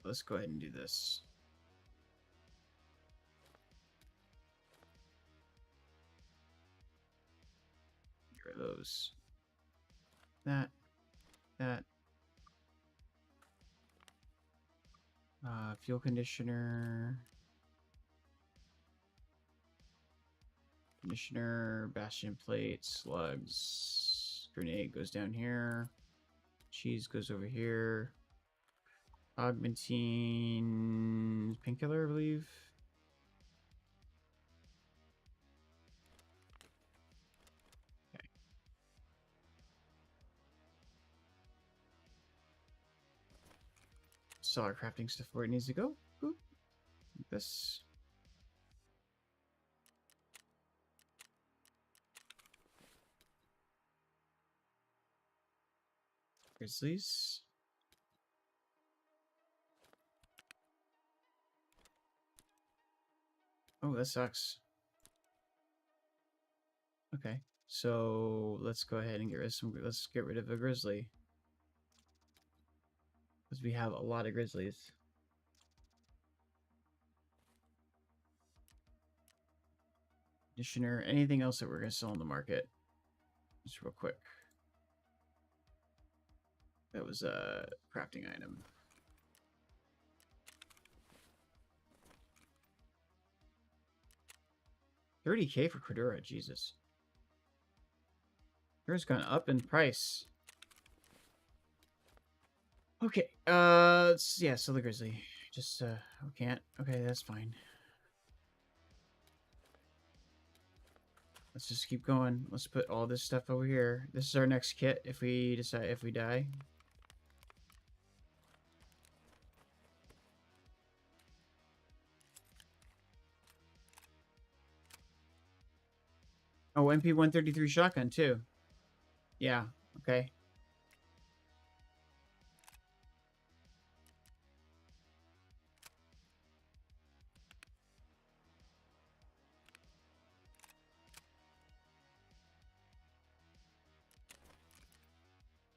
Let's go ahead and do this. Get rid of those. That. Fuel conditioner. Bastion plate, slugs. Grenade goes down here. Cheese goes over here. Augmentine painkiller, I believe. Still our crafting stuff where it needs to go. Boop. Like this. Grizzlies. Oh, that sucks. Okay, so let's go ahead and get rid of some. Let's get rid of a grizzly because we have a lot of grizzlies. Conditioner. Anything else that we're gonna sell on the market? Just real quick. That was a crafting item. $30K for Cordura, Jesus. Cordura's gone up in price. Okay, yeah, sell the grizzly. Just, we can't. Okay, that's fine. Let's just keep going. Let's put all this stuff over here. This is our next kit if we decide, if we die. Oh, MP133 shotgun too. Yeah, okay.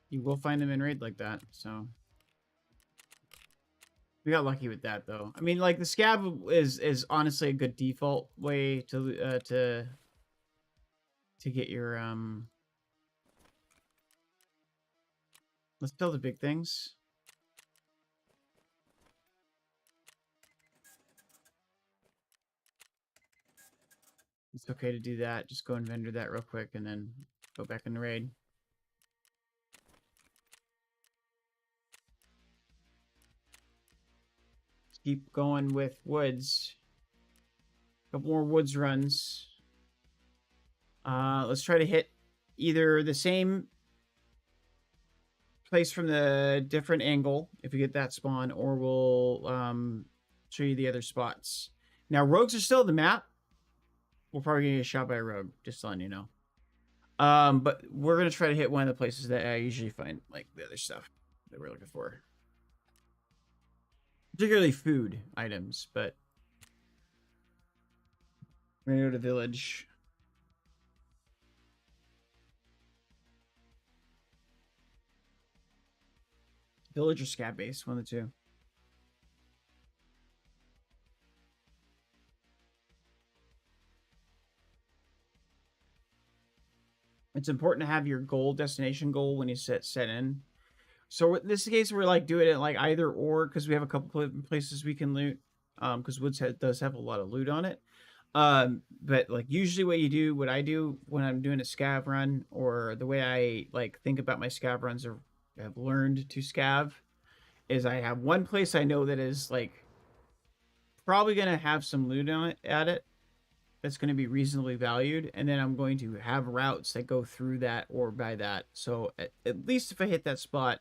You will find them in raid like that, so we got lucky with that though. I mean, like the scav is honestly a good default way to get your Let's build the big things. It's okay to do that. Just go and vendor that real quick and then go back in the raid. Keep going with woods. A couple more woods runs. Let's try to hit either the same place from the different angle if we get that spawn, or we'll show you the other spots. Now, rogues are still on the map. We're probably gonna get shot by a rogue, just letting you know. But we're gonna try to hit one of the places that I usually find like the other stuff that we're looking for. Particularly food items, but we're gonna go to village. Village or scav base, one of the two. It's important to have your goal, destination goal, when you set in. So in this case, we're like doing it like either or, because we have a couple places we can loot. Because Woods does have a lot of loot on it. But like usually what I do when I'm doing a scav run, or the way I like think about my scav runs or have learned to scav, is I have one place I know that is like probably gonna have some loot on it that's going to be reasonably valued, and then I'm going to have routes that go through that or by that. So at least if I hit that spot,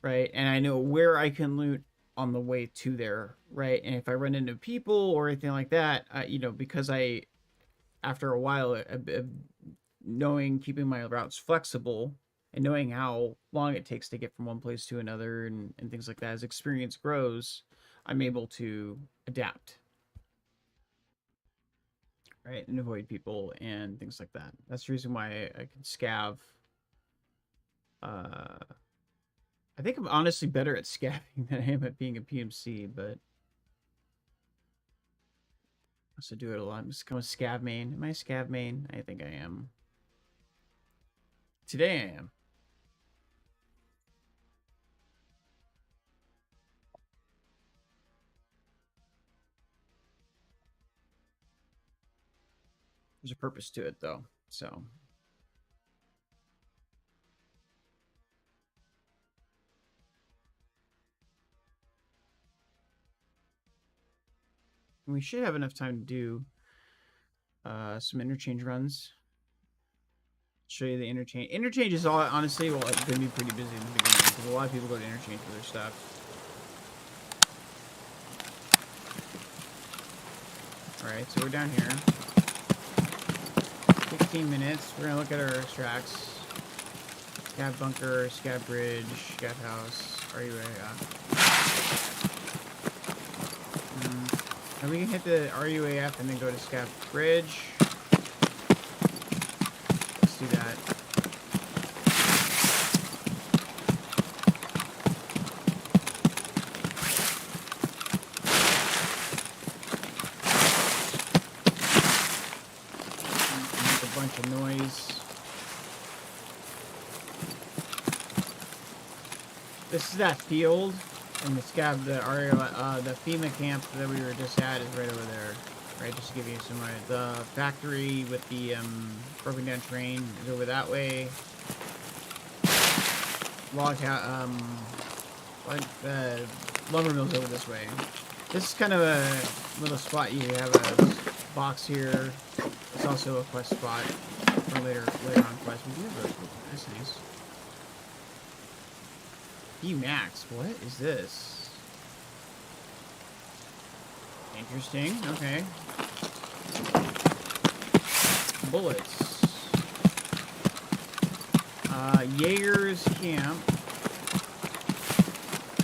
right, and I know where I can loot on the way to there, right, and if I run into people or anything like that, you know, because after a while knowing, keeping my routes flexible and knowing how long it takes to get from one place to another and things like that, as experience grows, I'm able to adapt. Right, and avoid people and things like that. That's the reason why I can scav. I think I'm honestly better at scavving than I am at being a PMC, but I also do it a lot. I'm just kind of scav main. Am I a scav main? I think I am. Today I am. There's a purpose to it, though, so. We should have enough time to do some interchange runs. Show you the interchange. Interchange is all, honestly, well, it's going to be pretty busy in the beginning, because a lot of people go to interchange for their stuff. Alright, so we're down here. 16 minutes. We're gonna look at our extracts. Scav bunker, scav bridge, scav house. RUAF. And we can hit the RUAF and then go to scav bridge. Let's do that. Make a bunch of noise. This is that field, and the scav, the FEMA camp that we were just at is right over there. Right, just to give you some idea. The factory with the broken down train is over that way. Lumber mill's over this way. This is kind of a little spot. You have a box here. It's also a quest spot for later on quest. We do have a that's nice. Max, what is this? Interesting, okay. Bullets. Jaeger's camp.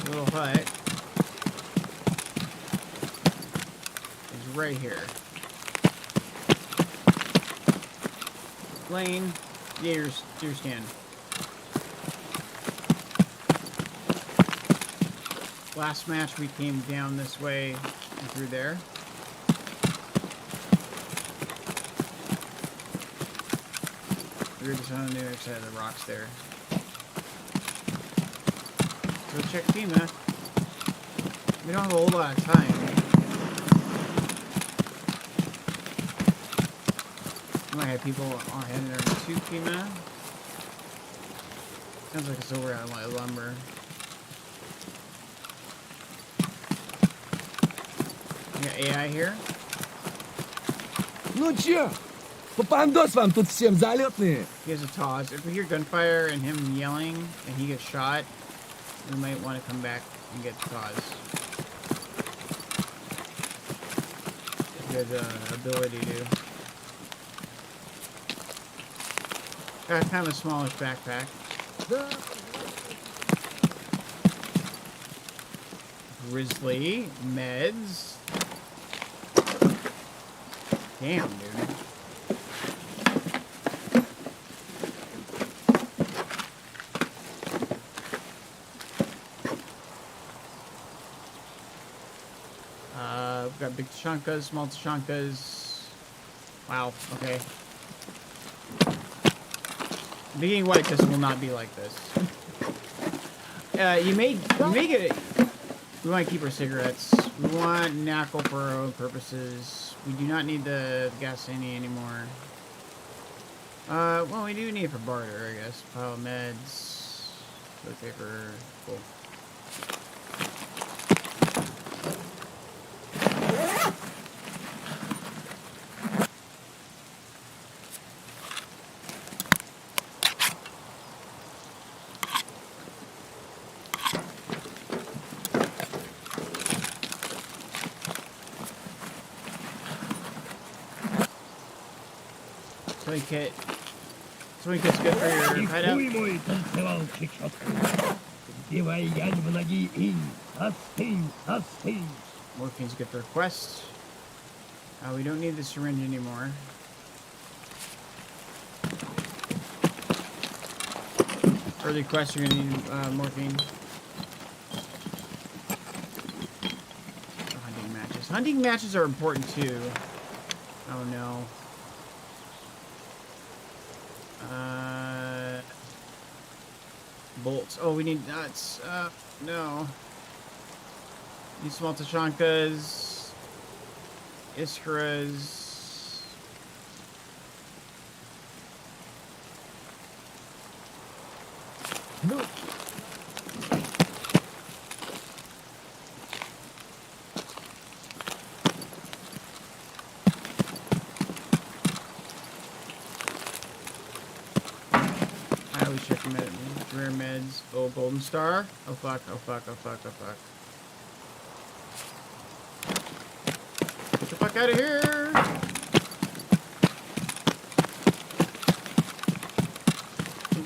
Little hut. Is right here. Lane, Jaeger's deer stand. Last match we came down this way and through there. We were just on the other side of the rocks there. So check FEMA. We don't have a whole lot of time. We might have people on heading there to FEMA. Sounds like it's over at lumber. We got AI here. Ну чё, попандос вам тут всем залетные. He has a toss. If we hear gunfire and him yelling and he gets shot, we might want to come back and get the toss. He has the ability to. Got kind of a smallish backpack. Grizzly, meds. Damn, dude. We've got big Tashankas, small Tashankas. Wow, okay. Being white, this will not be like this. You may get it. We want to keep our cigarettes. We want knuckle for our own purposes. We do not need the Gassini anymore. Well, we do need it for barter, I guess. Pile of meds. Toilet paper. Cool. Swing kit. Swing kit's good for your hideout. Хуй мой танцевал чечетку. Вбивай янь в ноги и остынь, остынь. Morphine's good for quest. We don't need the syringe anymore. Early quest, you're gonna need morphine. Hunting matches. Hunting matches are important too. Oh no. Bolts. Oh, we need nuts. No. Need small Tashankas. Iskaras. Ну, I always check rare meds. Oh, golden star. Oh fuck, oh fuck, oh fuck, oh fuck. Get the fuck out of here!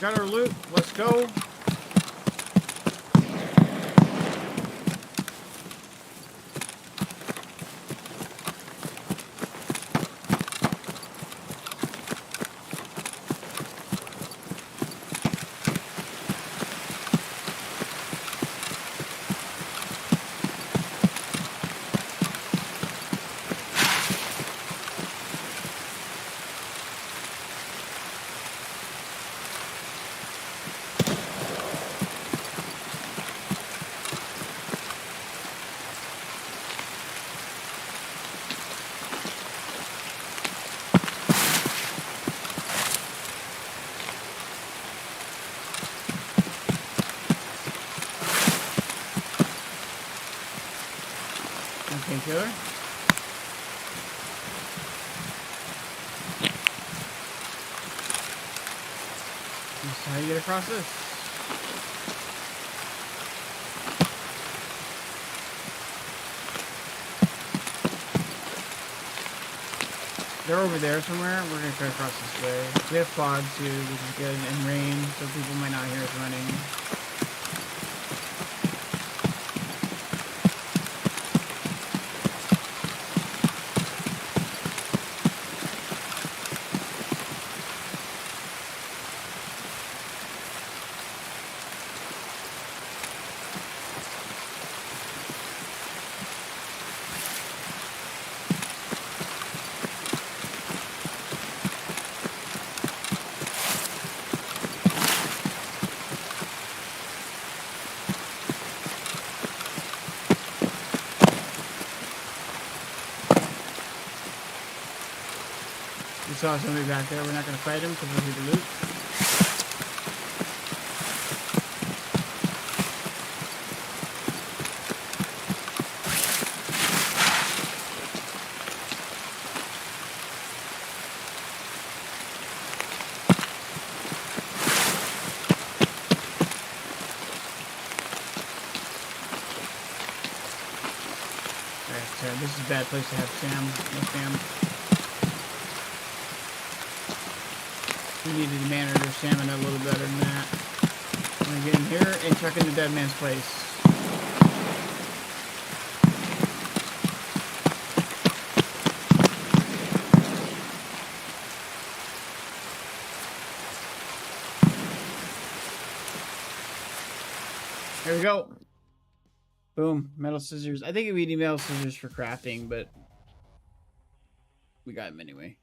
got our loot. Let's go. Painkiller. This is how you get across this. They're over there somewhere. We're gonna try to cross this way. We have fog too, which is good, and rain, so people might not hear us running. We saw somebody back there. We're not going to fight him because we'll need the loot. Alright, this is a bad place to have Sam. No Sam. We needed to manage our stamina a little better than that. I'm gonna get in here and check in the dead man's place. There we go. Boom. Metal scissors. I think we need metal scissors for crafting, but we got them anyway.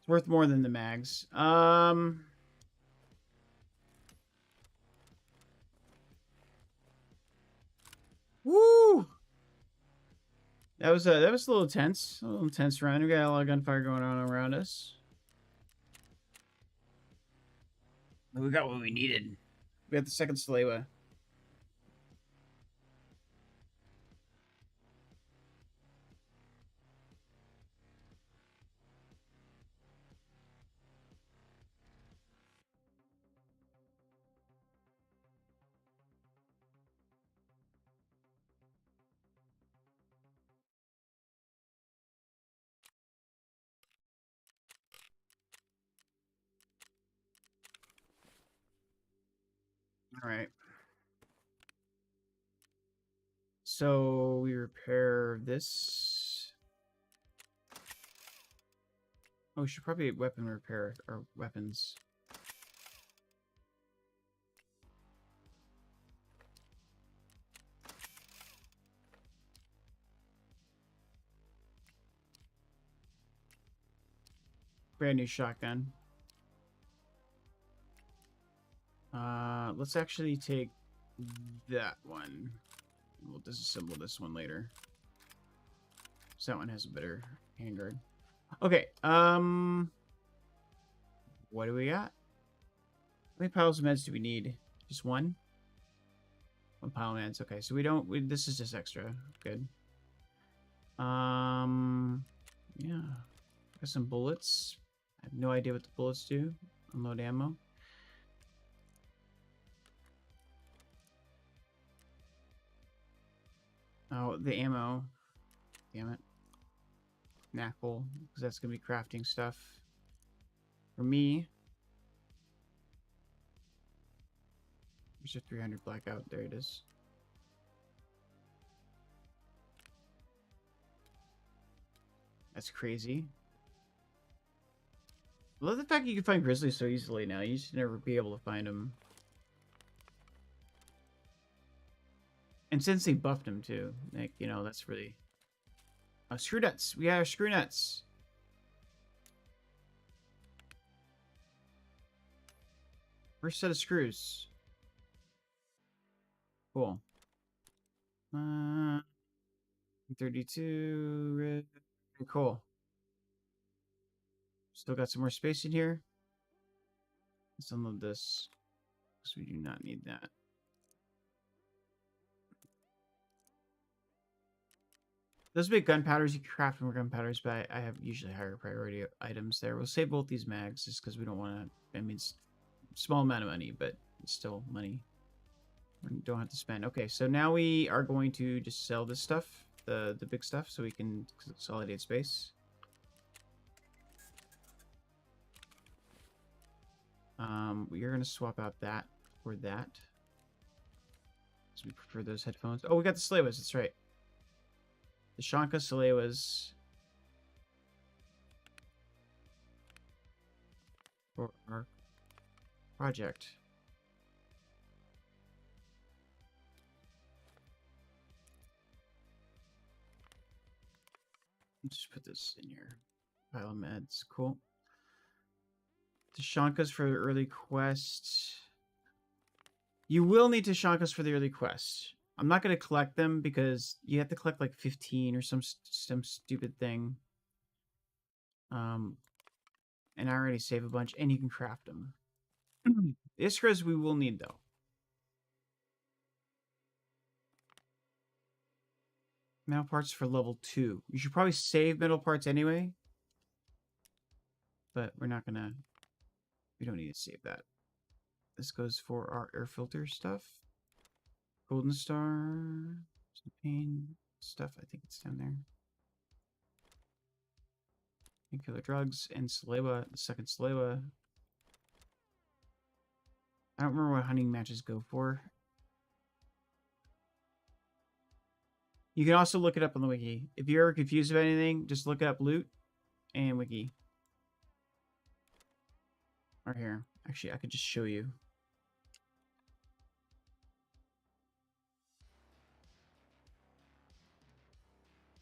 Worth more than the mags. Woo! That was a little tense. A little intense run. We got a lot of gunfire going on around us. But we got what we needed. We got the second Salewa. All right. So we repair this. Oh, we should probably weapon repair our weapons. Brand new shotgun. Let's actually take that one. We'll disassemble this one later. So that one has a better handguard. Okay, what do we got? How many piles of meds do we need? Just one? One pile of meds. Okay, so this is just extra. Good. Yeah. Got some bullets. I have no idea what the bullets do. Unload ammo. Oh, the ammo. Damn it. Knackle, because that's going to be crafting stuff. For me, There's a 300 blackout. There it is. That's crazy. I love the fact you can find grizzlies so easily now. You used to never be able to find them. And since they buffed him too, like, you know, that's really... screw nuts! We got our screw nuts! First set of screws. Cool. 32... Red. Cool. Still got some more space in here. Let's unload this. Because we do not need that. Those big gunpowders, you can craft more gunpowders, but I have usually higher priority items there. We'll save both these mags just because we don't want to... I mean, it's a small amount of money, but it's still money. We don't have to spend. Okay, so now we are going to just sell this stuff, the big stuff, so we can consolidate space. We are going to swap out that for that. So we prefer those headphones. Oh, we got the Salewas, that's right. The Shanka Salewas for our project. Let's just put this in here. Pile of meds, cool. Tashankas for the early quest. You will need Tashankas for the early quest. I'm not going to collect them because you have to collect like 15 or some stupid thing. And I already save a bunch, and you can craft them. Iskras we will need though. Metal parts for level 2. You should probably save metal parts anyway. But we're not gonna... We don't need to save that. This goes for our air filter stuff. Golden Star. Champagne stuff. I think it's down there. Painkiller drugs and Salewa. The second Salewa. I don't remember what hunting matches go for. You can also look it up on the wiki. If you're ever confused about anything, just look up loot and wiki. Right here. Actually, I could just show you.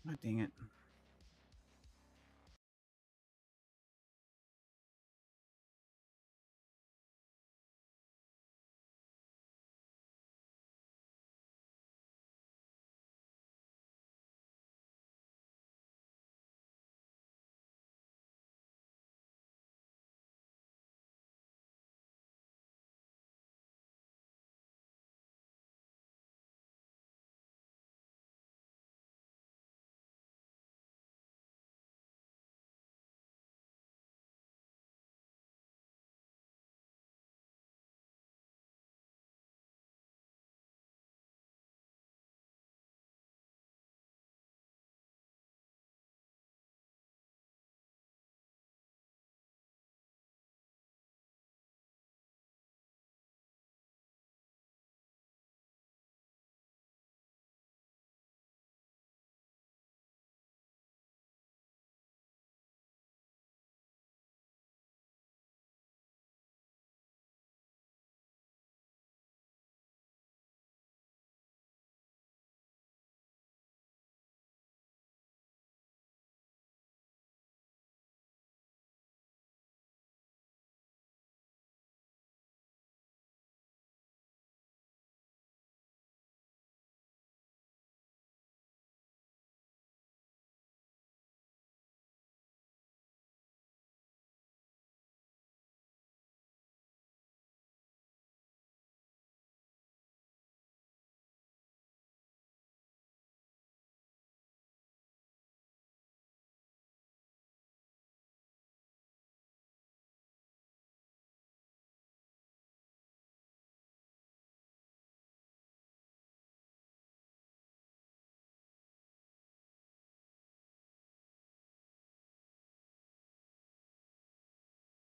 Oh, dang it.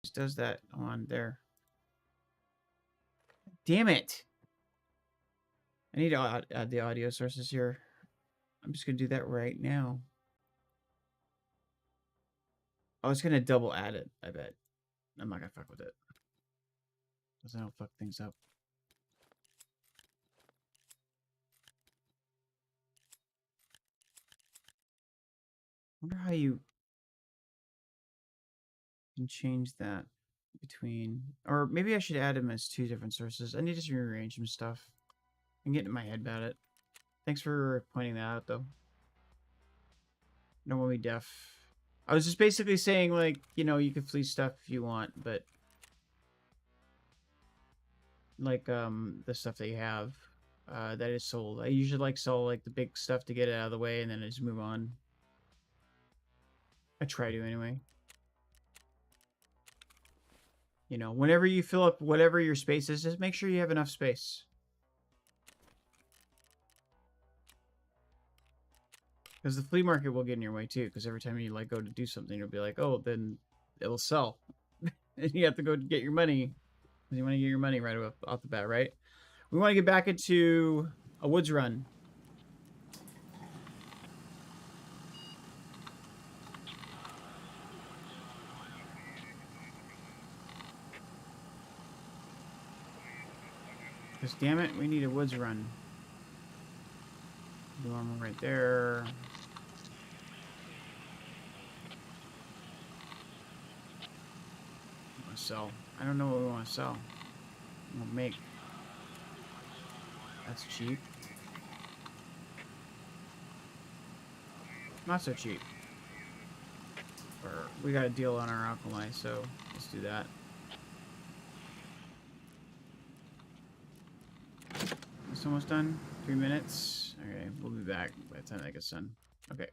Just does that on there. Damn it. I need to add the audio sources here. I'm just gonna do that right now. I was gonna double add it, I bet. I'm not gonna fuck with it. Because that'll fuck things up. I wonder how you can change that between, or maybe I should add them as 2 different sources. I need to rearrange some stuff. I'm getting in my head about it. Thanks for pointing that out, though. No one be deaf. I was just basically saying, like, you know, you could fleece stuff if you want, but like the stuff that you have that is sold. I usually like sell like the big stuff to get it out of the way, and then I just move on. I try to anyway. You know, whenever you fill up whatever your space is, just make sure you have enough space. Because the flea market will get in your way too. Because every time you like go to do something, you'll be like, oh, then it'll sell, and you have to go get your money. You want to get your money right off the bat, right? We want to get back into a woods run. Because damn it, we need a woods run. Normal right there. I want to sell. I don't know what we want to sell. We'll make. That's cheap. Not so cheap. Or we got a deal on our alchemy, so let's do that. It's almost done. 3 minutes. Okay, we'll be back by the time that gets done. Okay.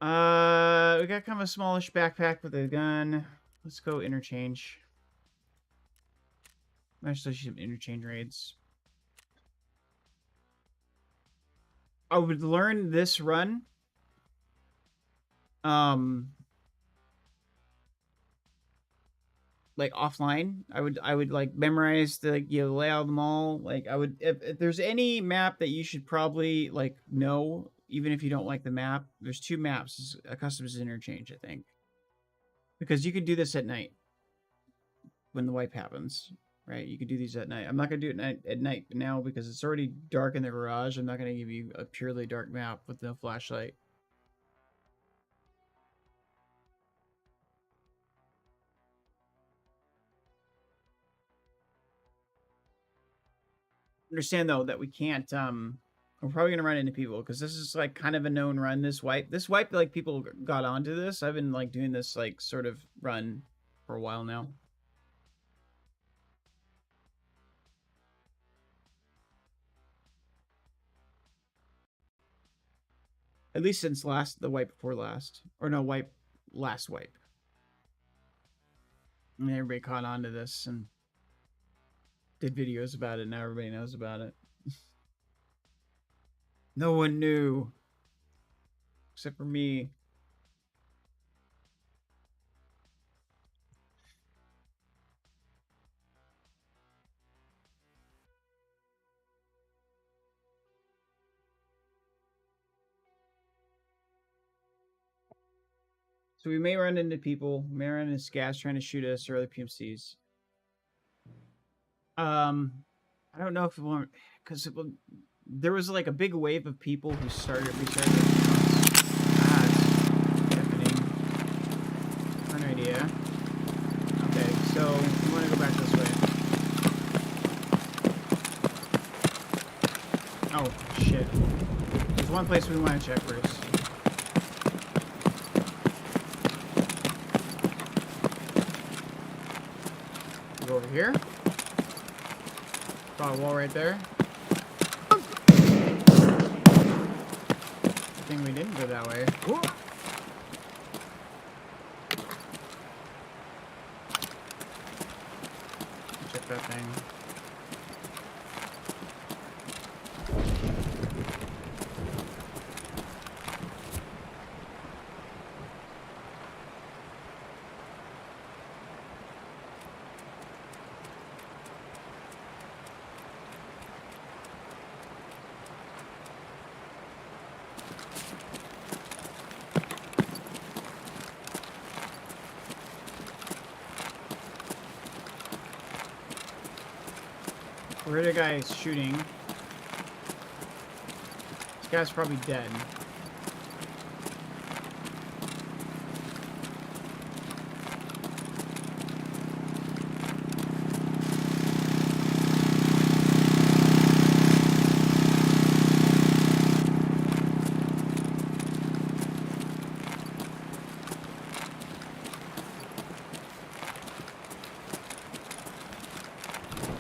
We got kind of a smallish backpack with a gun. Let's go interchange. Actually, some interchange raids. I would learn this run. Like offline, I would like memorize the layout of them all. Like I would, if there's any map that you should probably like know, even if you don't like the map. There's 2 maps. A customs interchange, I think, because you can do this at night when the wipe happens. Right, you could do these at night. I'm not gonna do it at night now because it's already dark in the garage. I'm not gonna give you a purely dark map with no flashlight. Understand though that we can't. We're probably gonna run into people because this is like kind of a known run. This wipe, like people got onto this. I've been like doing this like sort of run for a while now. At least since the wipe before last. Or no, last wipe. And everybody caught on to this and did videos about it. Now everybody knows about it. No one knew. Except for me. So we may run into people. We may run into scavs trying to shoot us or other PMCs. I don't know if it won't, because there was like a big wave of people who restarted. Ah, it's deafening. Different idea. Okay, so we want to go back this way. Oh shit! There's one place we want to check first. Go over here. Got a wall right there. Good thing we didn't go that way. Check that thing. Where the guy is shooting. This guy's probably dead.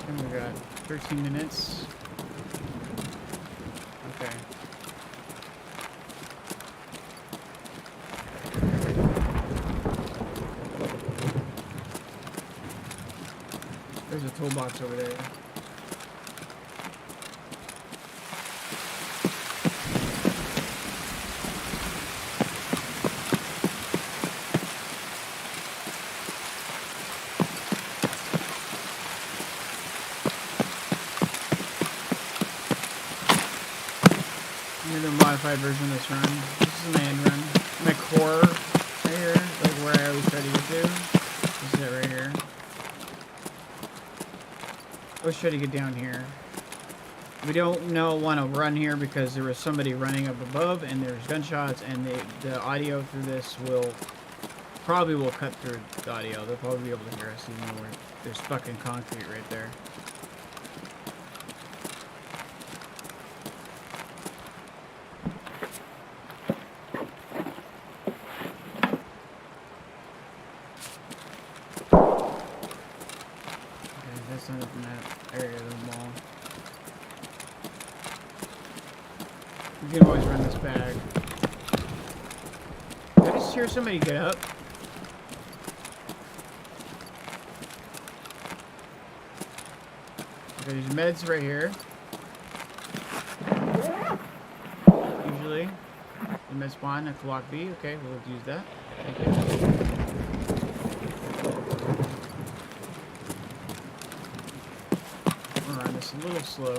And we got 13 minutes. Okay. There's a toolbox over there. Another modified version of this run. This is an end run. My core right here, like where I always try to get to. This is it right here. I always try to get down here. We don't want to run here because there was somebody running up above and there's gunshots, and the audio through this probably will cut through the audio. They'll probably be able to hear us even though there's fucking concrete right there. That's not in that area of the mall. You can always run this bag. Did I just hear somebody get up? Okay, there's meds right here. Usually. The med spawn at block B. Okay, we'll use that. Thank you. It's a little slow.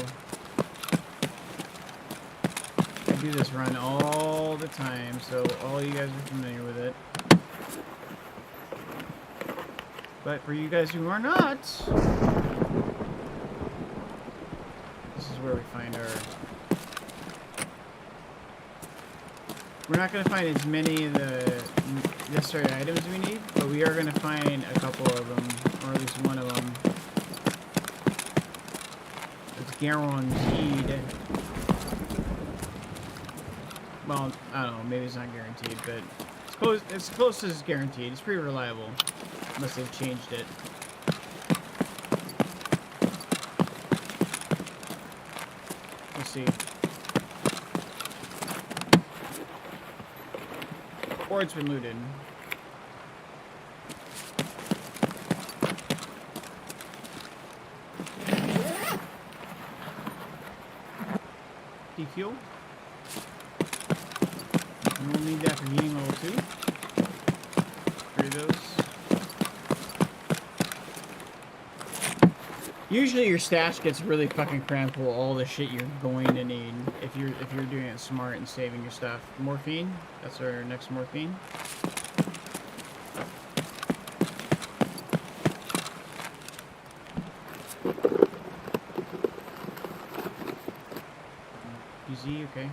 I do this run all the time, so all you guys are familiar with it. But for you guys who are not, this is where we find our... We're not going to find as many of the necessary items we need, but we are going to find a couple of them, or at least one of them. Guaranteed. Well, I don't know, maybe it's not guaranteed, but it's close as guaranteed. It's pretty reliable, unless they've changed it. We'll see. Or it's been looted. Fuel. And we'll need that for heating level 2. 3 of those. Usually your stash gets really fucking cramped full of all the shit you're going to need if you're doing it smart and saving your stuff. Morphine. That's our next morphine. Okay.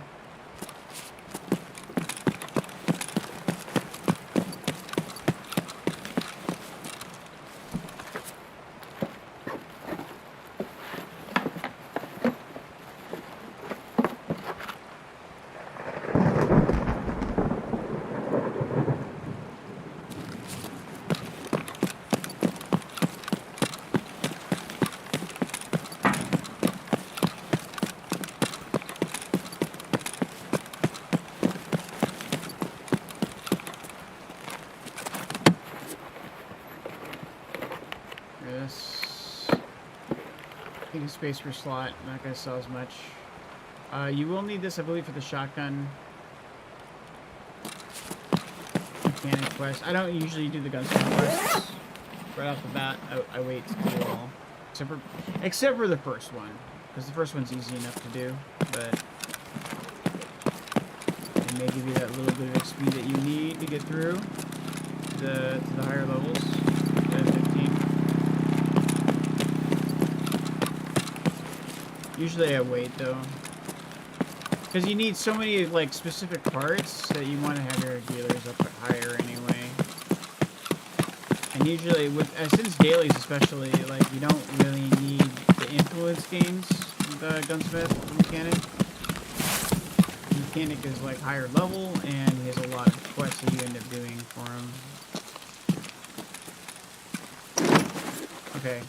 Space per slot, not gonna sell as much. You will need this, I believe, for the shotgun mechanic quest. I don't usually do the gunsmith quests right off the bat. I wait to do it all, except for the first one, because the first one's easy enough to do, but it may give you that little bit of XP that you need to get through to the higher levels. 15. Usually I wait though. Because you need so many like specific parts that you want to have your dealers up higher anyway. And usually with since dailies especially, like you don't really need the influence gains with Gunsmith the mechanic. The mechanic is like higher level and he has a lot of quests that you end up doing for him. Okay.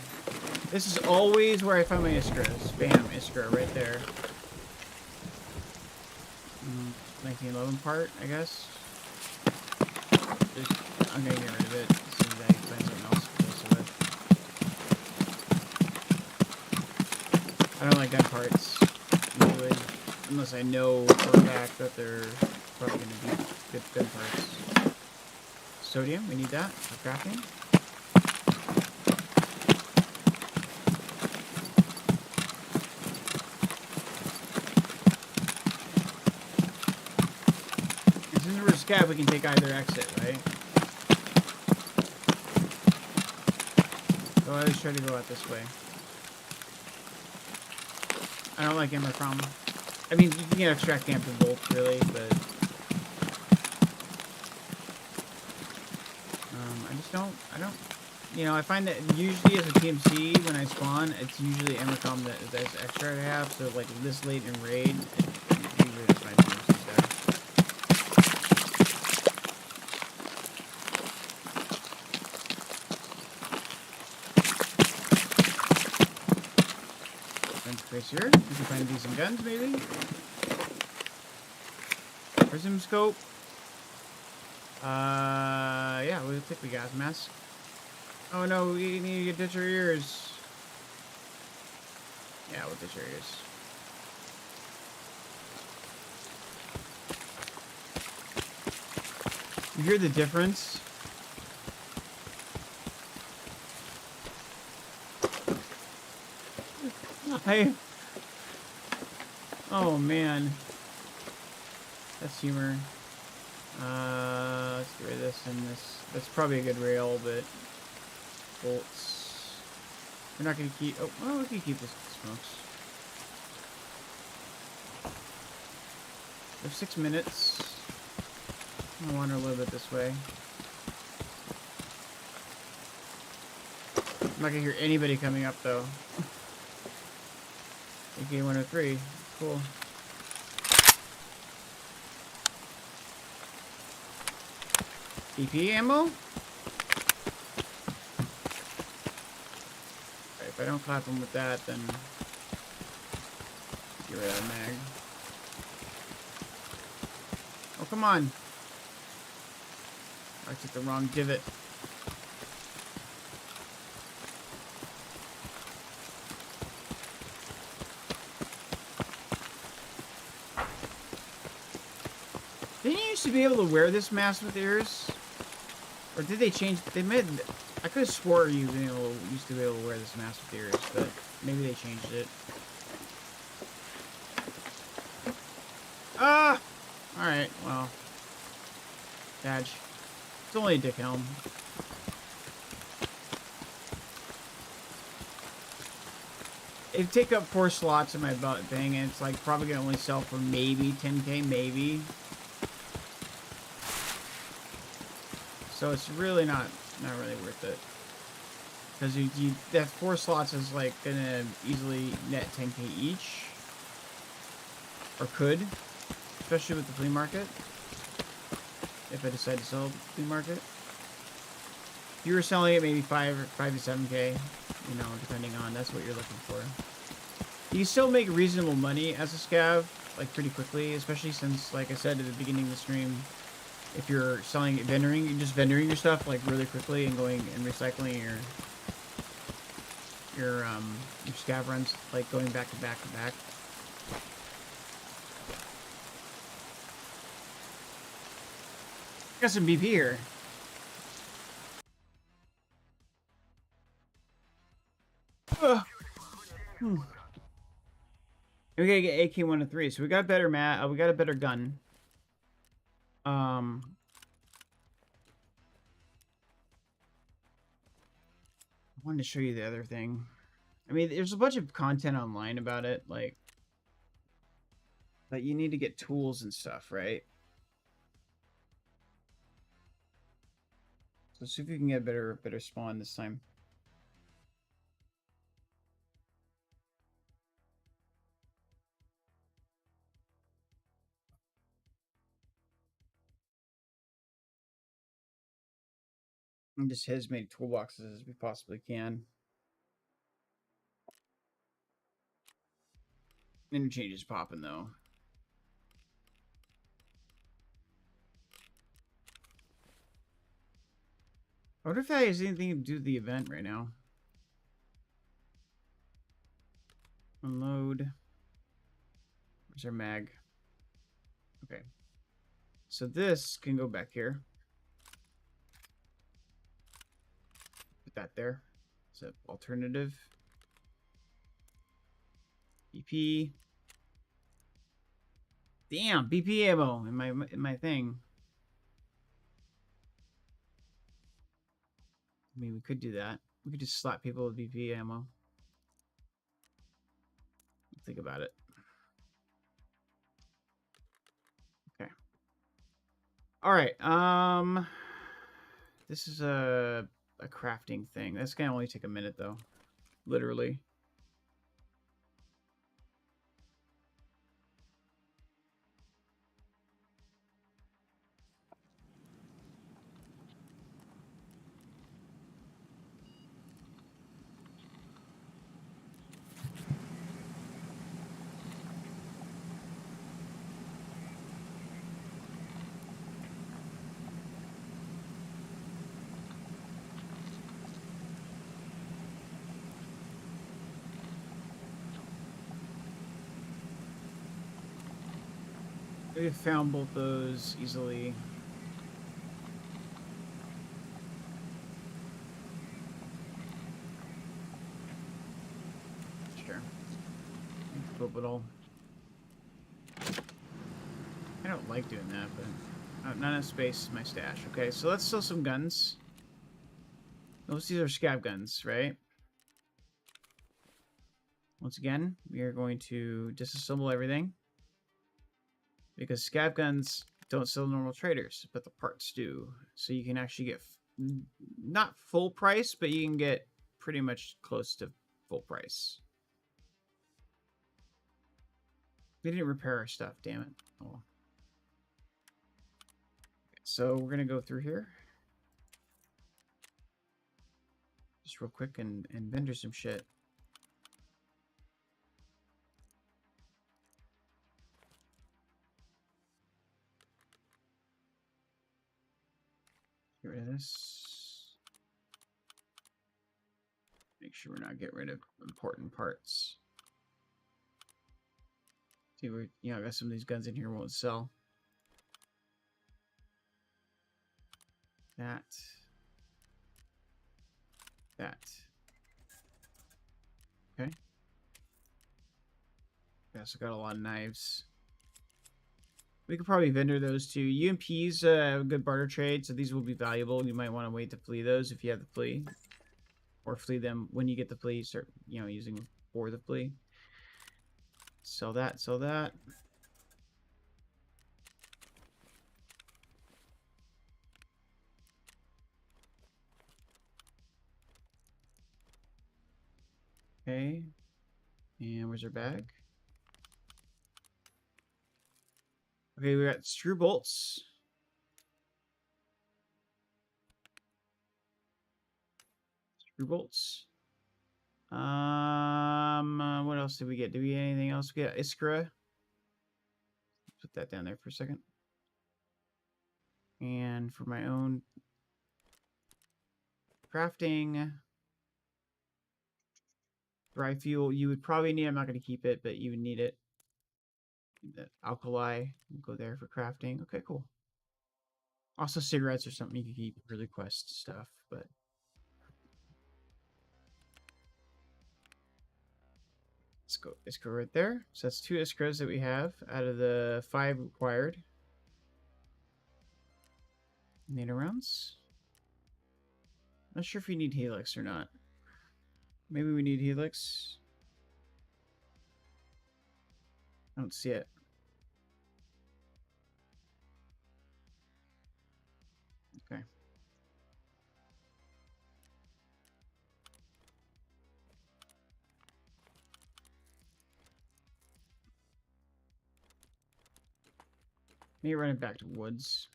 This is always where I find my Iskras. Bam, Iskra right there. 1911 part, I guess. I'm gonna get rid of it. See if I can find something else close to it. I don't like gun parts, usually. Unless I know for a fact that they're probably gonna be good gun parts. Sodium, we need that for crafting. Scav, we can take either exit, right? So I always try to go out this way. I don't like Emmer from. I mean, you can extract camp from both, really, but I just don't. You know, I find that usually as a TMC when I spawn, it's usually Emmercom that's extra I have. So like this late in raid, usually that's my TMCs there. Here, you can find decent guns, maybe. Prism scope. Yeah, we'll take the gas mask. Oh no, we need to ditch our ears. Yeah, we'll ditch our ears. You hear the difference? Oh man, that's humor. Let's get rid of this and this. That's probably a good rail, but bolts. We're not gonna keep. Oh, well, we can keep this smokes. We have 6 minutes. I'm gonna wander a little bit this way. I'm not gonna hear anybody coming up though. AK 103. Cool. EP ammo? Right, if I don't clap him with that, then get rid of that mag. Oh, come on. I took the wrong divot. Didn't you used to be able to wear this mask with ears? Or did they change? They made. I could have swore you used to be able to wear this mask with ears, but maybe they changed it. Ah! Alright, well. Badge. It's only a dick helm. It take up 4 slots in my belt thing, and it's like probably gonna only sell for maybe 10k, maybe. So it's really not really worth it. Because that 4 slots is like gonna easily net 10k each. Or could. Especially with the flea market. If I decide to sell at the flea market. If you were selling it maybe 5 to 7k, you know, depending on, that's what you're looking for. You can still make reasonable money as a scav, like pretty quickly, especially since, like I said at the beginning of the stream, if you're selling vendoring, you're just vendoring your stuff like really quickly and going and recycling your scav runs, like going back to back to back. Got some BP here. We gotta get AK-103, so we got better we got a better gun. I wanted to show you the other thing. I mean, there's a bunch of content online about it, like, but you need to get tools and stuff, right? So see if you can get better spawn this time. And just hit as many toolboxes as we possibly can. Interchange is popping though. I wonder if that has anything to do with the event right now. Unload. Where's our mag? Okay. So this can go back here. Put that there. It's an alternative. BP. Damn, BP ammo in my thing. I mean, we could do that. We could just slap people with BP ammo. Think about it. Okay. All right. This is a crafting thing. That's gonna only take a minute though. Literally. We found both those easily. Sure. Flip it all. I don't like doing that, but not enough space in my stash. Okay, so let's sell some guns. Most of these are scav guns, right? Once again, we are going to disassemble everything. Because scav guns don't sell normal traders, but the parts do. So you can actually get, not full price, but you can get pretty much close to full price. We didn't repair our stuff, damn it. Oh. Okay, so we're going to go through here. Just real quick and vendor some shit. Get rid of this. Make sure we're not getting rid of important parts. See, I got some of these guns in here won't sell. That. Okay. We also got a lot of knives. We could probably vendor those too. UMPs have a good barter trade, so these will be valuable. You might want to wait to flee those if you have the flee. Or flee them when you get the flee. Start, using them for the flee. Sell that, sell that. Okay. And where's our bag? Okay, we got screw bolts. Screw bolts. What else did we get? Did we get anything else? We got Iskra. Put that down there for a second. And for my own crafting, dry fuel, you would probably need, I'm not going to keep it, but you would need it. The alkali, go there for crafting. Okay, cool. Also cigarettes or something you can keep for the quest stuff, but let's go right there. So that's 2 Iskras that we have out of the 5 required. NATO rounds. Not sure if you need helix or not. Maybe we need helix. I don't see it. Okay. Maybe run it back to woods.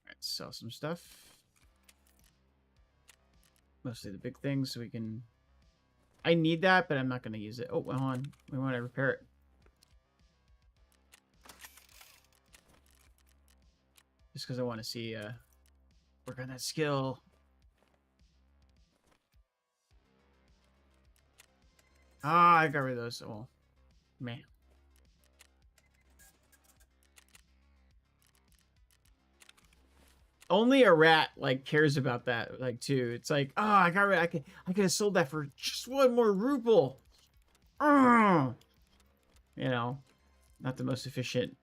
Alright, sell some stuff. Mostly the big things so we can... I need that, but I'm not going to use it. Oh, hold on. We want to repair it. Just because I want to see, work on that skill. Ah, I got rid of those. Oh, man. Only a rat like cares about that, like too. It's like, oh, I got rid. I could have sold that for just one more ruble. You know, not the most efficient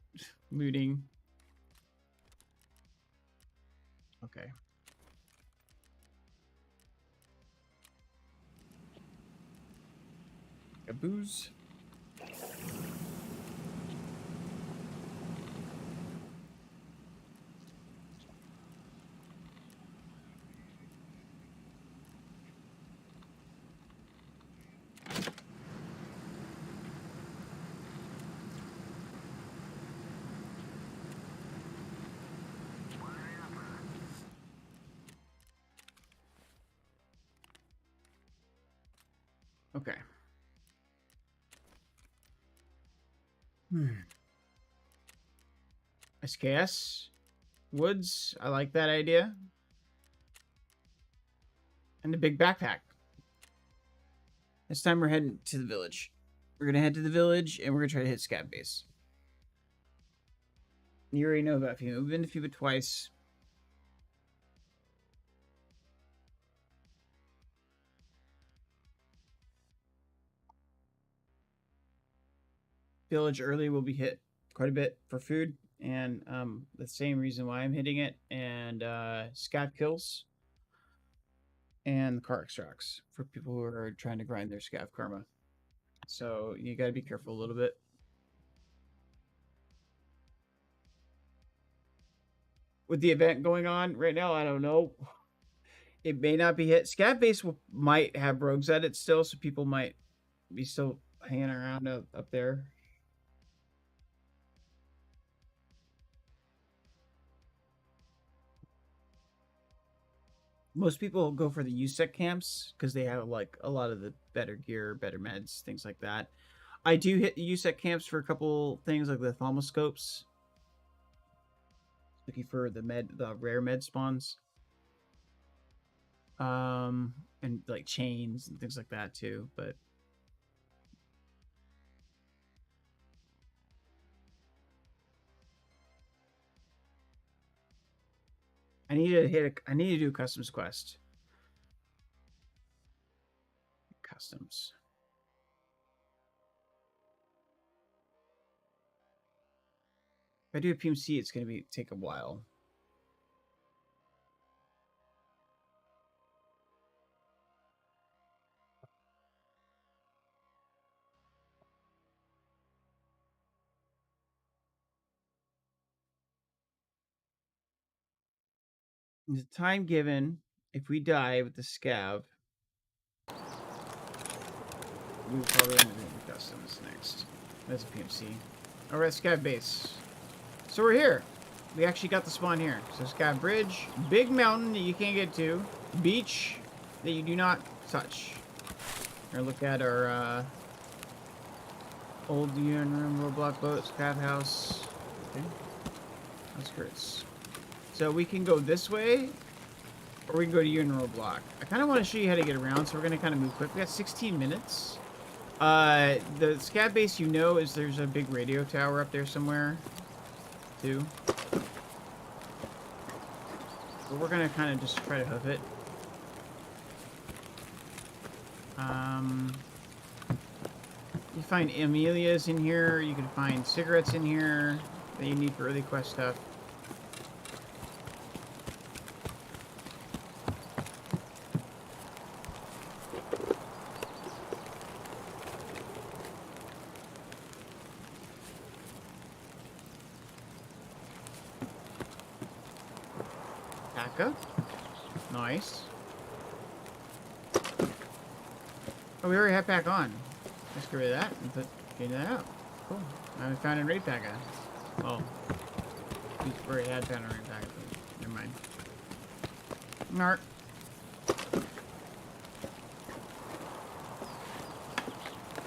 looting. Okay. A booze. Okay. SKS. Woods. I like that idea. And a big backpack. This time we're heading to the village. We're going to head to the village and we're going to try to hit Scav base. You already know about FEMA. We've been to FEMA twice. Village early will be hit quite a bit for food. And the same reason why I'm hitting it. And Scav kills. And the car extracts for people who are trying to grind their Scav karma. So you got to be careful a little bit. With the event going on right now, I don't know. It may not be hit. Scav base might have rogues at it still, so people might be still hanging around up there. Most people go for the USEC camps because they have like a lot of the better gear, better meds, things like that. I do hit the USEC camps for a couple things like the thaumascopes. Looking for the rare med spawns. And like chains and things like that too, but I need to do a customs quest. Customs. If I do a PMC, it's going to take a while. The time given, if we die with the Scav, we'll probably end up doing the customs next. That's a PMC. Alright, Scav base. So we're here. We actually got the spawn here. So Scav bridge, big mountain that you can't get to, beach that you do not touch. We're gonna look at our old unit room, roadblock boat, Scav house. Okay. Outskirts. So we can go this way, or we can go to Uniro block. I kind of want to show you how to get around, so we're going to kind of move quick. We got 16 minutes. The Scav base, is there's a big radio tower up there somewhere, too. But we're going to kind of just try to hoof it. You find Amelia's in here. You can find cigarettes in here that you need for early quest stuff. vodka. Nice. Oh, we already have pack on. Let's get rid of that and get that out. Cool. Now we found a raid packet. Oh. We already had found a raid packet. Never mind. Narc.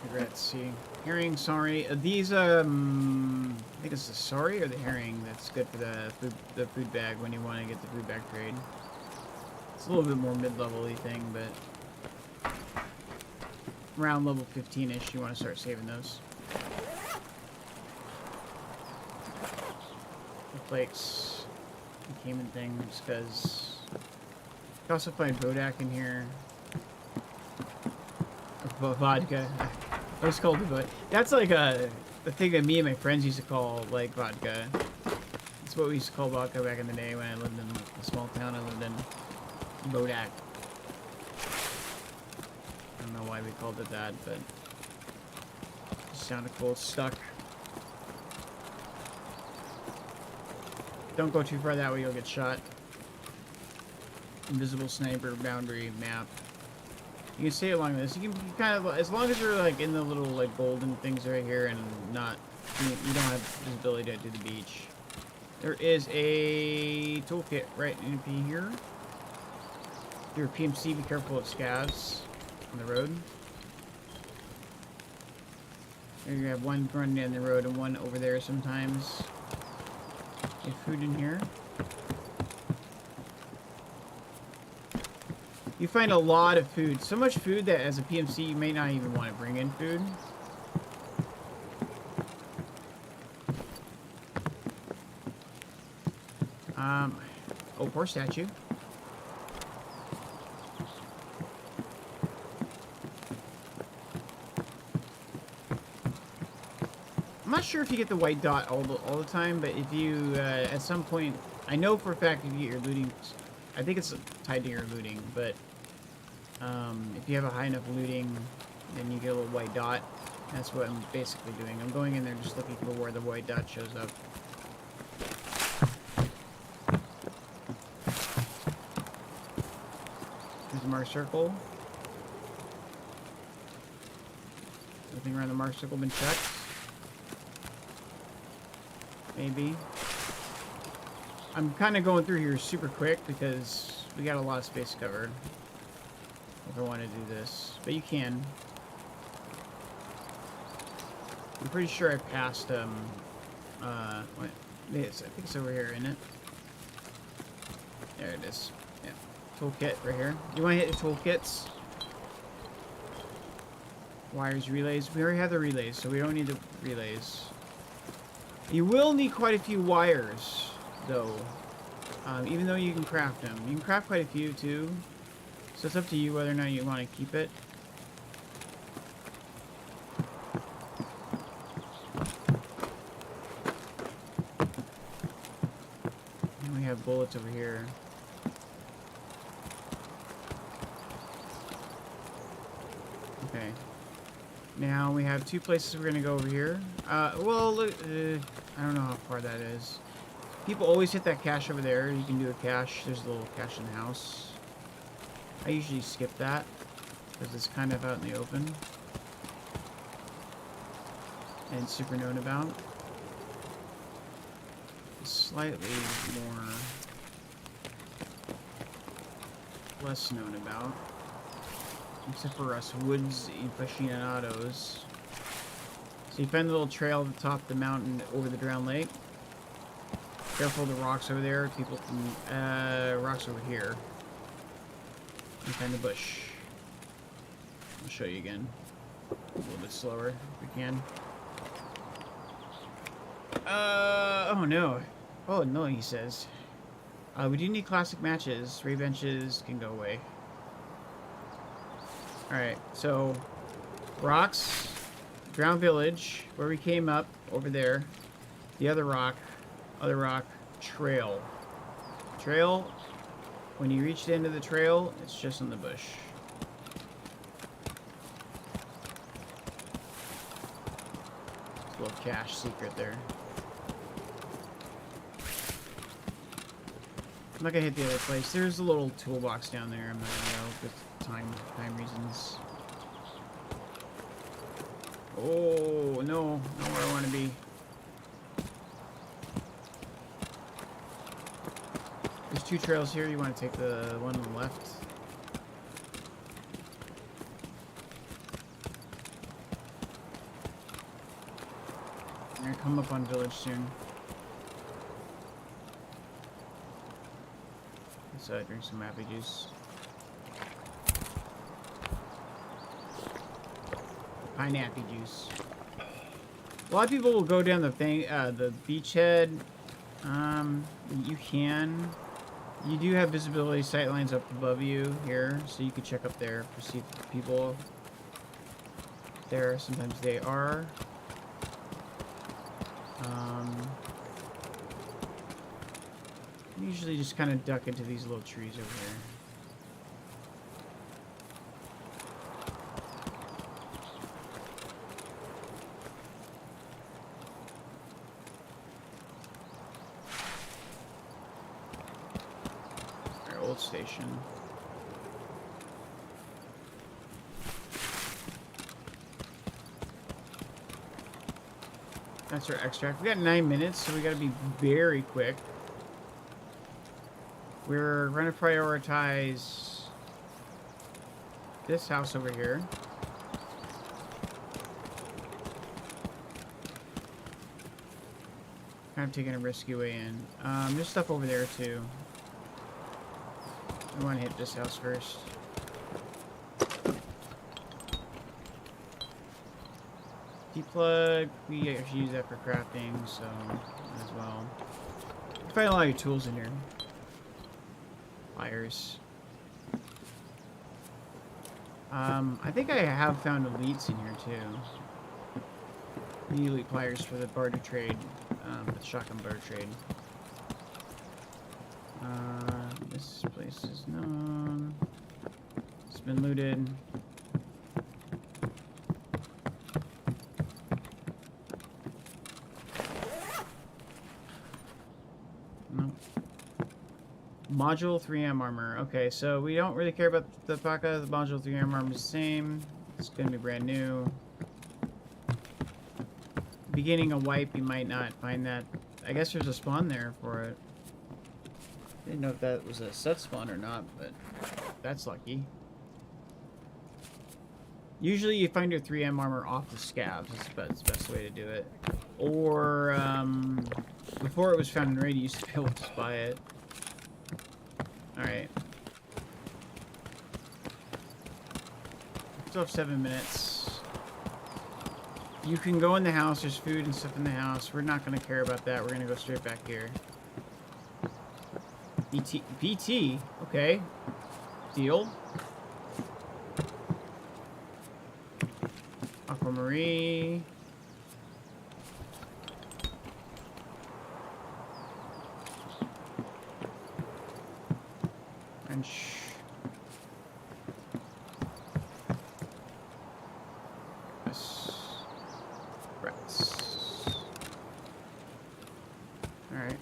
Regrets, see. Herring, sorry. These, I think it's the sorry or the herring that's good for the food bag when you want to get the food bag trade. It's a little bit more mid-level-y thing, but around level 15-ish, you want to start saving those. The flakes, the Cayman things, because you can also find Bodak in here. Vodka. I was called it, that's like the thing that me and my friends used to call like vodka. That's what we used to call vodka back in the day when I lived in the small town I lived in, Bodak. I don't know why we called it that, but it just sounded cool. Stuck. Don't go too far that way, you'll get shot. Invisible sniper boundary map. You can stay along this. You can kind of, as long as you're like in the little like golden things right here and not, you don't have visibility to the beach. There is a toolkit right in here. If you're a PMC, be careful of scavs on the road. There you have one running down the road and one over there sometimes. You have food in here. You find a lot of food. So much food that as a PMC you may not even want to bring in food. Oh, poor statue. I'm not sure if you get the white dot all the time, but if you, at some point, I know for a fact if you get your looting, I think it's tied to your looting, but if you have a high enough looting, then you get a little white dot. That's what I'm basically doing. I'm going in there just looking for where the white dot shows up. There's a mark circle. Nothing around the mark circle been checked? Maybe. I'm kind of going through here super quick because we got a lot of space covered. If I want to do this, but you can. I'm pretty sure I passed what? I think it's over here, isn't it? There it is. Yeah, toolkit right here. You want to hit the toolkits? Wires, relays. We already have the relays, so we don't need the relays. You will need quite a few wires, though. Even though you can craft them, you can craft quite a few too. So it's up to you whether or not you want to keep it. And we have bullets over here. Okay. Now we have two places we're going to go over here. Well, look, I don't know how far that is. People always hit that cache over there. You can do a cache. There's a little cache in the house. I usually skip that because it's kind of out in the open and super known about. Slightly more less known about, except for us woods aficionados. So you find the little trail at the top of the mountain over the drowned lake. Careful of the rocks over there. People can rocks over here. And find the bush. I'll show you again. A little bit slower if we can. Oh no. Oh no, he says. We do need classic matches. Ray benches can go away. Alright, so rocks, Drown Village, where we came up, over there. The other rock, trail. Trail. When you reach the end of the trail, it's just on the bush. It's a little cache secret there. I'm not gonna hit the other place. There's a little toolbox down there. I'm not gonna go with time reasons. Oh no, not where I want to be. There's 2 trails here. You want to take the one on the left? I'm gonna come up on village soon. Let's drink some apple juice. Pineapple juice. A lot of people will go down the beachhead. You can. You do have visibility sight lines up above you here, so you can check up there to see if people there. Sometimes they are. Usually just kind of duck into these little trees over here. Our old station. That's our extract. We got 9 minutes, so we got to be very quick. We're going to prioritize this house over here. Kind of taking a risky way in. There's stuff over there too. I want to hit this house first. Deplug, we actually use that for crafting, so as well. You find a lot of your tools in here. Pliers. I think I have found elites in here too. The elite pliers for the barter trade, the shotgun barter trade. This place is known. It's been looted. Module 3M armor. Okay, so we don't really care about the Paka. The module 3M armor is the same. It's going to be brand new. Beginning a wipe, you might not find that. I guess there's a spawn there for it. Didn't know if that was a set spawn or not, but that's lucky. Usually you find your 3M armor off the scavs. That's the best way to do it. Or, before it was found in raid, you used to be able to buy it. Alright. Still have 7 minutes. You can go in the house. There's food and stuff in the house. We're not going to care about that. We're going to go straight back here. BT? Okay. Deal. Aquamarine. Alright.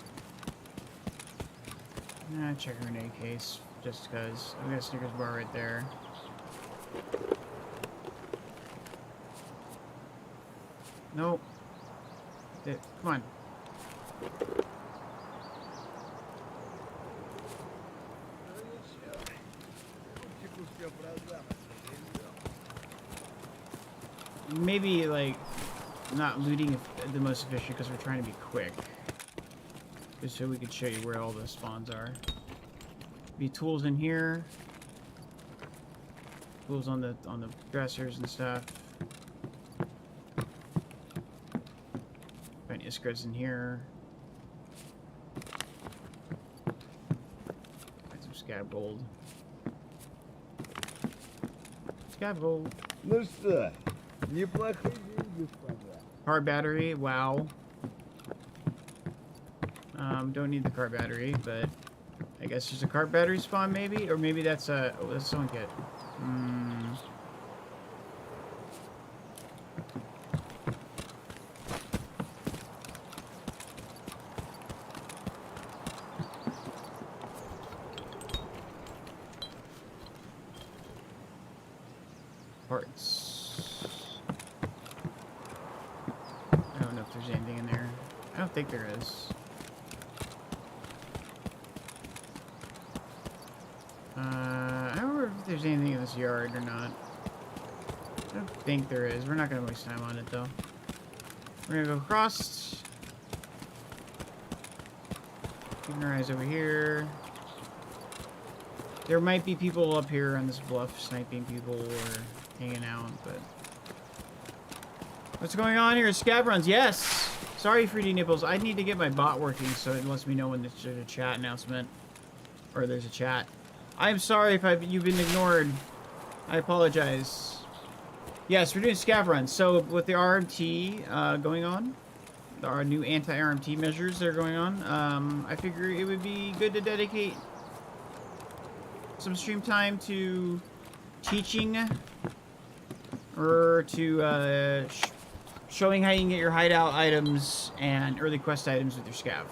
Check her grenade case, just because. We got a Snickers bar right there. Nope. Come on. Maybe, like, not looting the most efficient because we're trying to be quick. Just so we can show you where all the spawns are. Be tools in here. Tools on the dressers and stuff. Find Iskras in here. Find some Scav gold. Scav gold. Ну что, неплохие деньги, господа. Car battery, wow. Don't need the car battery, but I guess there's a car battery spawn maybe? Or maybe that's a... Oh, that's someone kit. if there's anything in there. I don't think there is. I don't know if there's anything in this yard or not. I don't think there is. We're not going to waste time on it, though. We're going to go across. Keeping our eyes over here. There might be people up here on this bluff sniping people or hanging out, but... What's going on here? Scav runs. Yes! Sorry, 3D Nipples. I need to get my bot working so it lets me know when there's a chat announcement. Or there's a chat. I'm sorry if you've been ignored. I apologize. Yes, we're doing scav runs. So with the RMT going on, our new anti-RMT measures that are going on, I figure it would be good to dedicate some stream time to teaching or to showing how you can get your hideout items and early quest items with your scav.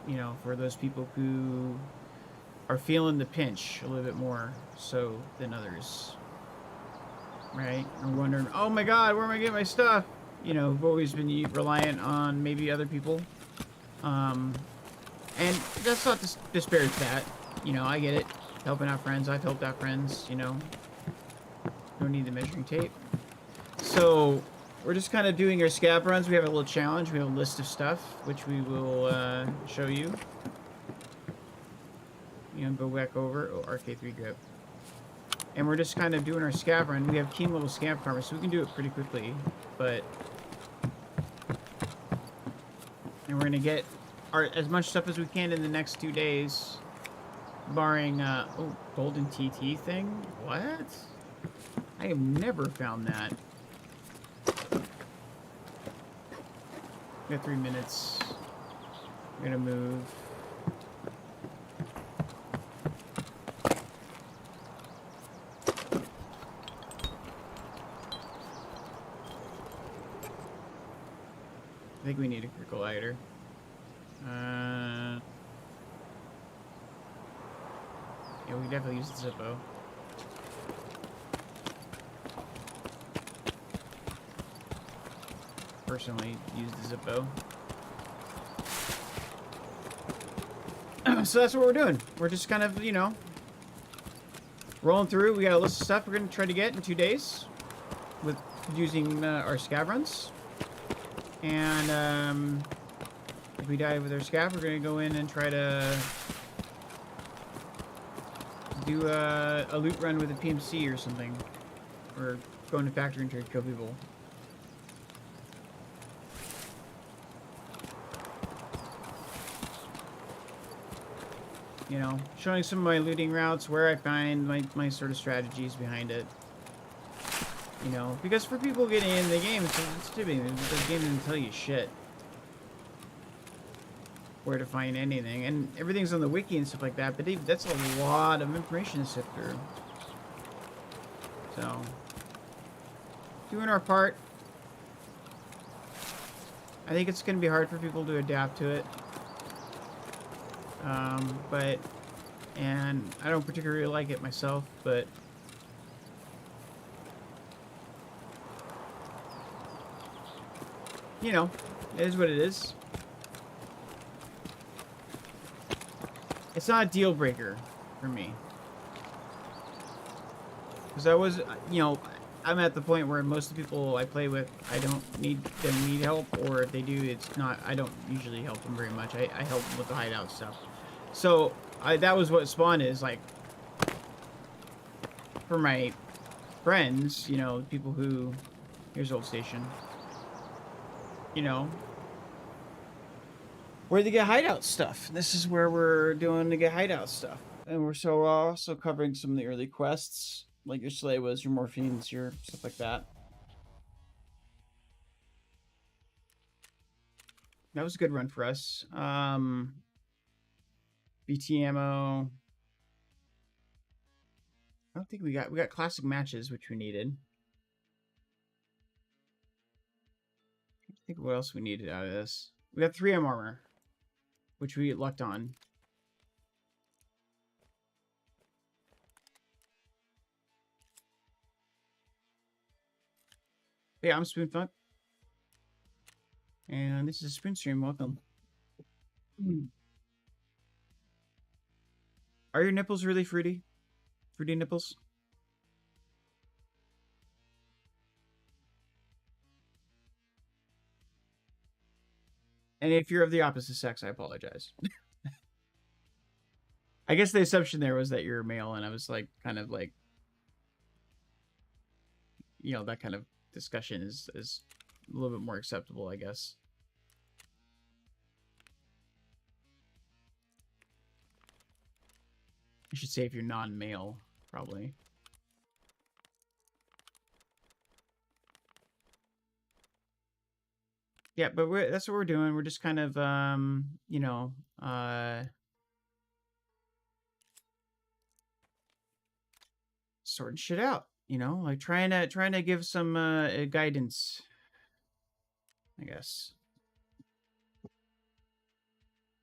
You know, for those people who are feeling the pinch a little bit more so than others. Right? I'm wondering, oh my god, where am I getting my stuff? You know, who've always been reliant on maybe other people. And that's not to disparage that. You know, I get it. Helping out friends. I've helped out friends, you know. Don't need the measuring tape. So, we're just kind of doing our scav runs. We have a little challenge. We have a list of stuff, which we will show you. You know, go back over. Oh, RK3 grip. And we're just kind of doing our scav run. We have keen level scav karma, so we can do it pretty quickly. But... And we're going to get as much stuff as we can in the next 2 days. Barring, oh, golden TT thing? What? I have never found that. We got 3 minutes. We're gonna move. I think we need a critical lighter. Yeah, we definitely use the Zippo. Personally, use the Zippo. So that's what we're doing. We're just kind of, you know, rolling through. We got a list of stuff we're going to try to get in 2 days with using our scav runs. And if we die with our scav, we're going to go in and try to do a loot run with a PMC or something. Or go into factory and try to kill people. You know, showing some of my looting routes, where I find my sort of strategies behind it. You know, because for people getting in the game, it's stupid. The game doesn't tell you shit. Where to find anything. And everything's on the wiki and stuff like that, but that's a lot of information to sift through. So, doing our part. I think it's going to be hard for people to adapt to it. And I don't particularly like it myself, but you know, it is what it is. It's not a deal breaker for me. Because I was, you know, I'm at the point where most of the people I play with, I don't need them need help, or if they do, it's not, I don't usually help them very much. I help them with the hideout stuff. So, that was what Spawn is, like, for my friends, you know, people who, here's Old Station, you know, where they get hideout stuff. This is where we're doing to get hideout stuff. And we're also covering some of the early quests, like your Slaywas, your Morphines, your stuff like that. That was a good run for us. BT ammo. I don't think we got classic matches, which we needed. I think what else we needed out of this. We got 3M armor, which we lucked on. Yeah, I'm Spoonfuck. And this is a spoon stream. Welcome. Are your nipples really fruity? Fruity nipples? And if you're of the opposite sex, I apologize. I guess the assumption there was that you're male, and I was like, kind of like, you know, that kind of discussion is a little bit more acceptable, I guess. I should say if you're non-male, probably. Yeah, but that's what we're doing. We're just kind of, you know, sorting shit out. You know, like trying to give some guidance, I guess.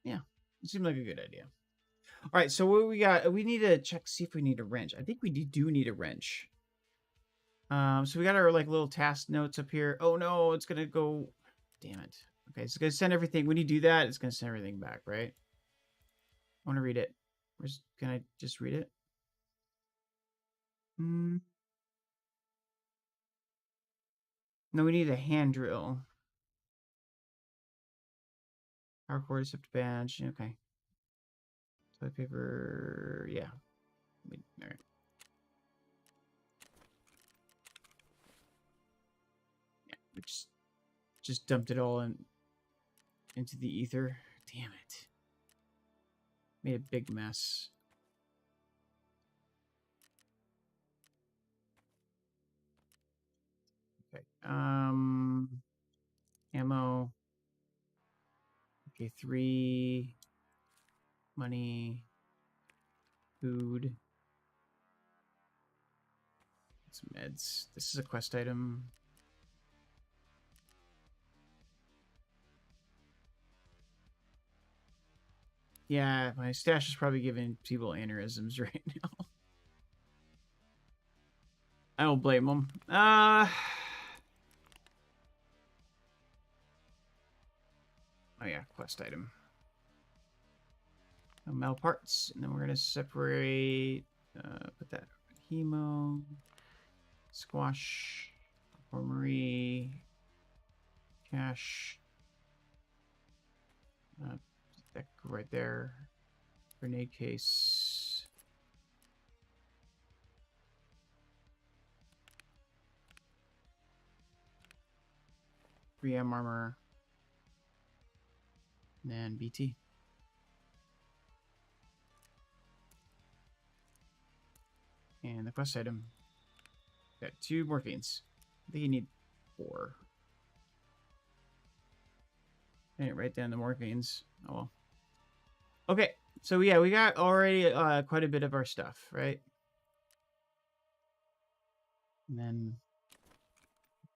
Yeah, it seemed like a good idea. All right, so what we got? We need to check, see if we need a wrench. I think we do need a wrench. So we got our like little task notes up here. Oh no, it's gonna go. Damn it. Okay, it's gonna send everything. When you do that, it's gonna send everything back, right? I want to read it. Can I just read it? No, we need a hand drill. Power cord, accept badge. Okay. Toilet paper. Yeah. All right. Yeah, we just dumped it all into the ether. Damn it. Made a big mess. Okay. Ammo. Okay, 3. Money. Food. Some meds. This is a quest item. Yeah, my stash is probably giving people aneurysms right now. I don't blame them. Oh yeah, quest item. Metal parts, and then we're gonna separate. Put that hemo, squash, armory, cash. That right there. Grenade case. 3M armor. And then BT. And the quest item. Got 2 morphines. I think you need 4. I didn't write down the morphines. Oh well. Okay, so yeah, we got already quite a bit of our stuff, right? And then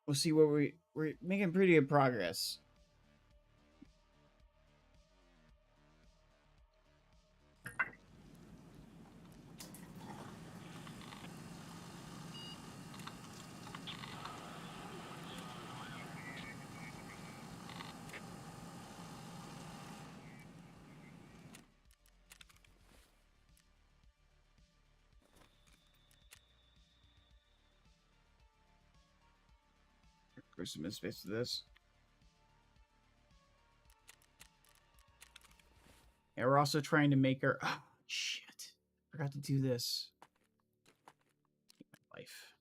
we'll see where we're making pretty good progress. There's some space to this. And we're also trying to make our... Oh, shit. Forgot to do this. My life.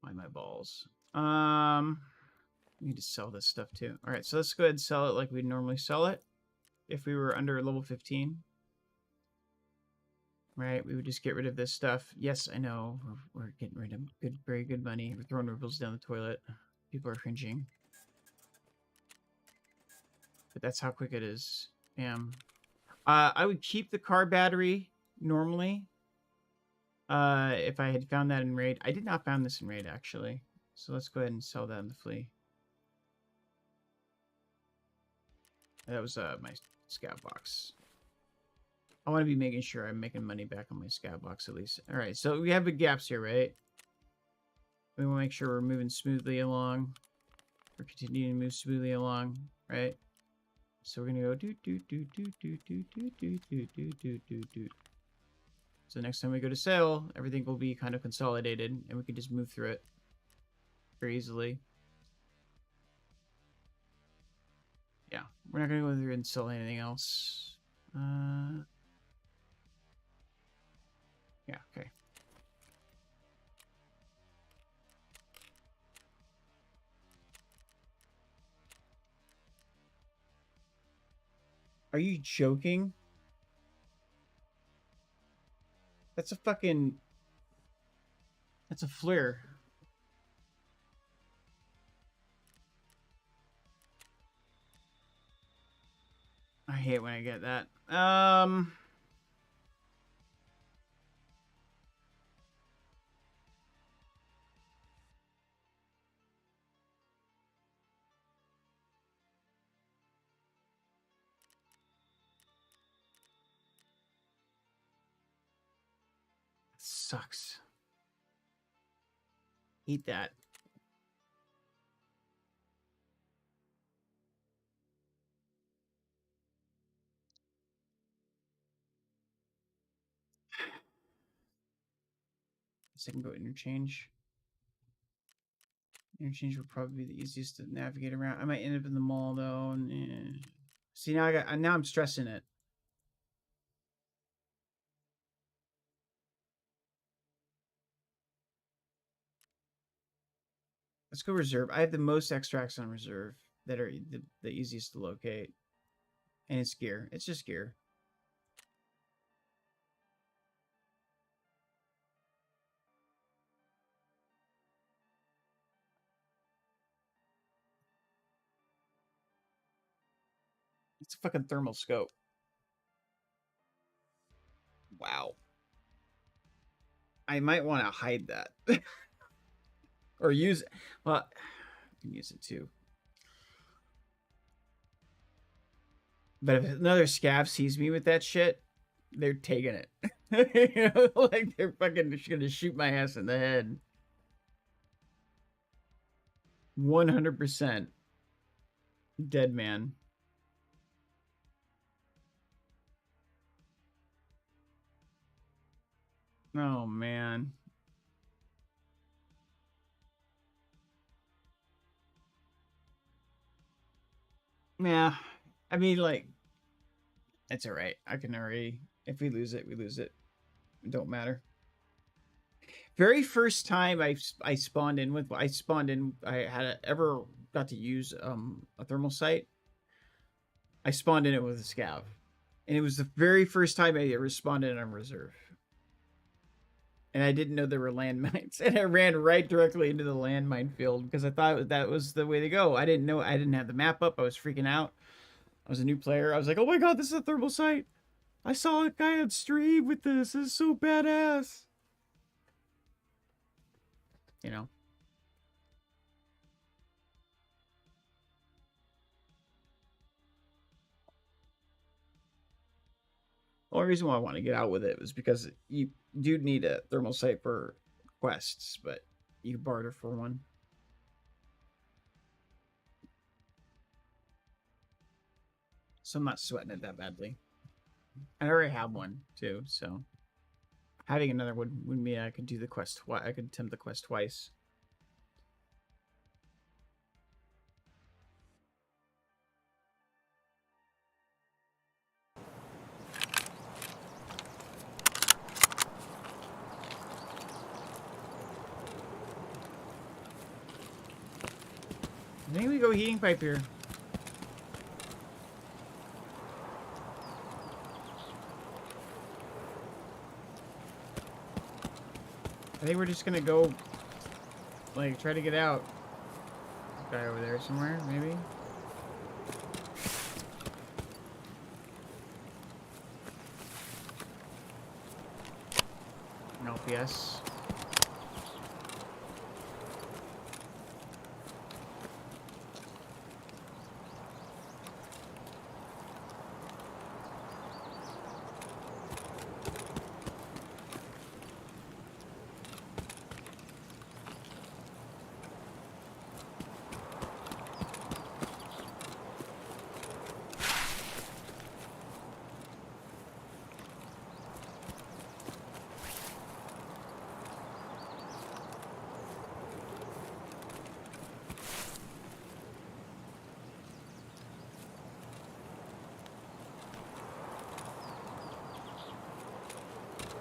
Why my balls? Need to sell this stuff too. Alright, so let's go ahead and sell it like we'd normally sell it. If we were under level 15. Right, we would just get rid of this stuff. Yes, I know. We're getting rid of very good money. We're throwing roubles down the toilet. People are cringing. But that's how quick it is. Bam. I would keep the car battery normally. If I had found that in raid. I did not find this in raid actually. So let's go ahead and sell that in the flea. That was my scav box. I want to be making sure I'm making money back on my scav box at least. All right, so we have big gaps here, right? We want to make sure we're moving smoothly along. We're continuing to move smoothly along, right? So we're gonna go do do do do do do do do do do do do do. So next time we go to sale, everything will be kind of consolidated, and we can just move through it very easily. Yeah, we're not gonna go through and sell anything else. Yeah, okay. Are you joking? That's a fucking... That's a flare. I hate when I get that. Sucks. Eat that. I can go interchange. Interchange would probably be the easiest to navigate around. I might end up in the mall though. And, see, now now I'm stressing it. Let's go reserve. I have the most extracts on reserve that are the easiest to locate. And it's gear. It's just gear. It's a fucking thermal scope. Wow. I might want to hide that. Or use it. Well, I can use it too. But if another scav sees me with that shit, they're taking it. You know, like they're fucking just gonna shoot my ass in the head. 100% dead man. Oh man. Yeah. I mean, like, it's all right. I can already, if we lose it, we lose it. It don't matter. Very first time I spawned in with, I had ever got to use a thermal sight. I spawned in it with a scav. And it was the very first time I ever spawned in on reserve. And I didn't know there were landmines. And I ran right directly into the landmine field because I thought that was the way to go. I didn't know, I didn't have the map up. I was freaking out. I was a new player. I was like, oh my god, this is a thermal sight. I saw a guy on stream with this. This is so badass. You know? The only reason why I want to get out with it was because you do need a thermal sight for quests, but you barter for one. So I'm not sweating it that badly. I already have one too, so having another would mean I could do the quest twice. I could attempt the quest twice. I think we go heating pipe here. I think we're just gonna go, like, try to get out. Guy over there somewhere, maybe. An LPS.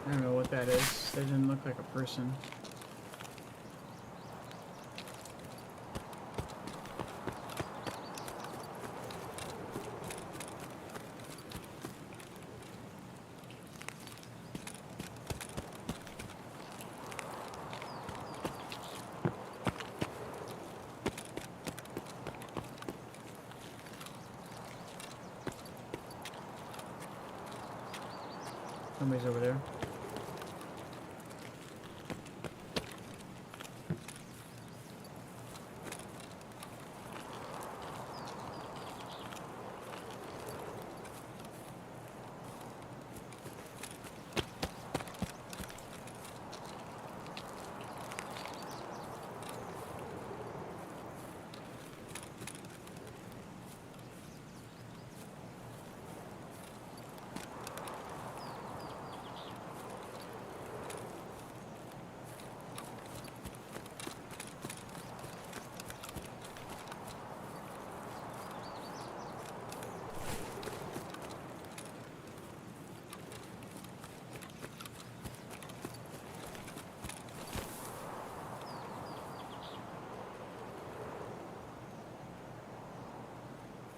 I don't know what that is. That didn't look like a person. Somebody's over there.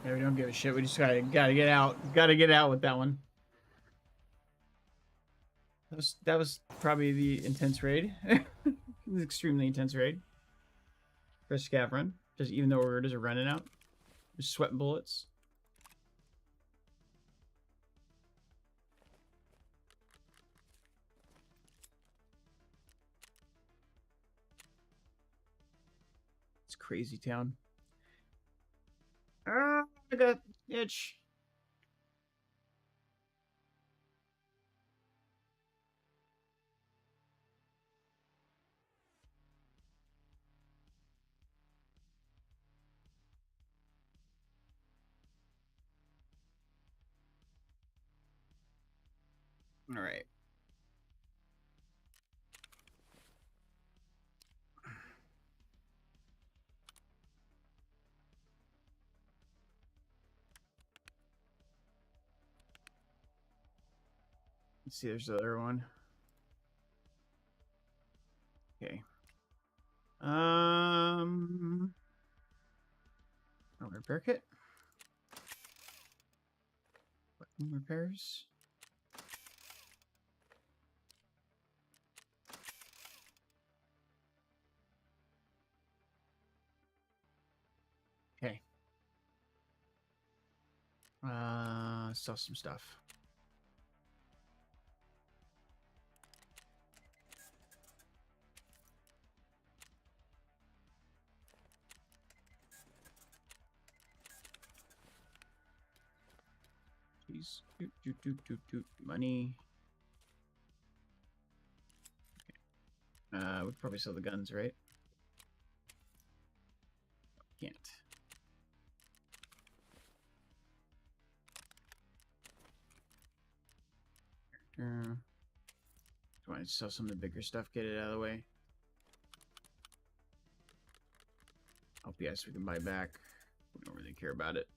Yeah, we don't give a shit. We just gotta get out. Gotta get out with that one. That was probably the intense raid. It was extremely intense raid. For a scav run. Just even though orders are running out. Just sweating bullets. It's crazy town. Ah, I got itch. All right. Let's see, there's the other one. Okay. Repair kit. Weapon repairs. Okay. Sell some stuff. Jeez. Money. Okay. We could probably sell the guns, right? Can't. Do I sell some of the bigger stuff, get it out of the way? LPS we can buy back. We don't really care about it.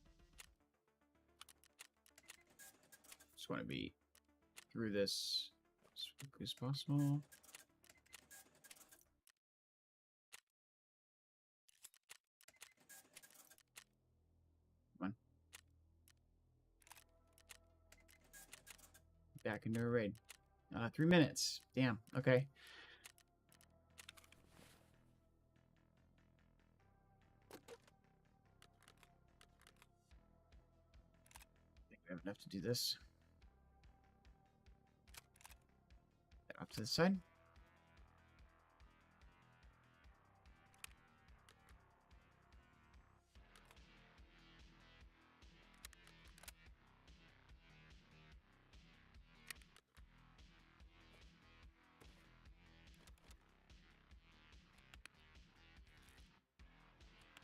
Just want to be through this as quickly as possible. Come on. Back into a raid. 3 minutes. Damn. Okay. I think we have enough to do this. Up to the side.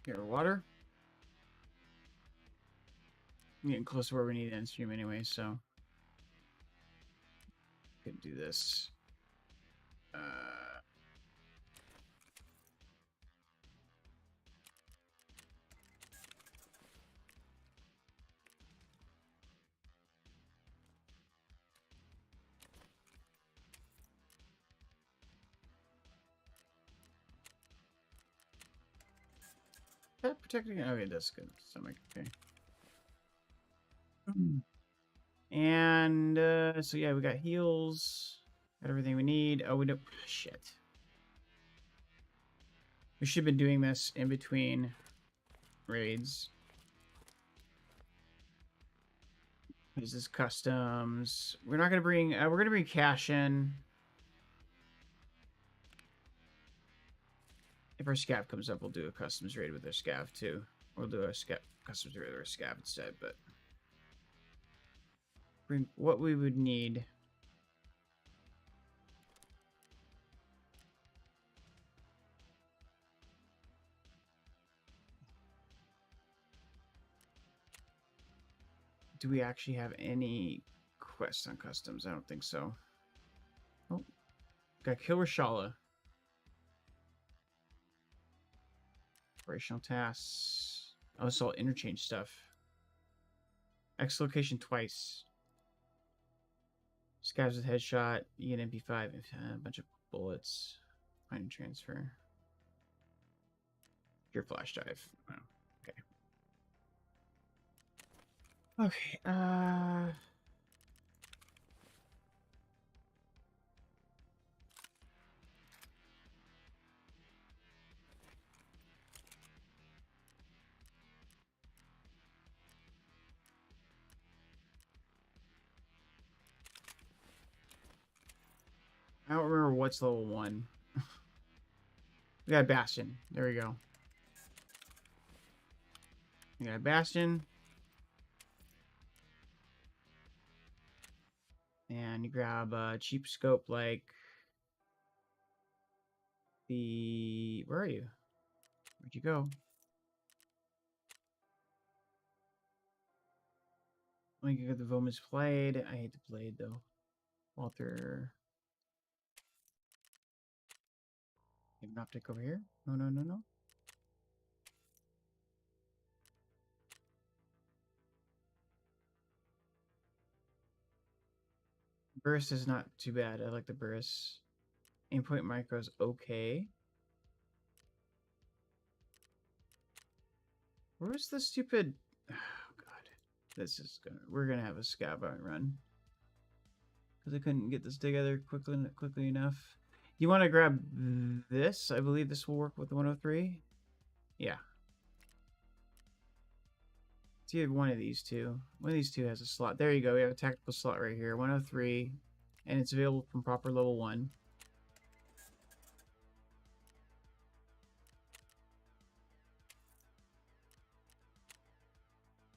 Here, water. I'm getting close to where we need to end stream anyway, so could do this. that protecting? Okay, that's good. Stomach. Okay. And so yeah, we got heals. Got everything we need. Oh, we don't. Shit. We should have been doing this in between raids. This is customs. We're not gonna bring. We're gonna bring cash in. If our scav comes up, we'll do a customs raid with our scav too. We'll do a customs raid with our scav instead. But bring what we would need. Do we actually have any quests on customs? I don't think so. Oh, got kill Rashala. Operational tasks. Oh, it's all interchange stuff. X location twice. Scavs with headshot. You get MP5. A bunch of bullets. Find and transfer. Your flash dive. Oh, okay. Okay. I don't remember what's level 1. We got Bastion. There we go. We got Bastion. And you grab a cheap scope like the... Where are you? Where'd you go? Let me get the Vomus Blade. I hate the blade though. Walter. Maybe an optic over here? No, no, no, no. Burst is not too bad. I like the burst. Aimpoint micro is okay. Where's the stupid... Oh, God. This is gonna... We're gonna have a scav run. Because I couldn't get this together quickly enough. You want to grab this? I believe this will work with the 103. Yeah. So you have one of these two. One of these two has a slot. There you go. We have a tactical slot right here. 103. And it's available from proper level 1.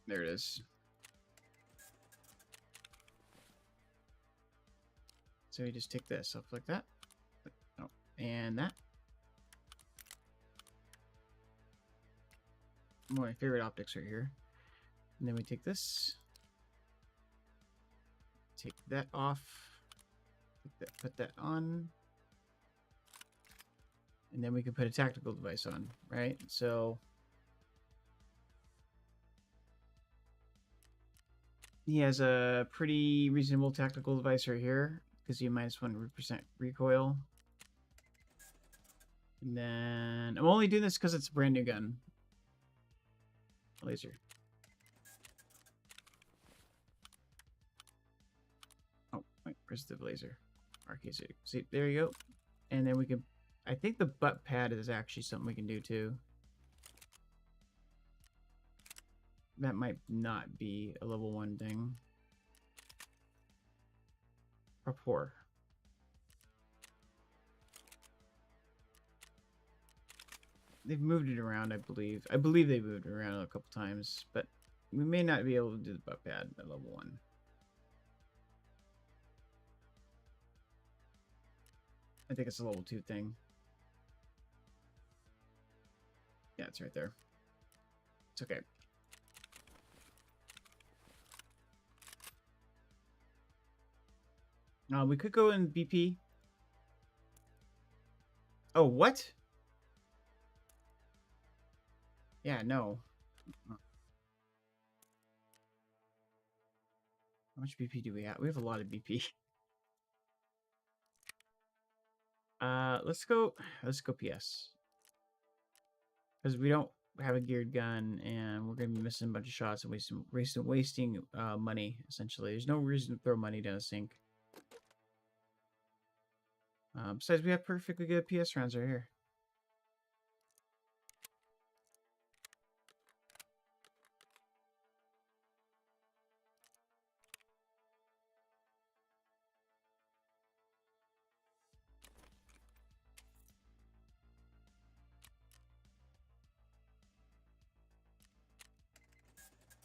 There it is. So you just take this up like that. Oh, and that. One of my favorite optics right here. And then we take this. Take that off. Put that on. And then we can put a tactical device on, right? So he has a pretty reasonable tactical device right here. Because you -1% recoil. And then I'm only doing this because it's a brand new gun. Laser. Oh, wait, where's the laser? RK, see, there you go. And then we can, I think the butt pad is actually something we can do too. That might not be a level 1 thing. Rapport. They've moved it around, I believe. I believe they moved it around a couple times, but we may not be able to do the butt pad at level 1. I think it's a level 2 thing. Yeah, it's right there. It's okay. We could go in BP. Oh, what? Yeah, no. How much BP do we have? We have a lot of BP. Let's go PS. Because we don't have a geared gun, and we're gonna be missing a bunch of shots and wasting money. Essentially, there's no reason to throw money down the sink. Besides, we have perfectly good PS rounds right here.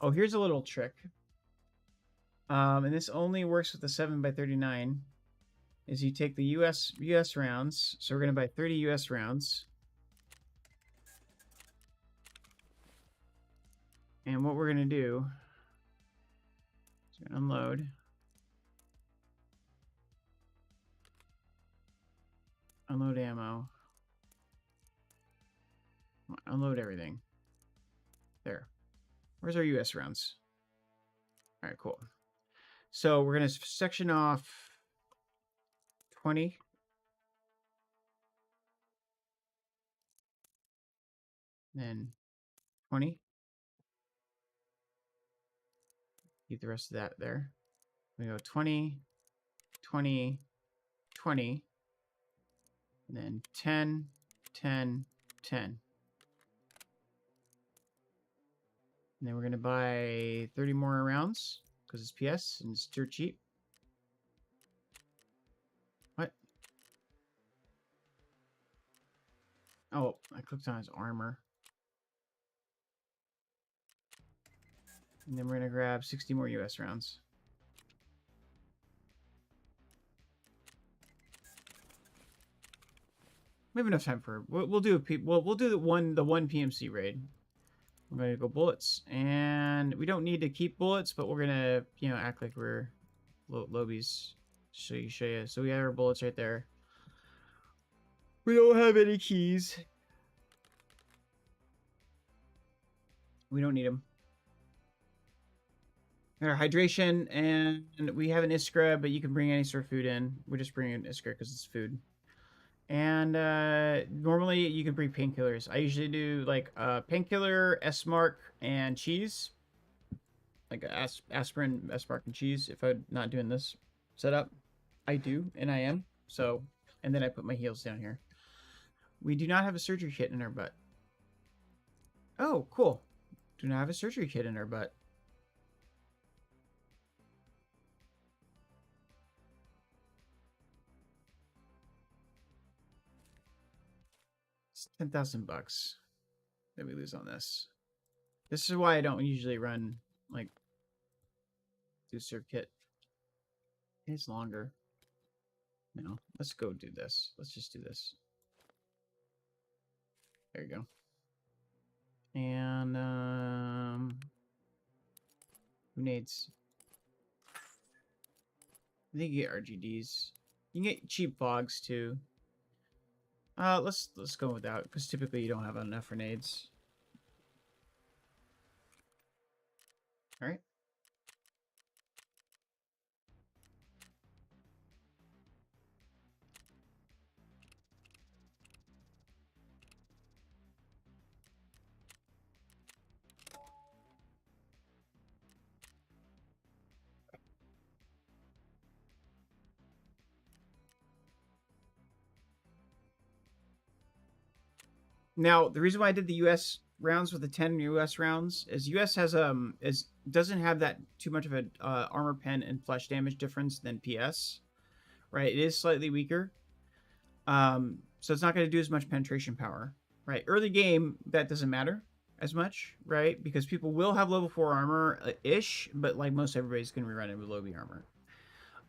Oh, here's a little trick. And this only works with the 7x39. Is you take the US rounds. So we're gonna buy 30 US rounds. And what we're gonna do is unload. Unload ammo. Unload everything. There. Where's our US rounds? Alright, cool. So we're gonna section off 20. Then 20. Keep the rest of that there. We go 20, 20, 20. And then 10, 10, 10. And then we're going to buy 30 more rounds because it's PS and it's dirt cheap. What? Oh, I clicked on his armor. And then we're going to grab 60 more US rounds. We have enough time for we'll do the one PMC raid. We're gonna go bullets, and we don't need to keep bullets, but we're gonna act like we're lobies. Show you. So we have our bullets right there. We don't have any keys. We don't need them. Our hydration, and we have an Iskra, but you can bring any sort of food in. We're just bringing an Iskra because it's food. And normally you can bring painkillers. I usually do like painkiller, S-Mark, and cheese. Like aspirin, S-Mark, and cheese. If I'm not doing this setup, I do, and I am. So, and then I put my heals down here. We do not have a surgery kit in our butt. Oh, cool. Do not have a surgery kit in our butt. It's 10,000 bucks that we lose on this. This is why I don't usually run like do serve kit. It's longer. No, let's go do this. Let's just do this. There you go. And who needs? I think you get RGDs. You can get cheap fogs too. Let's go without, because typically you don't have enough grenades. All right. Now, the reason why I did the US rounds with the 10 US rounds is US has doesn't have that too much of a armor pen and flesh damage difference than PS, right? It is slightly weaker, so it's not going to do as much penetration power, right? Early game that doesn't matter as much, right? Because people will have level 4 armor ish, but like most everybody's going to be running with low B armor,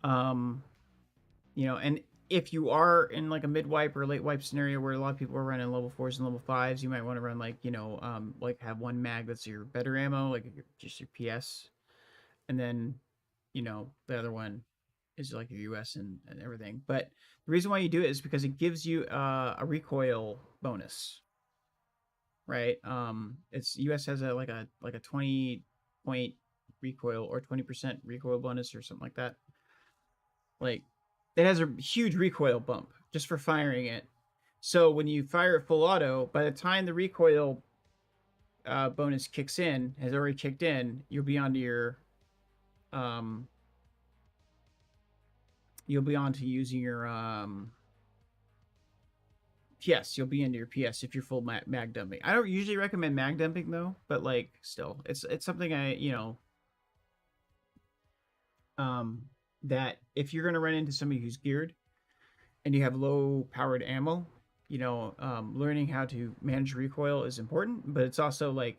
and if you are in like a mid wipe or late wipe scenario where a lot of people are running level 4s and level 5s, you might want to run like, like have one mag that's your better ammo, like just your PS. And then, the other one is like your US and everything. But the reason why you do it is because it gives you a recoil bonus, right? It's US has a 20 point recoil or 20% recoil bonus or something like that. Like, it has a huge recoil bump just for firing it. So when you fire it full auto, by the time the recoil bonus kicks in, has already kicked in, you'll be onto your you'll be on to using your PS. You'll be into your PS if you're full mag dumping. I don't usually recommend mag dumping though, but like still, it's something that if you're gonna run into somebody who's geared and you have low powered ammo, learning how to manage recoil is important, but it's also like,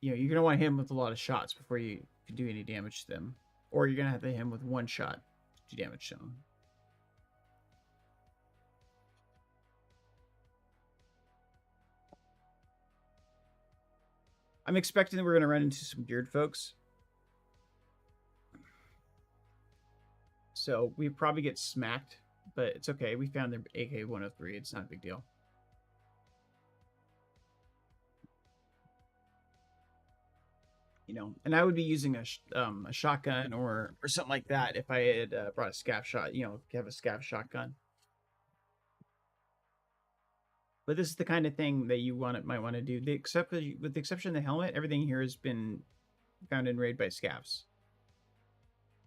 you're gonna want to hit them with a lot of shots before you can do any damage to them, or you're gonna have to hit them with one shot to do damage to them. I'm expecting that we're gonna run into some geared folks, so we probably get smacked, but it's okay. We found their AK-103. It's not a big deal. And I would be using a shotgun or something like that if I had brought a scav shot. If you have a scav shotgun. But this is the kind of thing that you might want to do. With the exception of the helmet, everything here has been found and raided by scavs.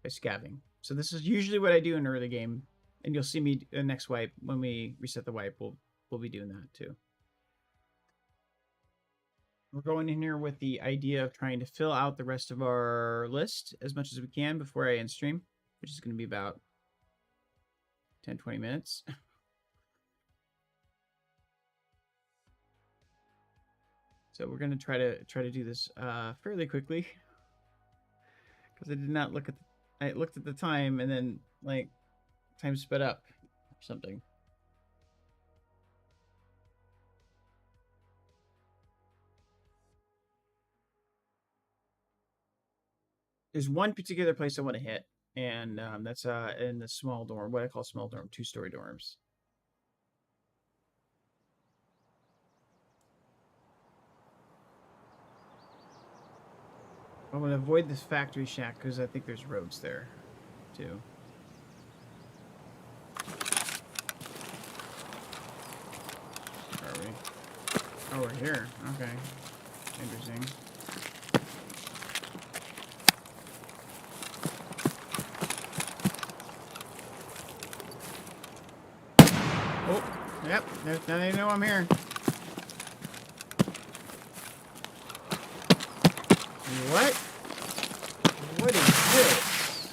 By scavving. So this is usually what I do in early game, and you'll see me next wipe when we reset the wipe. We'll be doing that too. We're going in here with the idea of trying to fill out the rest of our list as much as we can before I end stream, which is going to be about 10-20 minutes. So we're going to try to do this fairly quickly, because I did not look at I looked at the time and then like time sped up or something. There's one particular place I want to hit, and that's in the small dorm, what I call small dorm, 2-story dorms. I'm going to avoid this factory shack because I think there's roads there, too. Where are we? Oh, we're here. Okay. Interesting. Oh, yep. Now they know I'm here. What? What is this?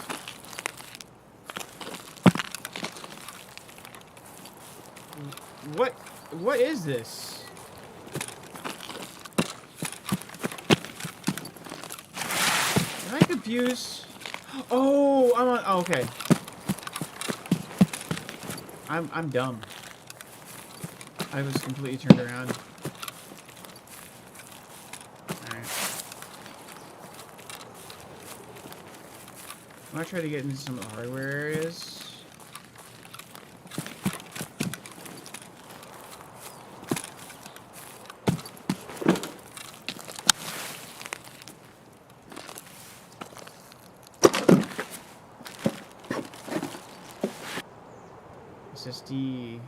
What is this? Am I confused? Oh, I'm on. Oh, okay. I'm dumb. I was completely turned around. Alright. I'm gonna try to get into some of the hardware areas. SSD.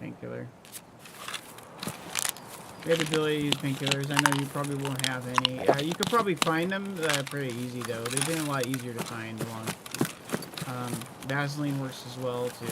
Painkiller. We have the ability to use painkillers. I know you probably won't have any. You could probably find them. Pretty easy though. They've been a lot easier to find along. Vaseline works as well too.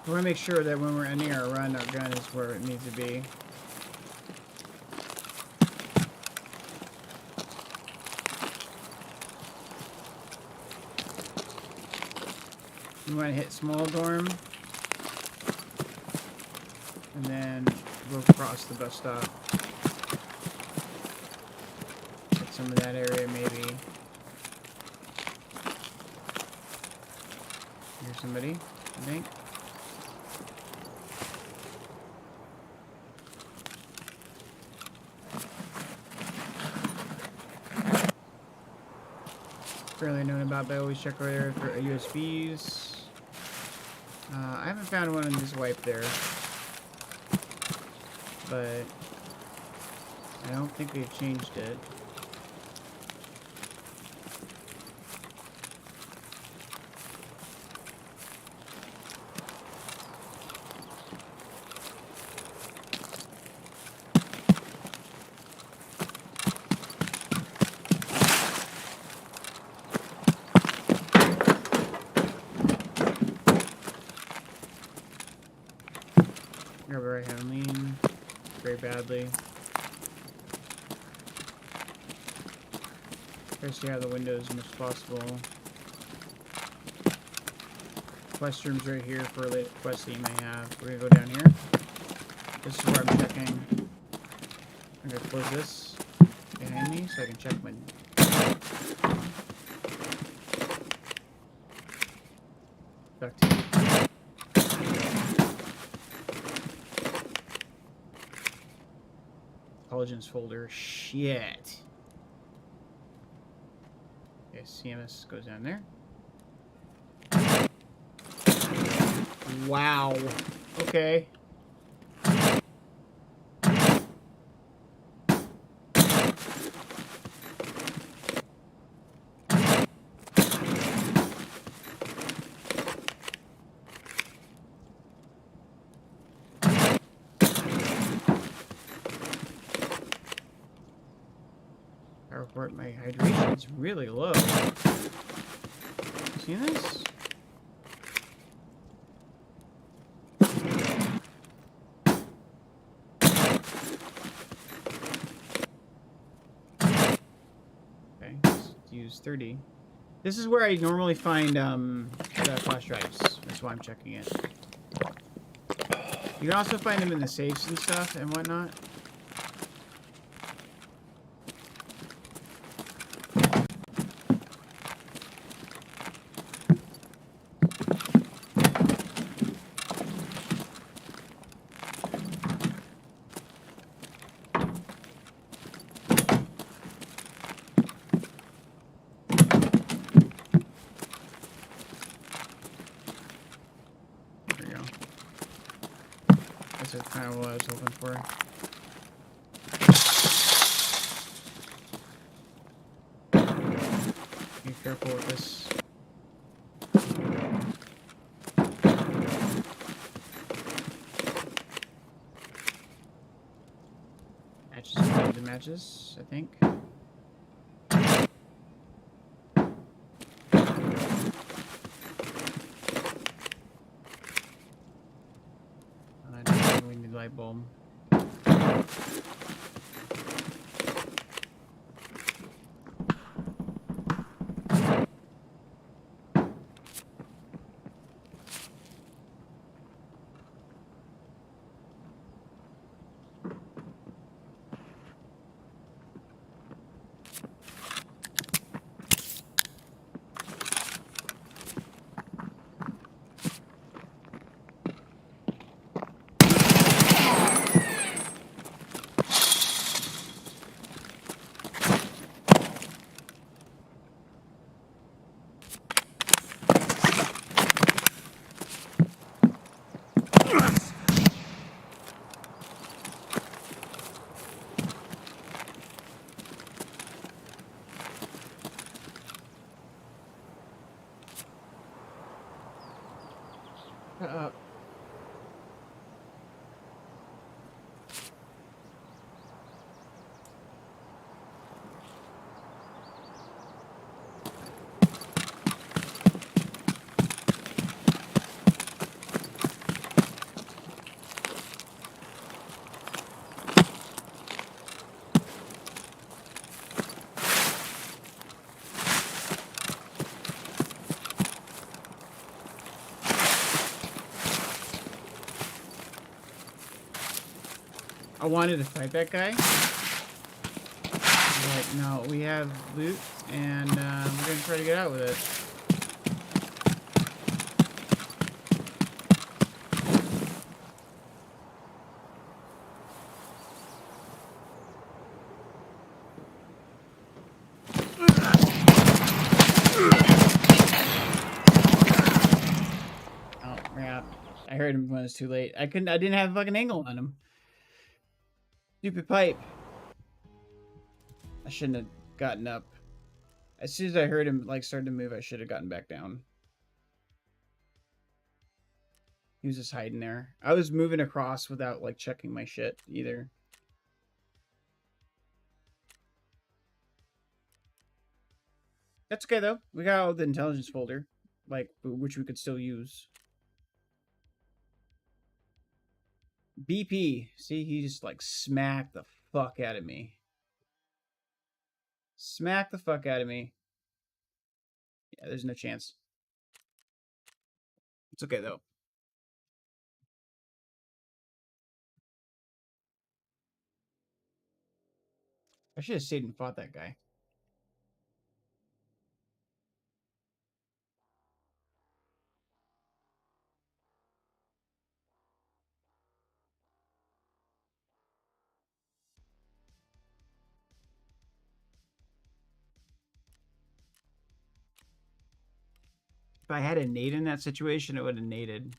We want to make sure that when we're ending our run, our gun is where it needs to be. You want to hit small dorm. And then go across the bus stop. Hit some of that area maybe. Here's somebody, I think. Fairly known about, but I always check over there for USBs. I haven't found one in this wipe there, but I don't think they've changed it. Grab a right hand lean very badly. Try to stay out of the windows as much as possible. Quest rooms right here for late quests that you may have. We're gonna go down here. This is where I'm checking. I'm gonna close this behind me so I can check my. Back to you. Intelligence folder. Shit. Okay, CMS goes down there. Wow. Okay. I report my hydration is really low. See this? Okay, let's use 30. This is where I normally find the flash drives. That's why I'm checking it. You can also find them in the safes and stuff and whatnot. That's kind of what I was hoping for. Be careful with this. Matches, the matches, I think. We need light bulb. I wanted to fight that guy. Like, no, we have loot, and we're gonna try to get out with it. Oh, crap. I heard him when it was too late. I didn't have a fucking angle on him. Stupid pipe. I shouldn't have gotten up. As soon as I heard him, like, start to move, I should have gotten back down. He was just hiding there. I was moving across without, like, checking my shit, either. That's okay, though. We got all the intelligence folder, like, which we could still use. BP. See, he just, like, smacked the fuck out of me. Smack the fuck out of me. Yeah, there's no chance. It's okay, though. I should have stayed and fought that guy. If I had a nade in that situation, it would have naded.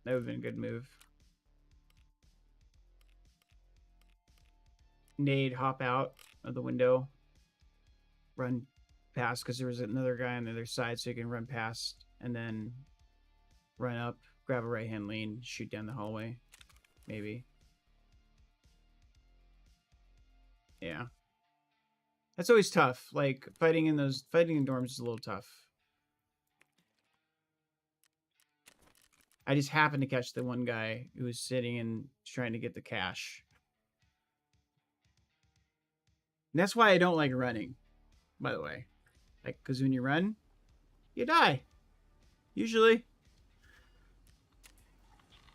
That would have been a good move. Nade, hop out of the window. Run past, because there was another guy on the other side, so you can run past and then run up, grab a right-hand lane, shoot down the hallway. Maybe. Yeah. That's always tough. Like, fighting in dorms is a little tough. I just happened to catch the one guy who was sitting and trying to get the cash. And that's why I don't like running, by the way. Like, because when you run, you die. Usually.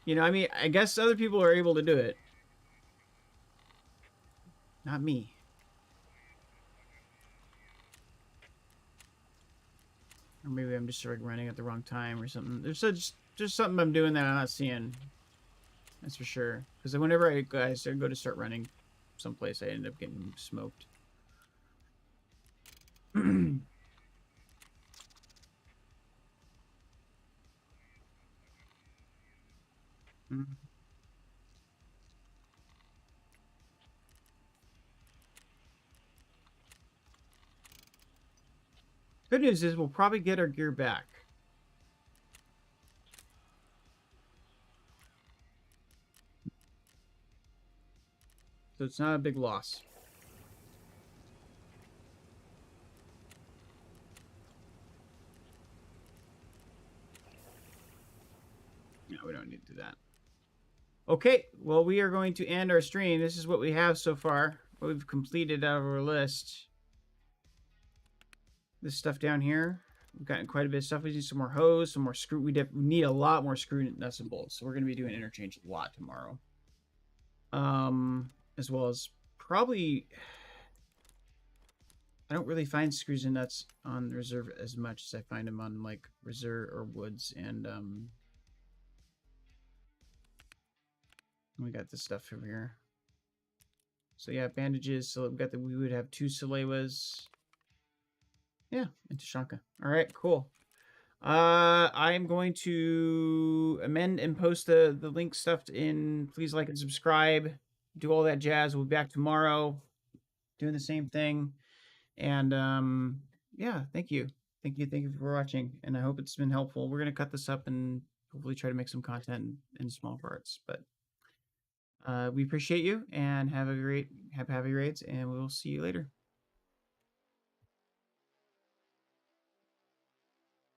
You know, I mean, I guess other people are able to do it. Not me. Or maybe I'm just like running at the wrong time or something. There's just something I'm doing that I'm not seeing. That's for sure. Because whenever I go to start running someplace, I end up getting smoked. Good news is we'll probably get our gear back. So it's not a big loss. No, we don't need to do that. Okay, well, we are going to end our stream. This is what we have so far. What we've completed out of our list. This stuff down here. We've gotten quite a bit of stuff. We need some more hose, some more screw. We need a lot more screw nuts and bolts. So we're going to be doing interchange a lot tomorrow. As well as probably... I don't really find screws and nuts on reserve as much as I find them on, like, reserve or woods and, we got this stuff over here. So yeah, bandages. So we would have 2 Salewas. Yeah, and Tashanka. All right, cool. I'm going to amend and post the link stuff in. Please like and subscribe. Do all that jazz. We'll be back tomorrow doing the same thing. And yeah, thank you for watching. And I hope it's been helpful. We're gonna cut this up and hopefully try to make some content in small parts. But we appreciate you and have happy raids, and we will see you later.